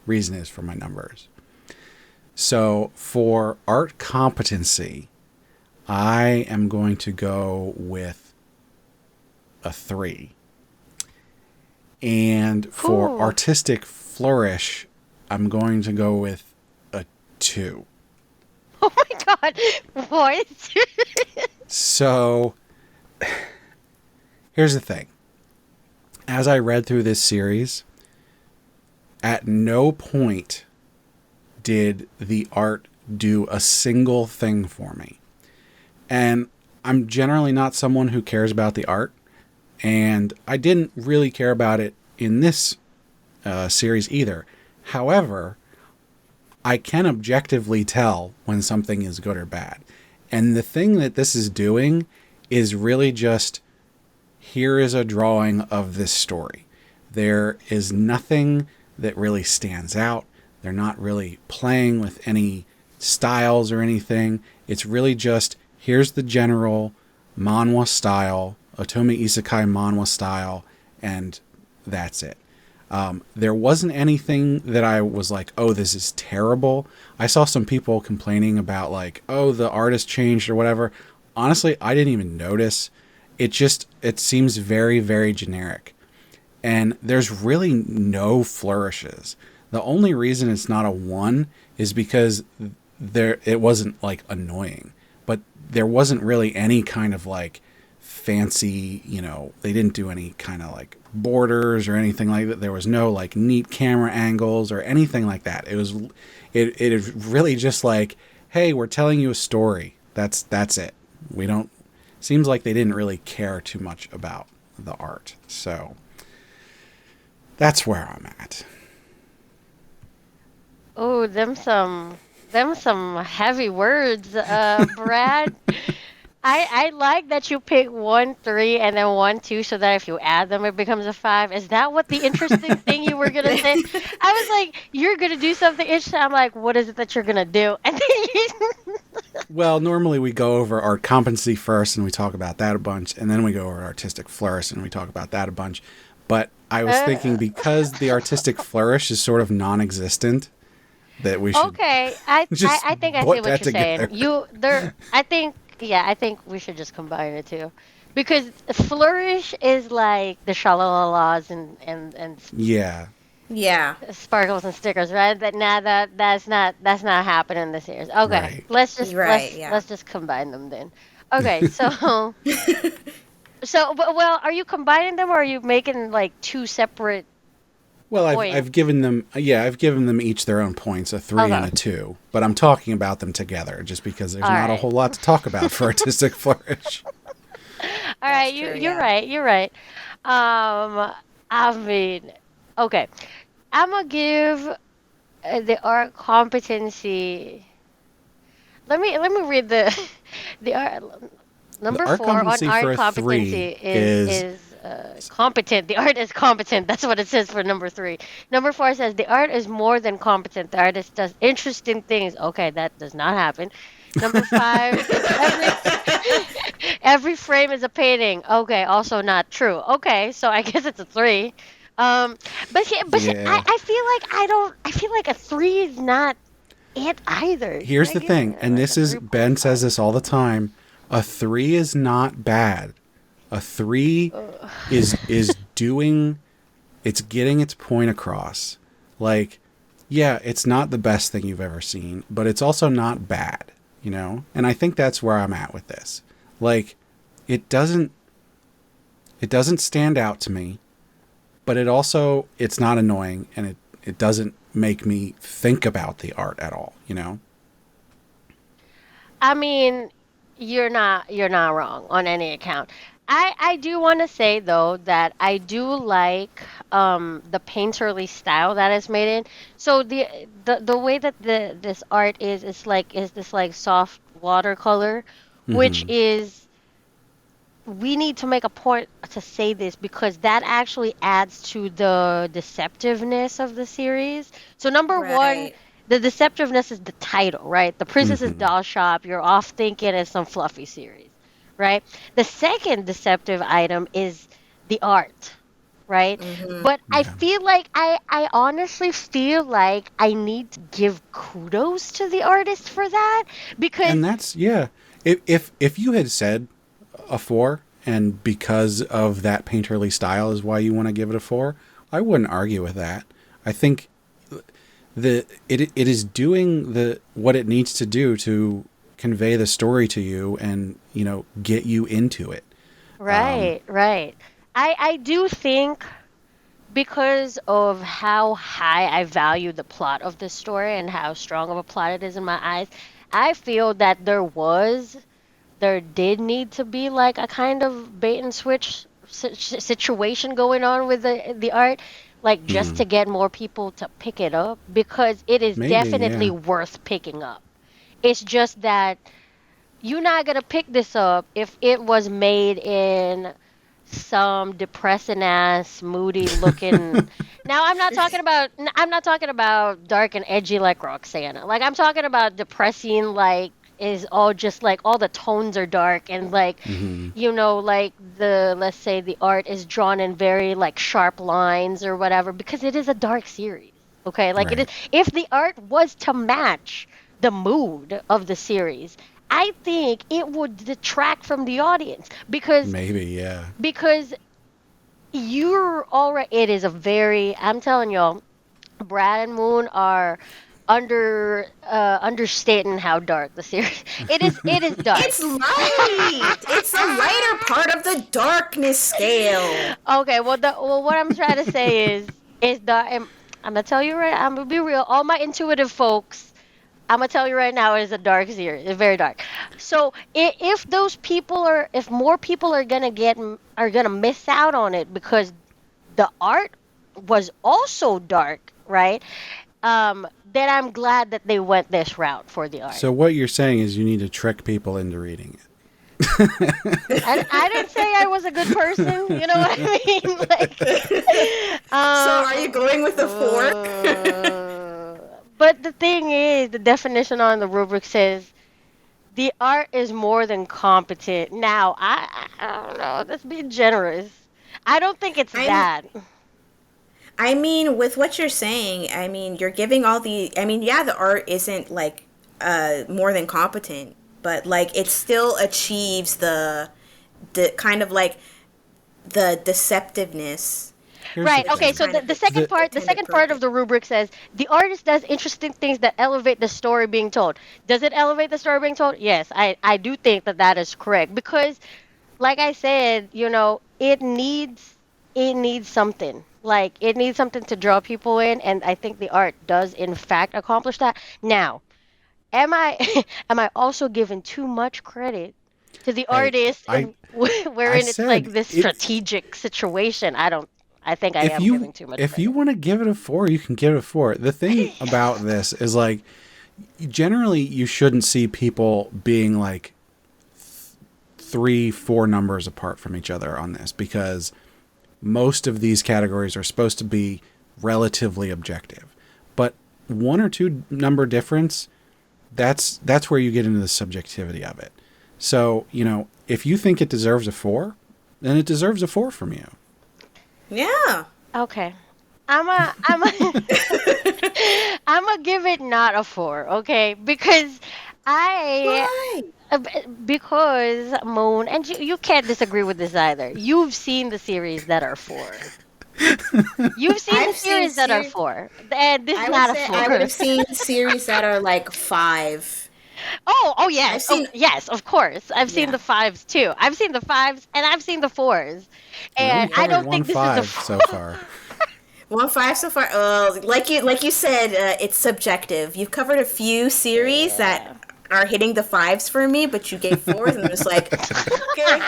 reason is for my numbers. So for art competency, I am going to go with a 3. And for Ooh. artistic flourish, I'm going to go with a 2. Oh my God. What? So here's the thing. As I read through this series, at no point did the art do a single thing for me. And I'm generally not someone who cares about the art. And I didn't really care about it in this series either. However, I can objectively tell when something is good or bad. And the thing that this is doing is really just, here is a drawing of this story. There is nothing that really stands out. They're not really playing with any styles or anything. It's really just, here's the general manhwa style, OtomeIsekai manhwa style, and that's it. There wasn't anything that I was like, oh, this is terrible. I saw some people complaining about like, oh, the artist changed or whatever. Honestly, I didn't even notice. It seems very, very generic. And there's really no flourishes. The only reason it's not a 1 is because it wasn't like annoying. But there wasn't really any kind of like fancy, they didn't do any kind of like borders or anything like that. There was no like neat camera angles or anything like that. It is really just like, hey, we're telling you a story. That's it. Seems like they didn't really care too much about the art. So that's where I'm at. Oh, them some heavy words, Brad. I like that you pick 1, 3, and then 1, 2, so that if you add them, it becomes a 5. Is that what the interesting thing you were gonna say? I was like, you're gonna do something interesting. I'm like, what is it that you're gonna do? And then you... Well, normally we go over art competency first, and we talk about that a bunch, and then we go over artistic flourish, and we talk about that a bunch. But I was thinking, because the artistic flourish is sort of non-existent, that we should Okay, I just I think I put see what that you're saying. together. I think, yeah, I think we should just combine the two, because flourish is like the shalalalas and Yeah. Yeah. sparkles and stickers, right? That's not happening in this series. Okay, Right. Right, yeah. let's just combine them then. Okay, so well, are you combining them, or are you making like two separate Well, points? I've given them each their own points, a 3 and Okay, a 2, but I'm talking about them together just because there's all not a right, whole lot to talk about for artistic flourish. all That's right. true, You're yeah. right. You're right. I mean, okay. I'm gonna give the art competency. Let me read the the art. The Number art 4 on competency for art a 3 competency is competent. The art is competent. That's what it says for number 3. Number 4 says the art is more than competent. The artist does interesting things. Okay, that does not happen. Number 5 is every frame is a painting. Okay, also not true. Okay, so I guess it's a 3. Um, but Yeah. I feel like I feel like a 3 is not it either. Should Here's I the give thing, it and like this a is, Ben says 3.5? this all the time. A 3 is not bad. A 3 is doing, it's getting its point across. Like, yeah, it's not the best thing you've ever seen, but it's also not bad, And I think that's where I'm at with this. Like, it doesn't stand out to me, but it's not annoying, and it doesn't make me think about the art at all. I mean, you're not wrong on any account. I do want to say though that I do like the painterly style that is made in. So the way that this art is this like soft watercolor, which Hmm. is we need to make a point to say this because that actually adds to the deceptiveness of the series. So number one, Right. the deceptiveness is the title, right? The Princess's Hmm. Doll Shop. You're off thinking it's some fluffy series, right? The second deceptive item is the art, right? But I Yeah. feel like I honestly feel like I need to give kudos to the artist for that And because that's yeah. If you had said a 4 and because of that painterly style is why you want to give it a 4, I wouldn't argue with that. I think it is doing the what it needs to do to convey the story to you and, get you into it. right, right. I do think because of how high I value the plot of this story and how strong of a plot it is in my eyes, I feel that there did need to be like a kind of bait and switch situation going on with the art, like just Hmm. to get more people to pick it up because it is Maybe, definitely yeah. worth picking up. It's just that you're not gonna pick this up if it was made in some depressing ass, moody looking. Now I'm not talking about dark and edgy like Roxana. Like I'm talking about depressing like is all just like all the tones are dark and like Hmm. like the let's say the art is drawn in very like sharp lines or whatever because it is a dark series. Okay? Like it is Right. if the art was to match the mood of the series, I think it would detract from the audience Maybe, yeah. because you're already it is a very I'm telling y'all Brad and Moon are understating how dark the series it is dark. It's light. It's a lighter part of the darkness scale. Okay, what I'm trying to say is that I'm gonna tell you right I'm gonna be real all my intuitive folks I'm gonna tell you right now, it is a dark series. It's very dark. So if those people if more people are gonna miss out on it because the art was also dark, right? Then I'm glad that they went this route for the art. So what you're saying is you need to trick people into reading I didn't say I was a good person. You know what I mean? Like, So are you going with a fork? but the thing is, the definition on the rubric says the art is more than competent. Now, I don't know. That's being generous. I don't think it's I'm that. I mean, with what you're saying, I mean, you're giving all the. I mean, yeah, the art isn't like more than competent, but like it still achieves the kind of like the deceptiveness Here's the Right. Okay. that's thing. So kind of the its second The part, the intended second part of purpose. the rubric says the artist does interesting things that elevate the story being told. Does it elevate the story being told? Yes, I do think that that is correct because, like I said, it needs something. Like it needs something to draw people in, and I think the art does in fact accomplish that. Now, am I am I also giving too much credit to the hey, artist I in I wherein it's like said this it strategic situation? I don't. I think I if am you giving too much if you credit. want to give it a 4, you can give it a 4. The thing about this is like generally you shouldn't see people being like 3, 4 numbers apart from each other on this because most of these categories are supposed to be relatively objective. But 1 or 2 number difference, that's where you get into the subjectivity of it. So, if you think it deserves a 4, then it deserves a 4 from you. Yeah. Okay. I'm a I'm gonna give it not a 4, okay? Because I Why? because Moon and you can't disagree with this either. You've seen the series that are 4. You've seen the I've seen series that are series. 4. And this is I would not a say I would 4. have seen series that are like 5. Oh I've yes. Oh seen. yes, of course. I've seen Yeah. the 5s too. I've seen the 5s and I've seen the 4s. We only And I covered don't one think this is a 5 so far. 1-5 so far. Like you said, it's subjective. You've covered a few series yeah. that are hitting the 5s for me, but you gave 4s, and I'm just like, okay,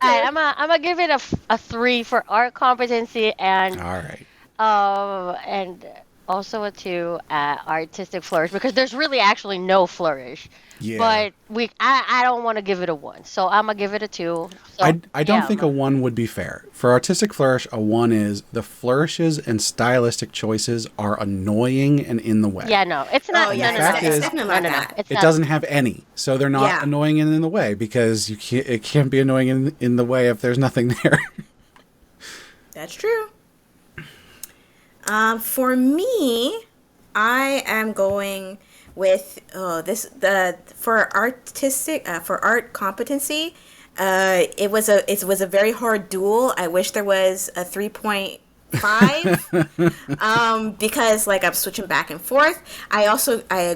Alright, okay. I'm gonna give it a 3 for art competency All right. and also a 2 at artistic flourish because there's really actually no flourish. Yeah. But I don't want to give it a 1. So I'm gonna give it a 2. So I don't yeah, think a 1 would be fair. For artistic flourish, a 1 is the flourishes and stylistic choices are annoying and in the way. yeah, no. It's not. Oh, yeah, no, no, fact no, is- it's definitely no, like no, no. that. It's It not. doesn't have any, so they're not Yeah. annoying and in the way because it can't be annoying in the way if there's nothing there. That's true. For me, I am going with for art competency. It was a very hard duel. I wish there was a 3.5 because like I'm switching back and forth. I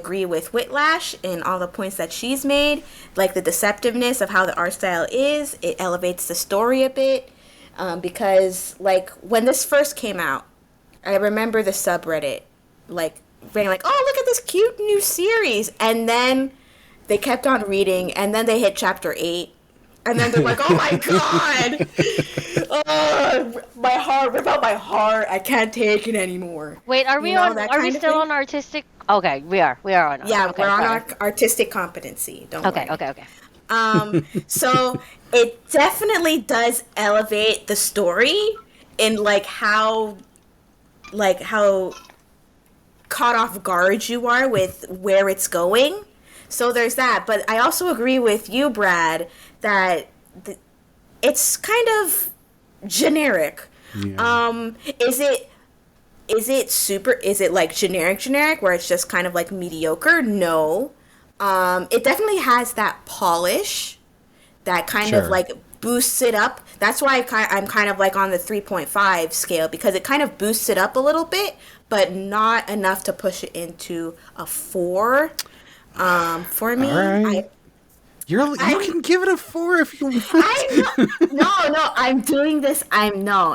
agree with Witlash in all the points that she's made, like the deceptiveness of how the art style is. It elevates the story a bit because like when this first came out, I remember the subreddit like being like, "Oh, look at this cute new series," and then they kept on reading, and then they hit chapter 8. And then they're like, "Oh my god, oh, my heart, rip out my heart! I can't take it anymore." Wait, are we You know, on? that Are we kind of still thing? on artistic? Okay, we are. We are on. Yeah, Okay, we're on sorry. our artistic competency. Don't Okay, worry. okay. So it definitely does elevate the story in how caught off guard you are with where it's going. So there's that. But I also agree with you, Brad, that it's kind of generic. Yeah. Is it like generic where it's just kind of like mediocre? No. It definitely has that polish that kind of Sure. like boosts it up. That's why I'm kind of like on the 3.5 scale because it kind of boosts it up a little bit, but not enough to push it into a 4. For me, All right. You can give it a 4 if you want. no, I'm doing this. No.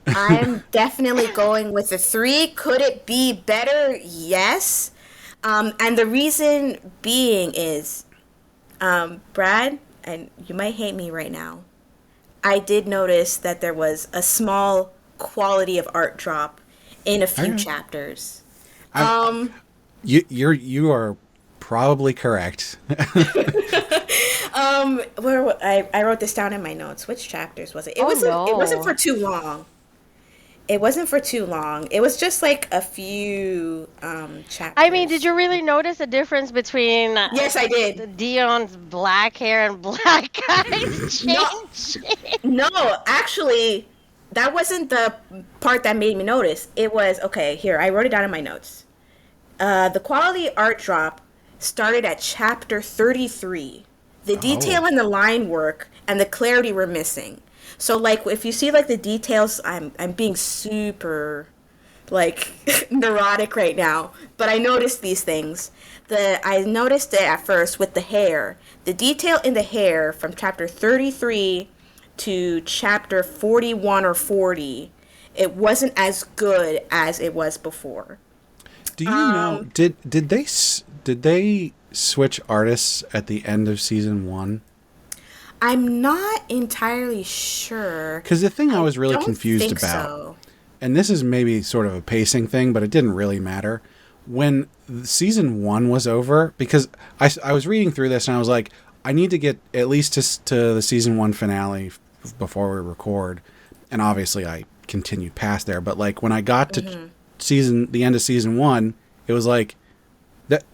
I'm definitely going with a 3. Could it be better? Yes. And the reason being is, Brad, and you might hate me right now, I did notice that there was a small quality of art drop in a few Alright. chapters. You are probably correct. I wrote this down in my notes. Which chapters was it? It wasn't for too long. It wasn't for too long. It was just like a few chapters. I mean, did you really notice a difference between Yes, I did. Dion's black hair and black eyes No. changing? No, actually, that wasn't the part that made me notice. It was, okay, here, I wrote it down in my notes. The quality art drop started at chapter 33. The detail in the line work and the clarity were missing. So, like, if you see, like, the details, I'm being super, like, neurotic right now. But I noticed these things. I noticed it at first with the hair. The detail in the hair from chapter 33 to chapter 41 or 40, it wasn't as good as it was before. Do you know? Did they switch artists at the end of season 1? I'm not entirely sure. Because the thing I was really Don't confused think about, so. and this is maybe sort of a pacing thing, but it didn't really matter. When season 1 was over, because I was reading through this and I was like, I need to get at least to the season 1 finale before we record. And obviously I continued past there. But like when I got to the end of season 1, it was like,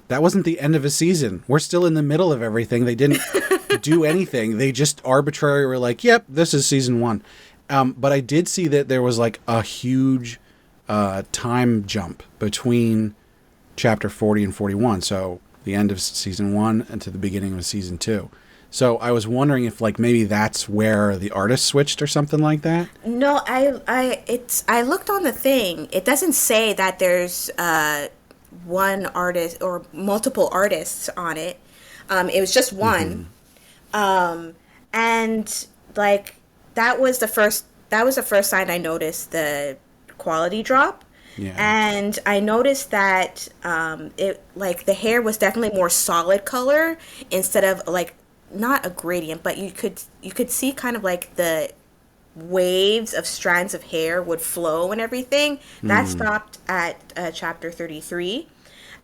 that wasn't the end of a season. We're still in the middle of everything. They didn't do anything. They just arbitrarily were like, yep, this is season 1. But I did see that there was like a huge time jump between chapter 40 and 41. So the end of season 1 and to the beginning of season 2. So I was wondering if like maybe that's where the artist switched or something like that. No, I looked on the thing. It doesn't say that there's one artist or multiple artists on it. It was just one. And like that was the first sign I noticed the quality drop. Yeah. And I noticed that it like the hair was definitely more solid color instead of like not a gradient, but you could see kind of like the waves of strands of hair would flow and everything. That stopped at chapter 33.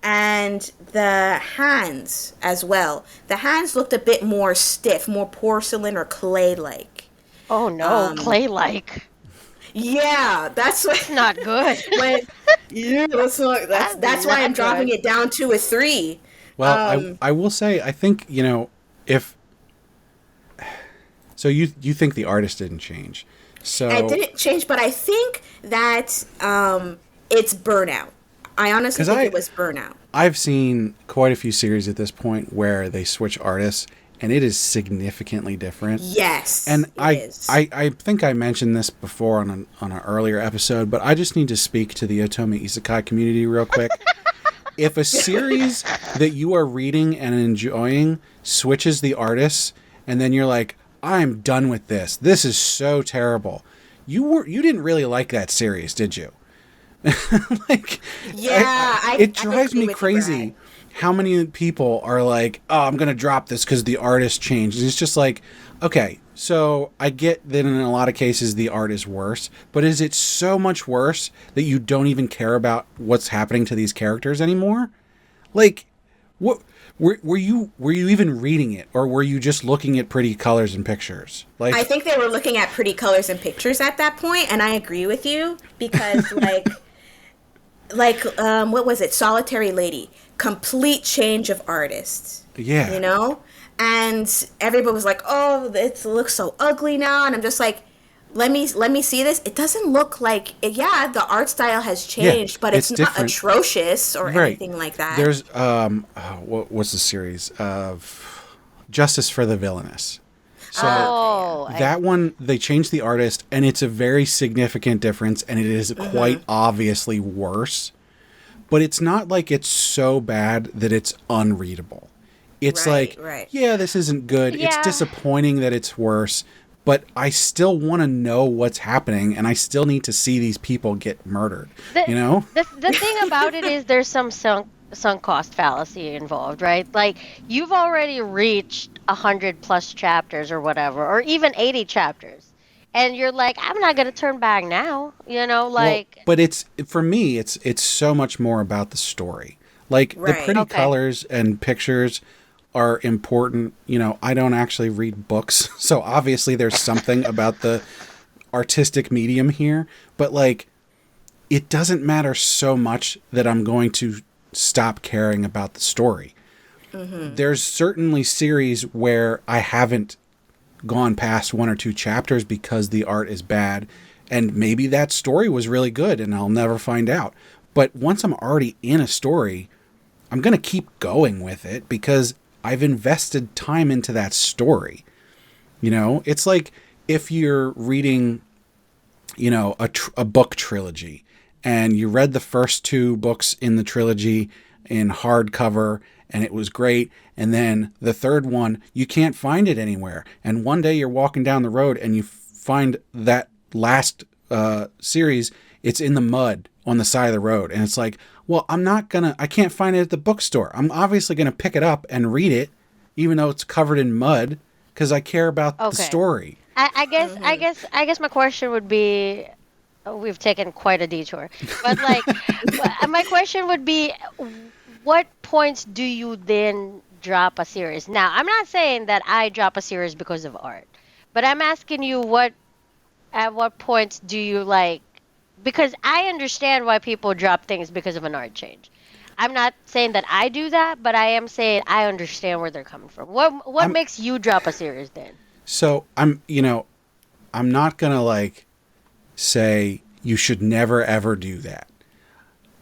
And the hands as well. The hands looked a bit more stiff, more porcelain or clay-like. Oh no, clay-like. Yeah, that's what. Not good. That's why I'm dropping it down to a 3. Well, I will say, I think, if... So you think the artist didn't change. So It didn't change, but I think that it's burnout. I honestly think it was burnout. I've seen quite a few series at this point where they switch artists, and it is significantly different. Yes, and it is. I think I mentioned this before on an earlier episode, but I just need to speak to the OtomeIsekai community real quick. If a series that you are reading and enjoying switches the artists, and then you're like, I'm done with this. This is so terrible. You didn't really like that series, did you? It drives me crazy how many people are like, oh, I'm going to drop this because the artist changed. It's just like, okay, so I get that in a lot of cases the art is worse, but is it so much worse that you don't even care about what's happening to these characters anymore? Like, what were you even reading it, or were you just looking at pretty colors and pictures? Like, I think they were looking at pretty colors and pictures at that point, and I agree with you because what was it? Solitary Lady. Complete change of artists. Yeah. And everybody was like, oh, it looks so ugly now. And I'm just like, let me see this. It doesn't look like, the art style has changed, but it's not different. Atrocious or anything like that. There's, what's the series of Justice for the Villainous. So that one, they changed the artist, and it's a very significant difference, and it is quite obviously worse. But it's not like it's so bad that it's unreadable. It's yeah, this isn't good. Yeah. It's disappointing that it's worse, but I still want to know what's happening, and I still need to see these people get murdered. The thing about it is there's some sunk cost fallacy involved, right? Like, you've already reached 100+ chapters or whatever, or even 80 chapters. And you're like, I'm not going to turn back now, but for me, it's so much more about the story. Like, the pretty colors and pictures are important. I don't actually read books, so obviously there's something about the artistic medium here. But, like, it doesn't matter so much that I'm going to stop caring about the story. There's certainly series where I haven't gone past 1 or 2 chapters because the art is bad, and maybe that story was really good and I'll never find out. But once I'm already in a story, I'm going to keep going with it because I've invested time into that story. It's like if you're reading, a book trilogy, and you read the first 2 books in the trilogy in hardcover, and it was great. And then the third one, you can't find it anywhere. And one day you're walking down the road and you find that last series, it's in the mud on the side of the road. And it's like, well, I can't find it at the bookstore. I'm obviously going to pick it up and read it, even though it's covered in mud, because I care about the story. I guess my question would be, we've taken quite a detour, but my question would be, what points do you then drop a series? Now, I'm not saying that I drop a series because of art, but I'm asking you at what points do you because I understand why people drop things because of an art change. I'm not saying that I do that, but I am saying I understand where they're coming from. What makes you drop a series then? So I'm not gonna say you should never ever do that.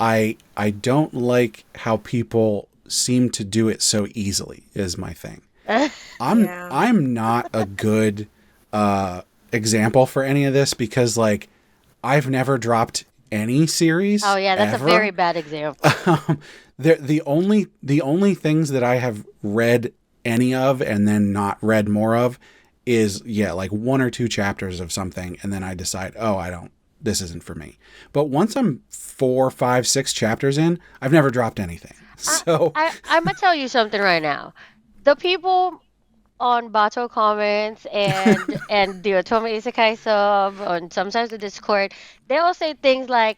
I don't like how people seem to do it so easily is my thing. I'm not a good example for any of this because I've never dropped any series. Oh yeah, that's ever. A very bad example. The only things that I have read any of and then not read more of is 1 or 2 chapters of something, and then I decide, this isn't for me. But once I'm 4, 5, 6 chapters in, I've never dropped anything. So I'm gonna tell you something right now. The people on Bato comments and the OtomeIsekai sub and sometimes the Discord, they all say things like,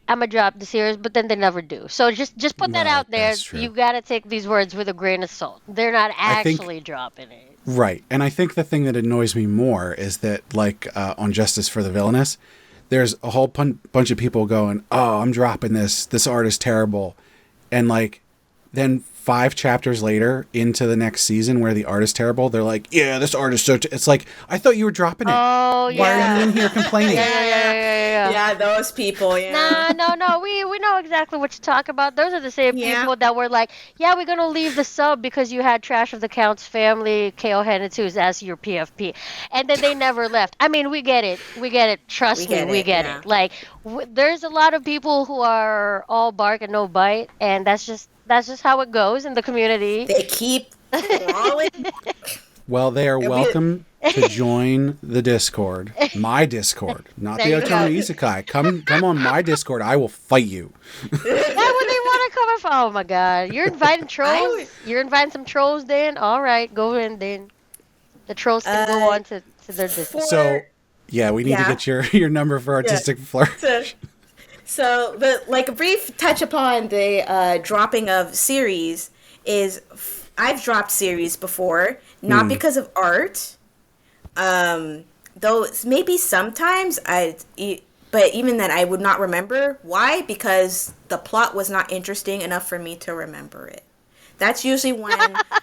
"I'ma drop the series," but then they never do. So just put that Well, out there. that's true. You gotta take these words with a grain of salt. They're not I think actually dropping it. right, and I think the thing that annoys me more is that, like on Justice for the Villainous, there's a whole bunch of people going, "Oh, I'm dropping this. This art is terrible," and like then 5 chapters later into the next season where the art is terrible, they're like, "Yeah, this art is so." It's like, I thought you were dropping it. Oh Why are you yeah. in here complaining? Yeah. Yeah, those people, yeah. No. We know exactly what you talk about. Those are the same Yeah. people that were like, "Yeah, we're gonna leave the sub because you had Trash of the Count's family, KO Henitu's as your PFP," and then they never left. I mean, we get it. We get it. We Trust me, get we it, get yeah. it. Like, there's a lot of people who are all bark and no bite, and that's just how it goes in the community. They keep crawling. Well, they are It'll be- welcome to join the Discord. My Discord, not There the you go. Otome Isekai. Come on my Discord. I will fight you. Why would they want to come in? Oh my God! You're inviting trolls. would- You're inviting some trolls. Then all right, go in. Then the trolls can go on to their Discord. So, yeah, we need to Yeah. get your number for Artistic Flirt. So, but like a brief touch upon the dropping of series is I've dropped series before, not because of art, though maybe sometimes but even then I would not remember why, because the plot was not interesting enough for me to remember it. That's usually when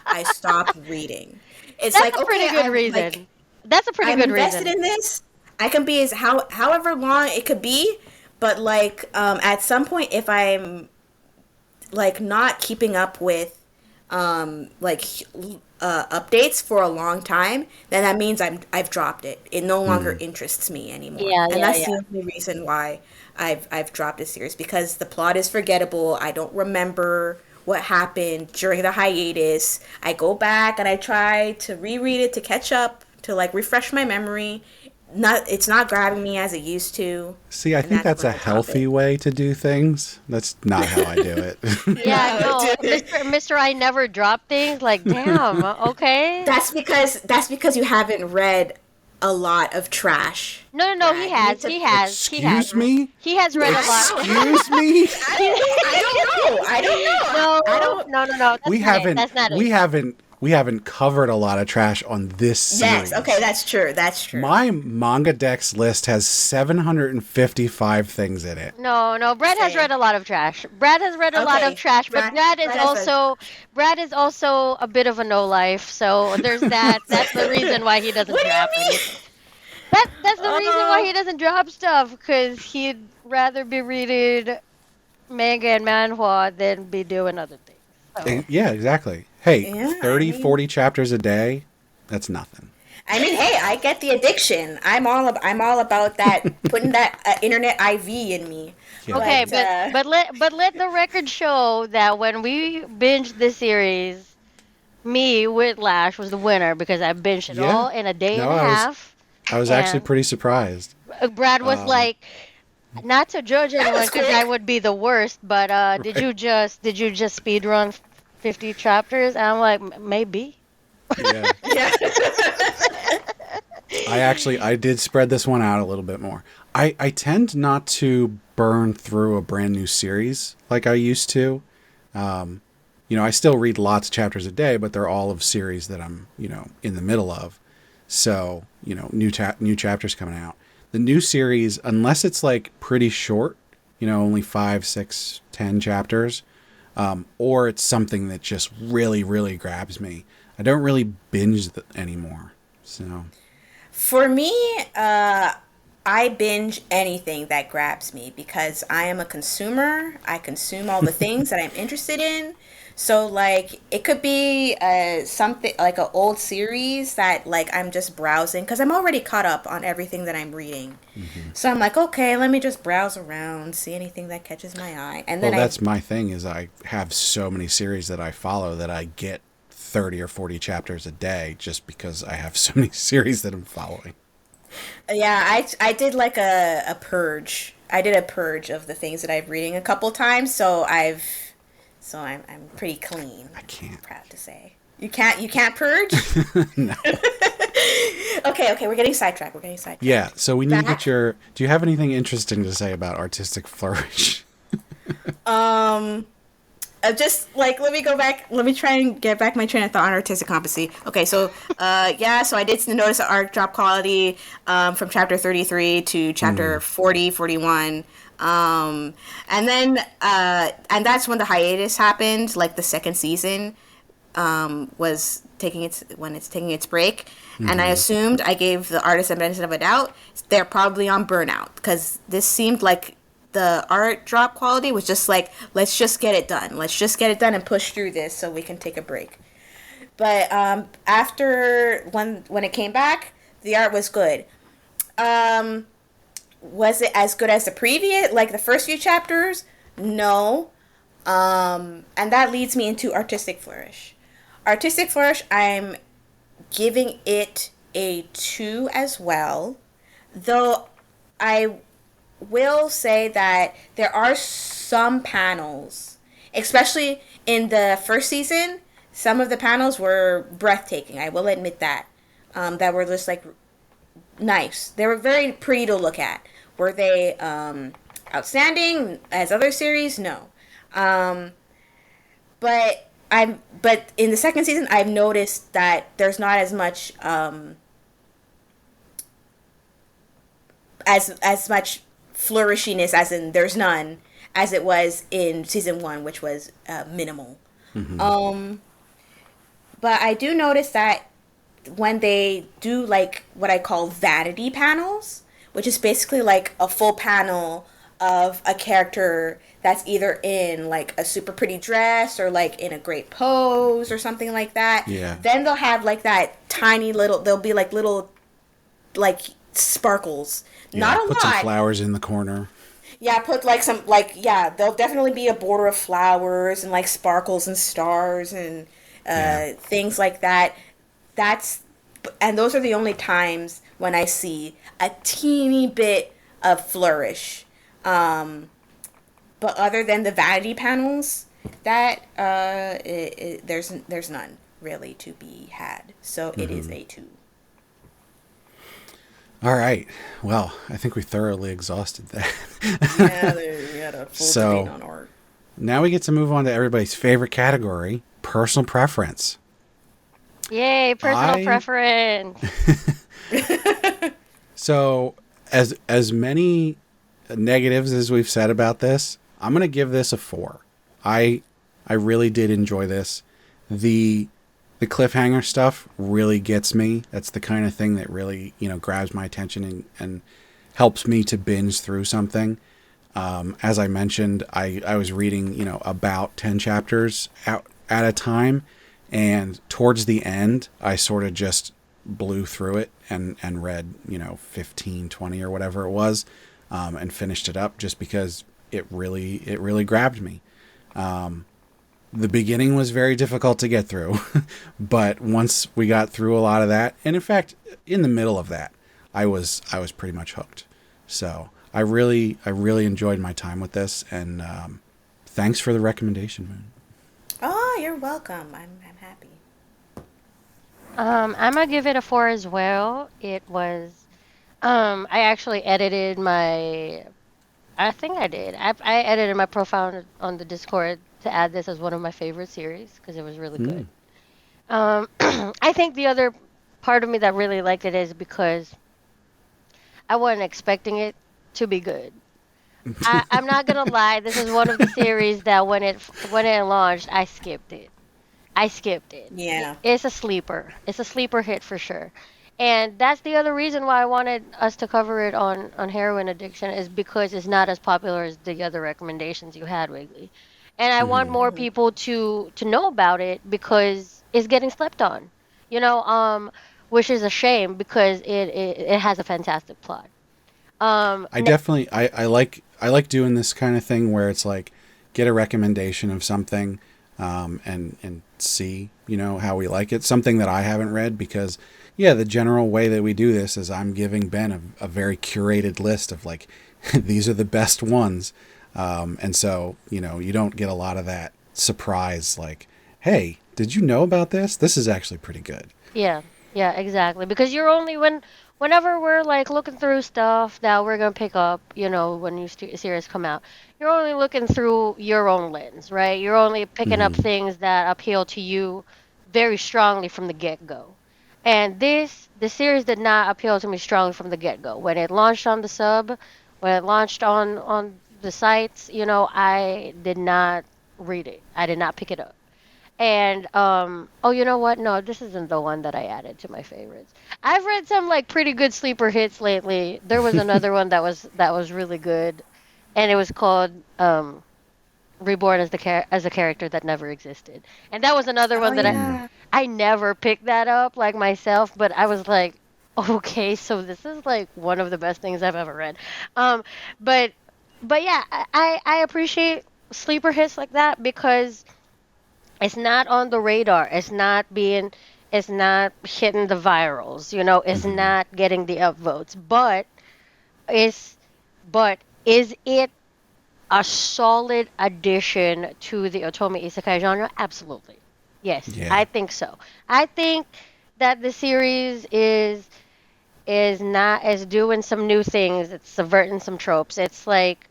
I stop reading. It's That's like, a pretty okay, good I'm, reason. like, That's a pretty I'm good invested reason. in this. I can be as however long it could be, but like at some point, if I'm like not keeping up with updates for a long time, then that means I've dropped it. It no longer interests me anymore, Yeah, and yeah, that's yeah. the only reason why I've dropped a series, because the plot is forgettable. I don't remember what happened during the hiatus. I go back and I try to reread it to catch up, to like refresh my memory. It's not grabbing me as it used to. See, I and think that's when a I drop healthy it. way to do things. That's not how I do it. Yeah, no, dude. Mr. I never drop things. Like, damn. Okay. That's because you haven't read a lot of trash. No. Yeah, He you has. need to- He has. He has. Excuse me? He has read a lot. Excuse me? I don't know. No, I don't. no. That's We not it. haven't That's not we it. haven't we haven't covered a lot of trash on this series. Yes. Okay. That's true. That's true. My manga dex list has 755 things in it. No. Brad has Same. read a lot of trash. Brad has read a lot of Okay, trash, but Brad has Brad is also a bit of a no life. So there's that. That's the reason why he doesn't What do you drop mean? it. That's the reason why he doesn't drop stuff, because he'd rather be reading manga and manhwa than be doing other things. So. Yeah, exactly. Hey, Yeah, 30, I mean- 40 chapters a day, that's nothing. I mean, hey, I get the addiction. I'm all about that, putting that internet IV in me. Yeah. Okay, But, but let the record show that when we binged this series, me, Whitlash, was the winner because I binged it Yeah. all in a day No, and a half. I was actually And- pretty surprised. Brad was like, not to judge anyone because quick. I would be the worst, but did you just speed run 50 chapters? And I'm like, maybe. Yeah. yeah. I did spread this one out a little bit more. I tend not to burn through a brand new series like I used to. I still read lots of chapters a day, but they're all of series that I'm, in the middle of. So, new chapters coming out. The new series, unless it's like pretty short, only 5, 6, 10 chapters, or it's something that just really, really grabs me, I don't really binge anymore. So, For me, I binge anything that grabs me because I am a consumer. I consume all the things that I'm interested in. So like it could be something like an old series that like I'm just browsing because I'm already caught up on everything that I'm reading. So I'm like, okay, let me just browse around, see anything that catches my eye, and then that's my thing is I have so many series that I follow that I get 30 or 40 chapters a day just because I have so many series that I'm following. I did like a purge. I did a purge of the things that I've reading a couple times, so I'm pretty clean. I can't. Proud to say. You can't purge? No. Okay, we're getting sidetracked. Yeah, so we need to Back. get your... Do you have anything interesting to say about artistic flourish? Just like let me go back. Let me try and get back my train of thought on artistic competency. Okay, so yeah, so I did notice the art drop quality from chapter 33 to chapter 40, 41. And then and that's when the hiatus happened, like the second season was taking its break. And I assumed, I gave the artist a benefit of a doubt. They're probably on burnout because this seemed like the art drop quality was just like, let's just get it done. Let's just get it done and push through this so we can take a break. But after when it came back, the art was good. Was it as good as the previous, like the first few chapters? No. And that leads me into artistic flourish. Artistic flourish, I'm giving it a 2 as well. Though I will say that there are some panels, especially in the first season, some of the panels were breathtaking. I will admit that. That were just like nice. They were very pretty to look at. Were they outstanding as other series? No. But in the second season, I've noticed that there's not as much as much flourishiness, as in there's none, as it was in season 1, which was minimal. But I do notice that when they do like what I call vanity panels, which is basically like a full panel of a character that's either in like a super pretty dress or like in a great pose or something like that. Yeah. Then they'll have like that tiny little, there'll be like little like sparkles. Yeah, Not a put lot. some flowers in the corner. Yeah, put like some, like, yeah, there'll definitely be a border of flowers and like sparkles and stars and things like that. And those are the only times when I see a teeny bit of flourish. But other than the vanity panels, that there's none really to be had. So it is a 2. All right. Well, I think we thoroughly exhausted that. Yeah, we had a full debate on art. Now we get to move on to everybody's favorite category, personal preference. Yay, personal preference. So, as many negatives as we've said about this, I'm going to give this a 4. I really did enjoy this. The cliffhanger stuff really gets me. That's the kind of thing that really, grabs my attention and helps me to binge through something. As I mentioned, I was reading, about 10 chapters at a time. And towards the end, I sort of just blew through it and read, 15, 20 or whatever it was, and finished it up just because it really grabbed me. The beginning was very difficult to get through, but once we got through a lot of that, and in fact, in the middle of that, I was pretty much hooked. So I really enjoyed my time with this, and thanks for the recommendation, Moon. Oh, you're welcome. I'm happy. I'm gonna give it a 4 as well. It was, I actually edited I think I did. I edited my profile on the Discord to add this as one of my favorite series because it was really good. I think the other part of me that really liked it is because I wasn't expecting it to be good. I'm not gonna lie. This is one of the series that when it launched, I skipped it. Yeah. It's a sleeper. It's a sleeper hit for sure. And that's the other reason why I wanted us to cover it on Heroine Addiction is because it's not as popular as the other recommendations you had, Wiggly. And I want more people to know about it because it's getting slept on. Which is a shame because it has a fantastic plot. I definitely I like doing this kind of thing where it's like get a recommendation of something and see how we like it, something that I haven't read, because the general way that we do this is I'm giving Ben a very curated list of like these are the best ones, and so you don't get a lot of that surprise like, hey, did you know about this? This is actually pretty good. Yeah, yeah, exactly. Because you're only whenever we're like looking through stuff that we're gonna pick up, when new series come out, you're only looking through your own lens, right? You're only picking up things that appeal to you very strongly from the get-go. And the series did not appeal to me strongly from the get-go. When it launched on the sub, when it launched on the sites, I did not read it. I did not pick it up. And oh, you know what? No, this isn't the one that I added to my favorites. I've read some like pretty good sleeper hits lately. There was another one that was really good, and it was called Reborn as as a character that never existed. And that was another Oh one that yeah. I never picked that up like myself, but I was like, okay, so this is like one of the best things I've ever read. Um, but but yeah, I appreciate sleeper hits like that because it's not on the radar. It's not hitting the virals, it's not getting the upvotes. Is, but is it a solid addition to the Otome Isekai genre? Absolutely. Yes, Yeah. I think so. I think that the series is not is doing some new things. It's subverting some tropes. It's like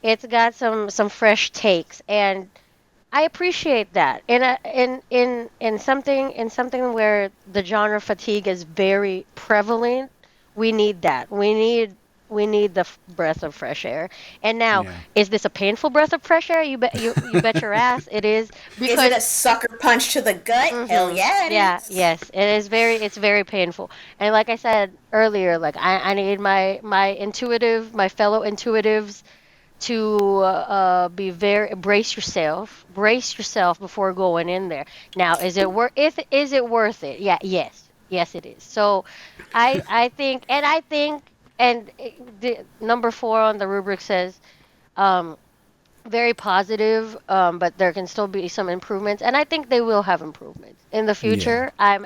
it's got some fresh takes, and I appreciate that. In something where the genre fatigue is very prevalent, we need that. We need the breath of fresh air. And now, Yeah. is this a painful breath of fresh air? You bet your ass it is Is it a because sucker punch to the gut? Hell yeah, it yeah, is. yes, it's very painful. And like I said earlier, like I need my fellow intuitives to be very brace yourself before going in there. Now, is it worth it? Yeah, yes it is. So the number 4 on the rubric says um very positive, but there can still be some improvements, and I think they will have improvements in the Yeah. future. I'm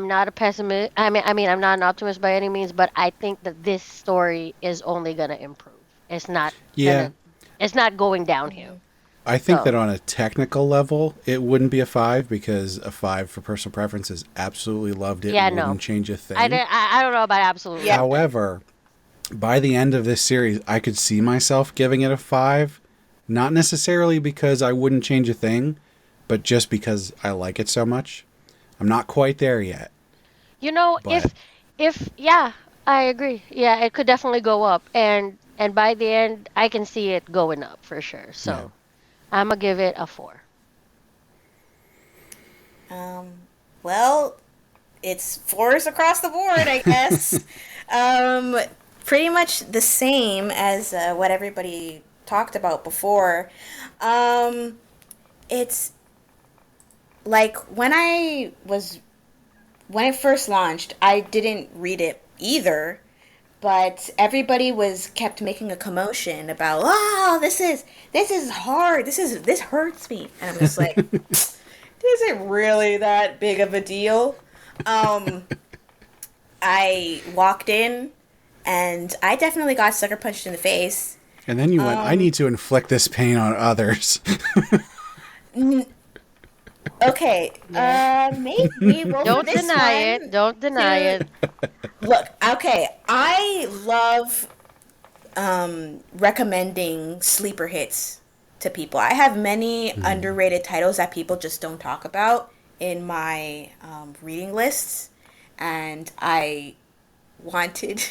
not a pessimist. I'm not an optimist by any means, but I think that this story is only gonna improve. It's not Yeah. gonna. It's not going downhill. I think that So on a technical level, it wouldn't be a 5 because a 5 for personal preferences absolutely loved it, yeah, no, wouldn't change a I thing. don't. I don't know about absolutely. Yeah. However, by the end of this series, I could see myself giving it a 5. Not necessarily because I wouldn't change a thing, but just because I like it so much. I'm not quite there yet, but If yeah, I agree. Yeah, it could definitely go up, and by the end, I can see it going up for sure. yeah. So I'm gonna give it a 4. Well, it's 4s across the board, I guess. um, Pretty much the same as what everybody talked about before. Um, it's like when it first launched, I didn't read it either, but everybody was kept making a commotion about, oh, this is hard, this hurts me, and I'm just like, is it really that big of a deal? Um, I walked in, and I definitely got sucker punched in the face. And then you went, I need to inflict this pain on others. Okay, maybe roll for Don't this deny one. it. Don't deny it. Look, okay, I love recommending sleeper hits to people. I have many underrated titles that people just don't talk about in my reading lists, and I wanted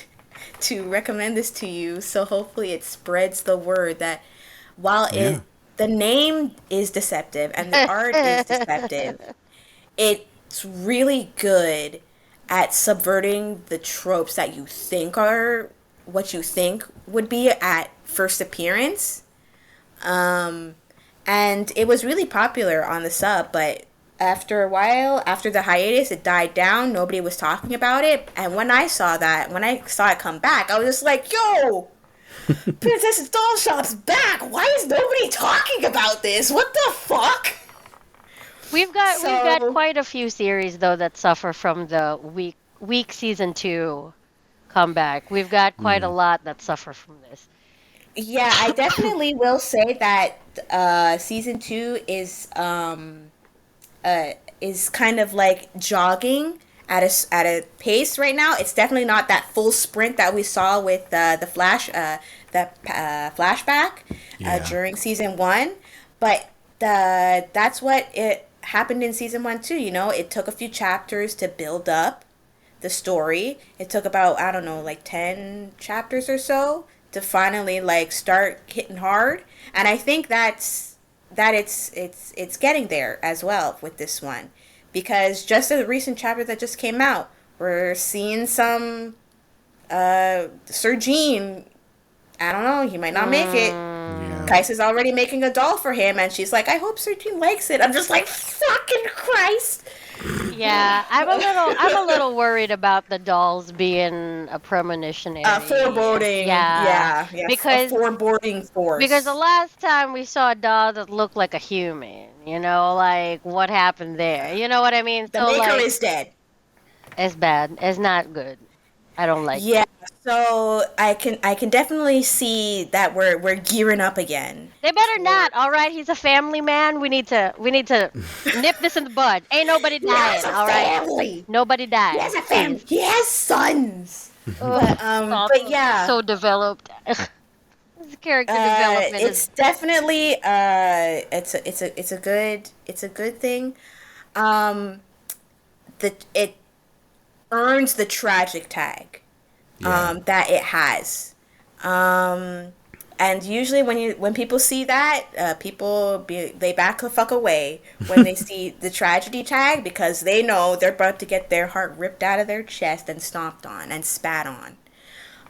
to recommend this to you, so hopefully it spreads the word that while Yeah. the name is deceptive and the art is deceptive, it's really good at subverting the tropes that you think are what you think would be at first appearance. And it was really popular on the sub, but after a while, after the hiatus, it died down. Nobody was talking about it. And when I saw it come back, I was just like, yo, Princess Doll Shop's back. Why is nobody talking about this? What the fuck? We've got quite a few series though that suffer from the weak season 2 comeback. We've got quite a lot that suffer from this. Yeah, I definitely will say that season 2 is kind of like jogging at a pace right now. It's definitely not that full sprint that we saw with the flashback Yeah. during season 1, but that's what it happened in season 1 too. You know, it took a few chapters to build up the story. It took about, I don't know, like 10 chapters or so to finally like start hitting hard. And I think that it's getting there as well with this one. Because just the recent chapter that just came out, we're seeing some Sir Jean, I don't know, he might not make it. Yeah. Kaisa's already making a doll for him, and she's like, I hope Sir Jean likes it. I'm just like, fucking Christ. Yeah, I'm a little worried about the dolls being a premonitionary. Foreboding. Yeah, Yeah. A because foreboding because the force. last time we saw a doll that looked like a human, like what happened there? You know what I mean? The So maker like is dead. it's bad. It's not good. I don't like Yeah, it. so I can definitely see that we're gearing up again They better for. not. All right, he's a family man. We need to nip this in the bud. Ain't nobody He has dying. a All right, family. nobody He has dying, a family. please. He has sons. Ugh, But stop. yeah, So developed. His character development is it's definitely it's a good thing. Um, it earns the tragic tag Yeah. that it has. Um, and usually when people see that, they back the fuck away when they see the tragedy tag because they know they're about to get their heart ripped out of their chest and stomped on and spat on.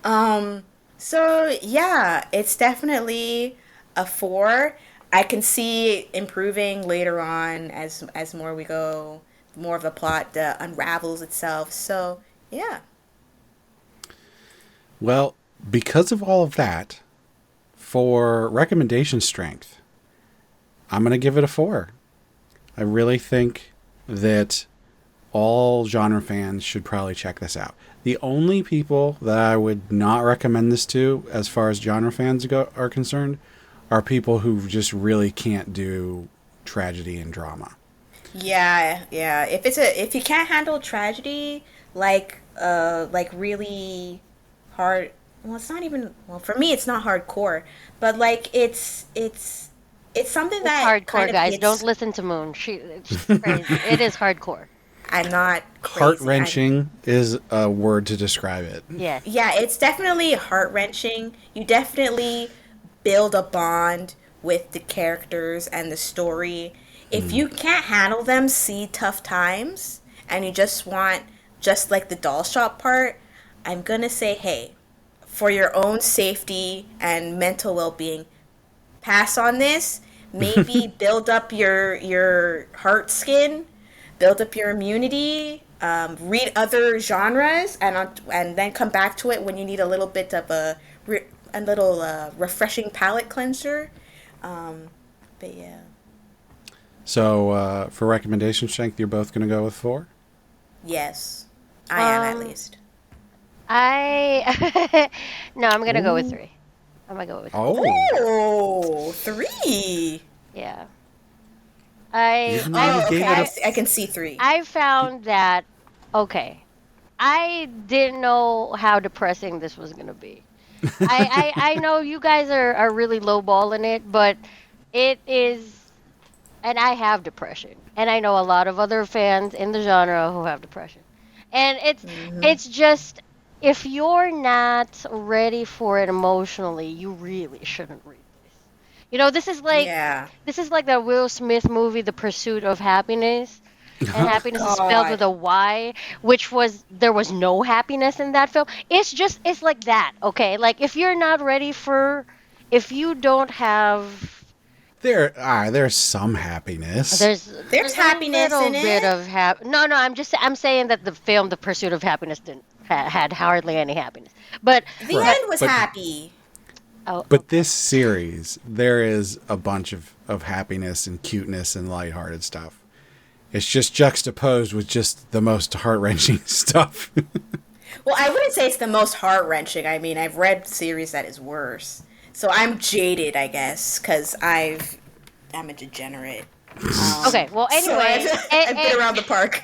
Um, so yeah, it's definitely a 4. I can see improving later on as more we go, more of the plot unravels itself. So yeah. Well, because of all of that, for recommendation strength, I'm going to give it a 4. I really think that all genre fans should probably check this out. The only people that I would not recommend this to, as far as genre fans are concerned, are people who just really can't do tragedy and drama. Yeah. If you can't handle tragedy, like really hard. Well, it's not even. Well, for me, it's not hardcore, but like it's something it's that kind hardcore, of guys. Don't hits. listen to Moon. She's crazy. It is hardcore. I'm not Heart crazy. wrenching is a word to describe it. Yes. Yeah, it's definitely heart wrenching. You definitely build a bond with the characters and the story. If you can't handle them, see tough times, and you just want just like the doll shop part, I'm gonna say, hey, for your own safety and mental well being, pass on this. Maybe build up your heart skin, build up your immunity. Read other genres, and then come back to it when you need a little bit of a little refreshing palate cleanser. Um, but yeah, So, for recommendation strength, you're both going to go with 4? yes, I am at Um, least. I no, I'm gonna go with Ooh. 3. I'm gonna go with 3. Oh, Oh, 3. Yeah. you, I you Oh, gave okay. it I can see 3. I found that okay. I didn't know how depressing this was gonna be. I know you guys are really lowballing it, but it is, and I have depression, and I know a lot of other fans in the genre who have depression, and Hmm. it's just if you're not ready for it emotionally, you really shouldn't read this. Yeah. This is like the Will Smith movie, The Pursuit of Happiness. And a. happiness is spelled with God. a Y, which was there was no happiness in that film. It's like that, okay? Like if you're not ready for if you don't have There's some happiness. There's there's a happiness little in bit it. of no, I'm saying that the film The Pursuit of Happiness didn't had hardly any happiness. But The Right, but end was but happy. oh but okay. this series, there is a bunch of happiness and cuteness and lighthearted stuff. It's just juxtaposed with just the most heart wrenching stuff. Well, I wouldn't say it's the most heart wrenching. I mean, I've read series that is worse. So I'm jaded, I guess, because I'm a degenerate. Okay, well, So anyway, I've been around the park.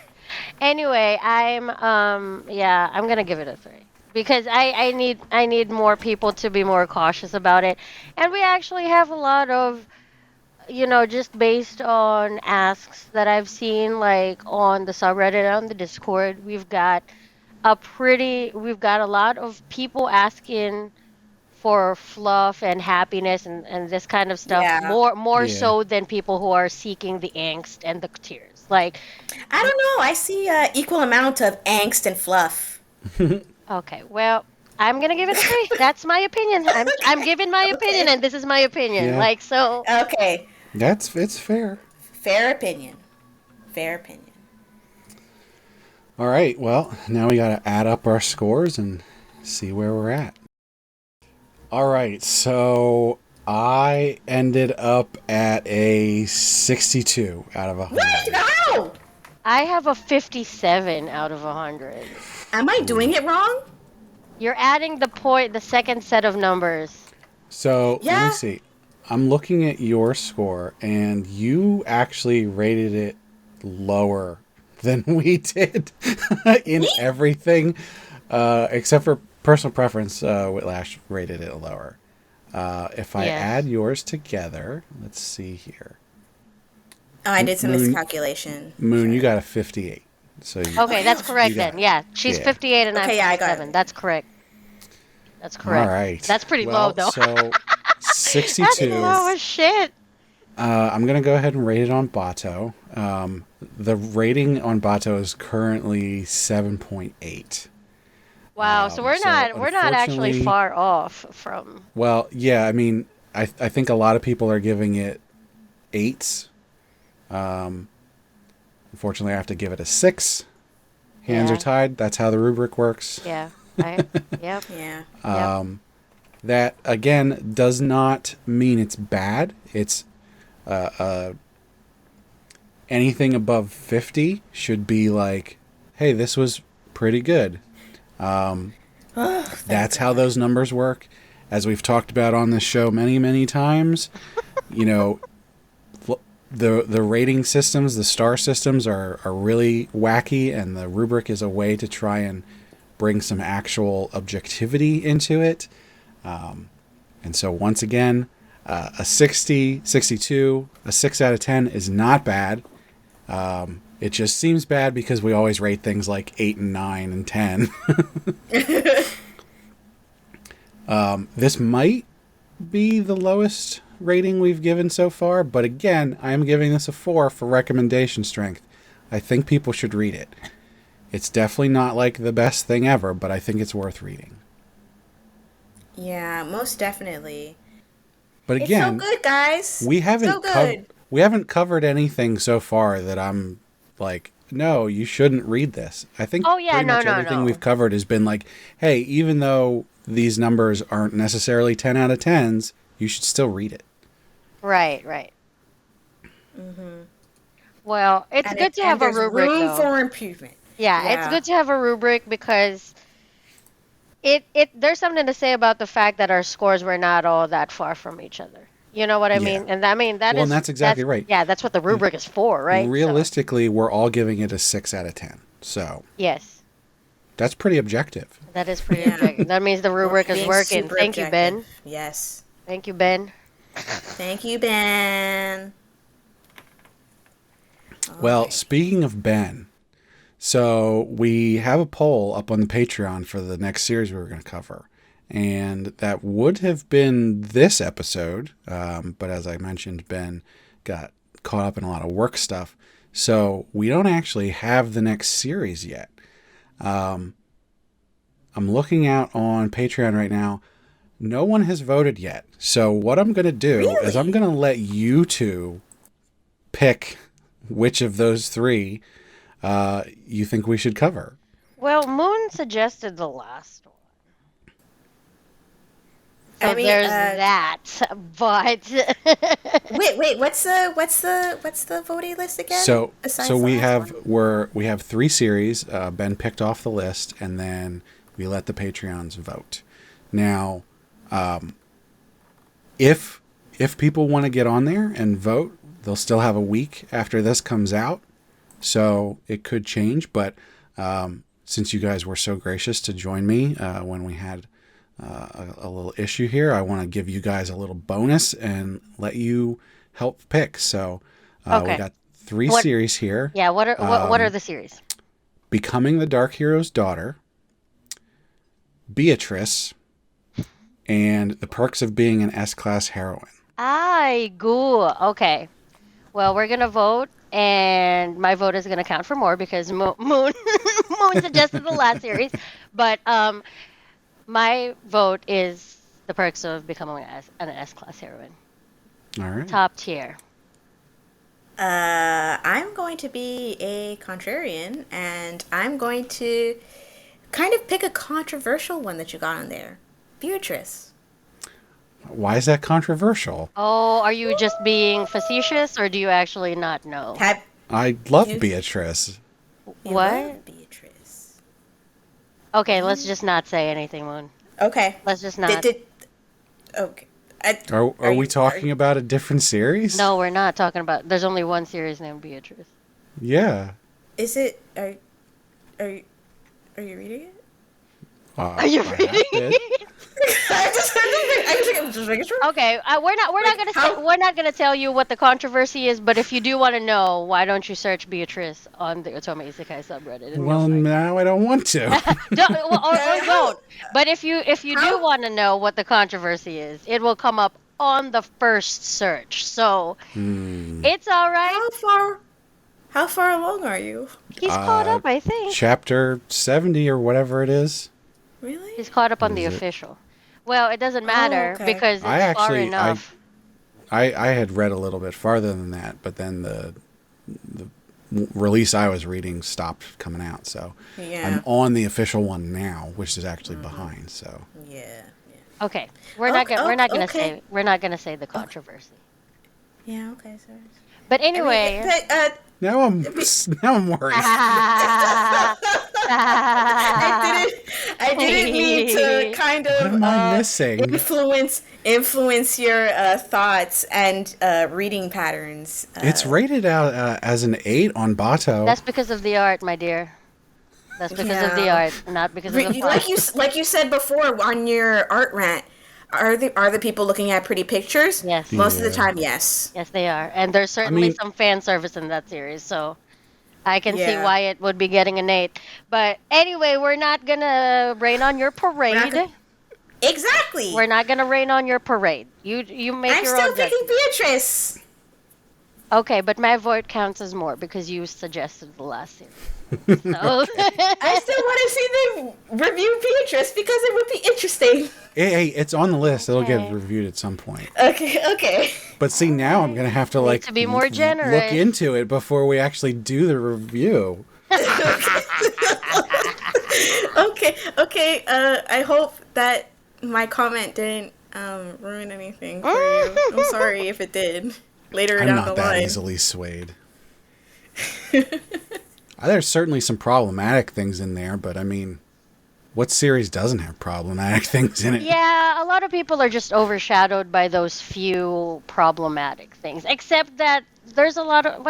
anyway, I'm gonna give it a 3 because I need more people to be more cautious about it, and we actually have a lot of, just based on asks that I've seen, like on the subreddit and on the Discord, we've got a lot of people asking for fluff and happiness and this kind of stuff, Yeah. more Yeah. so than people who are seeking the angst and the tears. Like, I don't know. I see equal amount of angst and fluff. okay, well, I'm gonna give it a 3. That's my opinion. I'm giving my opinion, Okay. and this is my opinion. Yeah. Like, so. Okay. It's fair. Fair opinion. Fair opinion. All right. Well, now we got to add up our scores and see where we're at. All right. So I ended up at a 62 out of 100. What? How? I have a 57 out of 100. Am I doing it wrong? You're adding the second set of numbers. So let me Yeah. see. I'm looking at your score, and you actually rated it lower than we did in everything, except for personal preference. Witlash rated it lower. If I Yes. add yours together, let's see here. Oh, I did some Moon- miscalculation. Moon, you got a 58. So you, Okay, that's correct You got then. it. Yeah, she's Yeah. 58 and I'm Okay, yeah, I got 57. it. That's correct. That's correct. all right. That's pretty Well, low though. So That's 62. low as shit. I'm going to go ahead and rate it on Bato. The rating on Bato is currently 7.8. Wow, so we're not actually unfortunately- far off from. Well, yeah, I mean, I think a lot of people are giving it 8s. Unfortunately, I have to give it a 6. Hands Yeah. are tied. That's how the rubric works. Yeah. Yep. Yeah. That, again, does not mean it's bad. It's anything above 50 should be like, hey, this was pretty good. That's how those numbers work. As we've talked about on this show many, many times, the rating systems, the star systems are really wacky, and the rubric is a way to try and bring some actual objectivity into it. And so once again, a 60, 62, a 6 out of 10 is not bad. It just seems bad because we always rate things like 8 and 9 and 10. This might be the lowest rating we've given so far, but again, I am giving this a 4 for recommendation strength. I think people should read it. It's definitely not like the best thing ever, but I think it's worth reading. Yeah, most definitely. But It's again, so good, guys. we haven't so good. we haven't covered anything so far that I'm like, no, you shouldn't read this. I think Oh, yeah, pretty no, much no, everything no. we've covered has been like, hey, even though these numbers aren't necessarily 10 out of 10s, you should still read it. Right. Well, it's And good to have a there's rubric room though. for improvement. Yeah, it's good to have a rubric because it there's something to say about the fact that our scores were not all that far from each other. You know what I Yeah. mean? And I mean Well, and that's exactly right. Yeah, that's what the rubric is for, right? So, Realistically, we're all giving it a 6 out of 10. So yes, that's pretty objective. that is pretty Yeah. objective. That means the rubric is Being working. super Thank you, Ben. objective. Yes. Thank you, Ben. Thank you, Ben. Well, Okay. speaking of Ben, so we have a poll up on the Patreon for the next series we were going to cover. And that would have been this episode. But as I mentioned, Ben got caught up in a lot of work stuff. So we don't actually have the next series yet. I'm looking out on Patreon right now. No one has voted yet. So what I'm going to do is I'm going to let you two pick which of those 3 you think we should cover. Well, Moon suggested the last one. So I mean, there's that, but Wait. What's the voting list again? So Besides so the we last have one? we have 3 series. Ben picked off the list, and then we let the Patreons vote. Now, if people want to get on there and vote, they'll still have a week after this comes out, so it could change. But since you guys were so gracious to join me when we had a little issue here, I want to give you guys a little bonus and let you help pick. So we got three series here. Yeah, what are the series? Becoming the Dark Hero's Daughter, Beatrice, and The Perks of Being an S-Class Heroine. Okay. Well, we're going to vote, and my vote is going to count for more because Moon Moon suggested the last series. But my vote is The Perks of Becoming an S-Class Heroine. All right. Top tier. I'm going to be a contrarian, and I'm going to kind of pick a controversial one that you got on there. Beatrice. Why is that controversial? Oh, are you just being facetious, or do you actually not know? I love Beatrice. What? Love Beatrice. Okay, let's just not say anything, Moon. Okay. Let's just not. Okay. Are we talking about a different series? No, we're not talking about. There's only one series named Beatrice. Yeah. Is it? Are you reading it? Are you reading it? I'm just making sure. Okay, we're not gonna tell you what the controversy is, but if you do want to know, why don't you search Beatrice on the OtomeIsekai subreddit? And Well, now I don't want to. or don't. But if you do want to know what the controversy is, it will come up on the first search. So it's all right. How far along are you? He's caught up, I think. Chapter 70 or whatever it is. Really? He's caught up on the official. Well, it doesn't matter because it's far enough. I had read a little bit farther than that, but then the release I was reading stopped coming out, so I'm on the official one now, which is actually behind. So okay, we're not gonna say the controversy. Yeah. Okay. Sorry. But anyway, now I'm worried. I didn't mean to kind of what am I missing? influence your thoughts and reading patterns. It's rated out as an 8 on Bato. That's because of the art, my dear. That's because of the art, not because of the plot. Like you said before on your art rant. Are the people looking at pretty pictures? Yes. Most of the time, yes. Yes, they are. And there's certainly some fan service in that series, so I can see why it would be getting an 8. But anyway, we're not going to rain on your parade. Exactly. We're not going to rain on your parade. You make your own I'm still picking Beatrice. Okay, but my vote counts as more because you suggested the last series. So. I still want to see them review Beatrice because it would be interesting. Hey, it's on the list. It'll get reviewed at some point. Okay. But see, now I'm gonna have to to be more generous. Look into it before we actually do the review. Okay. I hope that my comment didn't ruin anything for you. I'm sorry if it did. Later I'm down not the that line. easily swayed. There's certainly some problematic things in there, but I mean, what series doesn't have problematic things in it? Yeah, a lot of people are just overshadowed by those few problematic things. Except that there's a lot of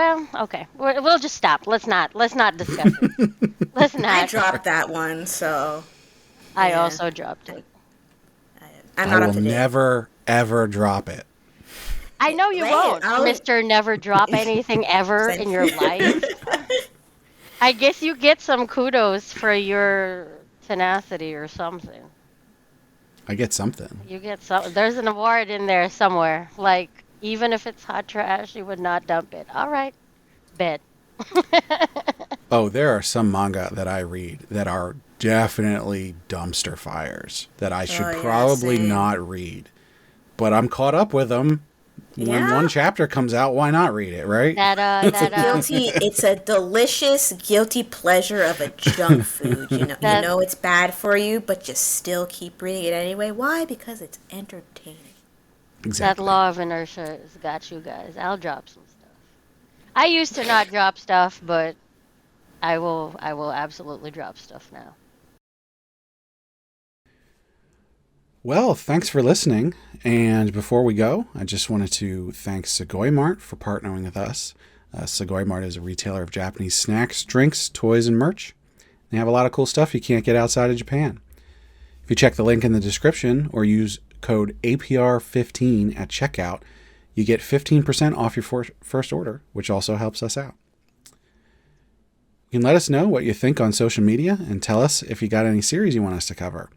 we'll just stop. Let's not discuss it. Let's not. I dropped that one, so I also dropped it. I'm not I up will to date. never ever drop it. I know you won't, Mr. Never Drop Anything Ever in your life. I guess you get some kudos for your tenacity or something. I get something. You get some. There's an award in there somewhere. Like, even if it's hot trash, you would not dump it. All right. Bet. Oh, there are some manga that I read that are definitely dumpster fires that I should probably not read. But I'm caught up with them. When one chapter comes out, why not read it, right? It's a delicious guilty pleasure of a junk food. You know it's bad for you, but you still keep reading it anyway. Why? Because it's entertaining. Exactly. That law of inertia has got you guys. I'll drop some stuff. I used to not drop stuff, but I will absolutely drop stuff now. Well, thanks for listening. And before we go, I just wanted to thank Sugoi Mart for partnering with us. Sugoi Mart is a retailer of Japanese snacks, drinks, toys, and merch. They have a lot of cool stuff you can't get outside of Japan. If you check the link in the description or use code APR15 at checkout, you get 15% off your first order, which also helps us out. You can let us know what you think on social media and tell us if you got any series you want us to cover.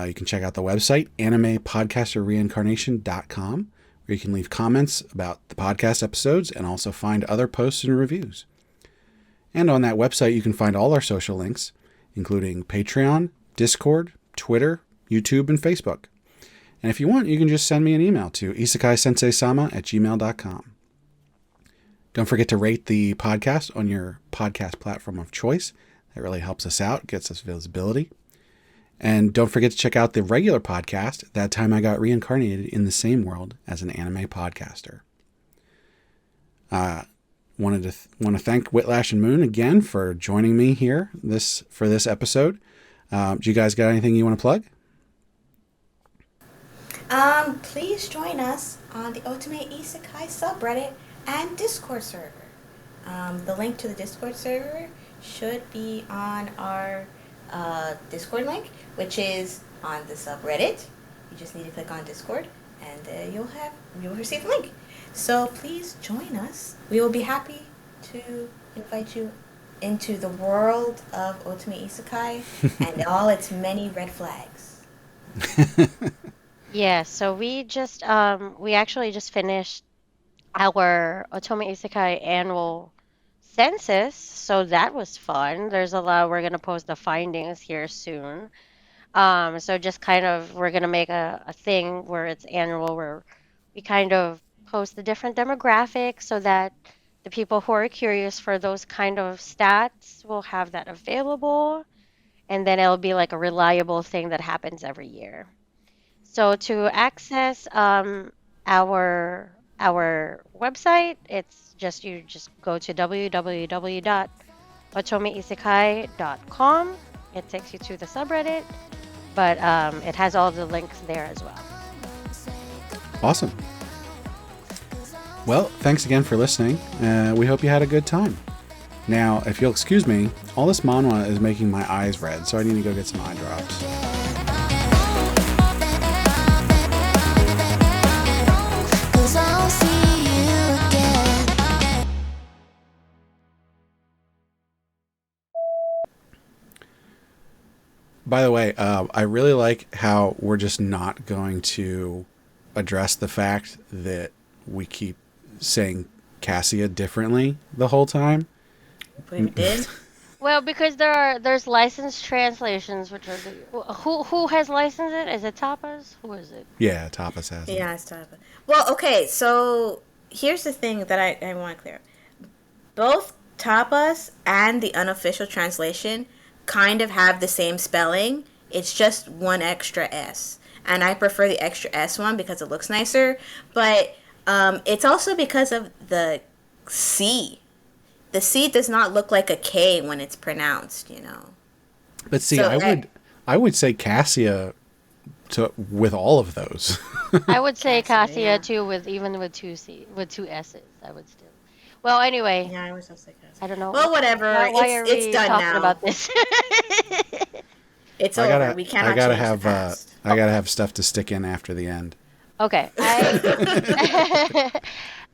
You can check out the website, animepodcasterreincarnation.com, where you can leave comments about the podcast episodes and also find other posts and reviews. And on that website, you can find all our social links, including Patreon, Discord, Twitter, YouTube, and Facebook. And if you want, you can just send me an email to Isekai Sensei-Sama at gmail.com. Don't forget to rate the podcast on your podcast platform of choice. That really helps us out, gets us visibility. And don't forget to check out the regular podcast, That Time I Got Reincarnated in the Same World as an Anime Podcaster. Want to thank Witlash and Moon again for joining me here for this episode. Do you guys got anything you want to plug? Please join us on the OtomeIsekai subreddit and Discord server. The link to the Discord server should be on our Discord link, which is on the subreddit. You just need to click on Discord, and you'll receive the link. So please join us. We will be happy to invite you into the world of OtomeIsekai and all its many red flags. Yeah, so we actually just finished our OtomeIsekai annual census, so that was fun. We're gonna post the findings here soon. So just kind of, we're gonna make a thing where it's annual, where we kind of post the different demographics so that the people who are curious for those kind of stats will have that available, and then it'll be like a reliable thing that happens every year. So to access our website, you just go to www.otomeisekai.com. It takes you to the subreddit, but it has all the links there as well. Awesome. Well, thanks again for listening. We hope you had a good time. Now, if you'll excuse me, all this manhwa is making my eyes red, so I need to go get some eye drops. By the way, I really like how we're just not going to address the fact that we keep saying Cassia differently the whole time. We did. Well, because there's licensed translations, which are who has licensed it? Is it Tapas? Who is it? Yeah, Tapas has it. Yeah, it's Tapas. Well, okay, so here's the thing that I want to clear. Both Tapas and the unofficial translation kind of have the same spelling. It's just one extra S. And I prefer the extra S one because it looks nicer. But it's also because of the C. The C does not look like a K when it's pronounced, you know. But see, so I would say Cassia with all of those. I would say Cassia too, with two S's. I would still. Well, anyway. Yeah, I was also say Cassia. I don't know. Well, whatever. It's done talking now. About this? It's over. We cannot change the past. I gotta have stuff to stick in after the end. Okay.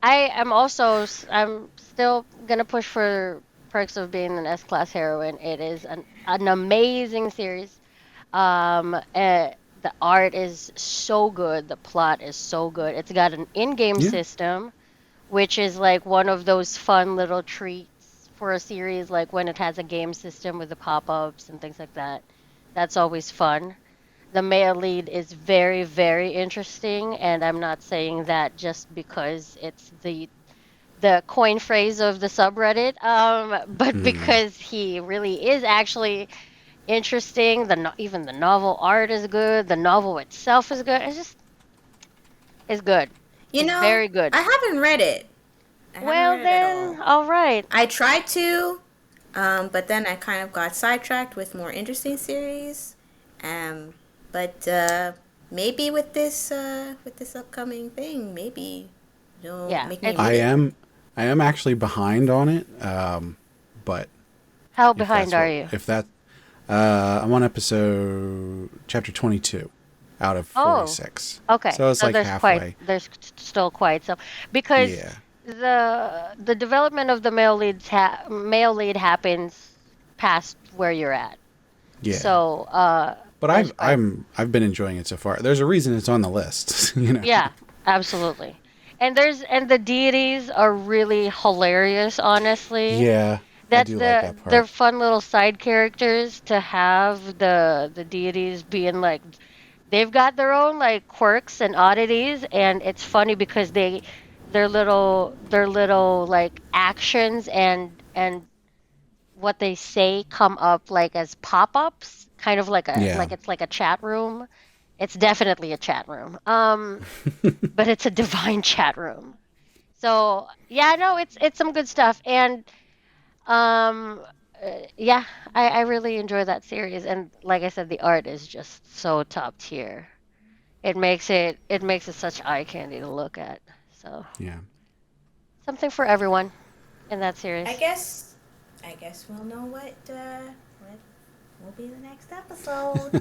I'm still gonna push for Perks of Being an S-Class Heroine. It is an amazing series. The art is so good. The plot is so good. It's got an in-game system, which is like one of those fun little treats for a series, like when it has a game system with the pop-ups and things like that. That's always fun. The male lead is very, very interesting, and I'm not saying that just because it's the coin phrase of the subreddit, but because he really is actually interesting. Even the novel art is good. The novel itself is good. It's good. You know, very good. I haven't read it. All right. I tried to, but then I kind of got sidetracked with more interesting series. But maybe with this upcoming thing, maybe you'll Yeah, make me it's read I it. am I am actually behind on it, but how if behind that's are what you? if that I'm on episode chapter 22 out of Oh, 46. okay. So it's So like halfway. still quite some because Yeah. the development of the male lead happens past where you're at. Yeah. So But there's quite I've been enjoying it so far. There's a reason it's on the list, you know. yeah, absolutely. And the deities are really hilarious, honestly. Yeah, I That's do like that they're part. fun little side characters to have the deities being like they've got their own like quirks and oddities, and it's funny because their little like actions and what they say come up like as pop-ups, kind of Yeah. like it's like a chat room. It's definitely a chat room. But it's a divine chat room. So yeah, no, it's some good stuff, and um, yeah, I really enjoy that series, and like I said, the art is just so top tier. It makes it such eye candy to look at. So Yeah. something for everyone in that I series. guess I guess we'll know what will be the next episode.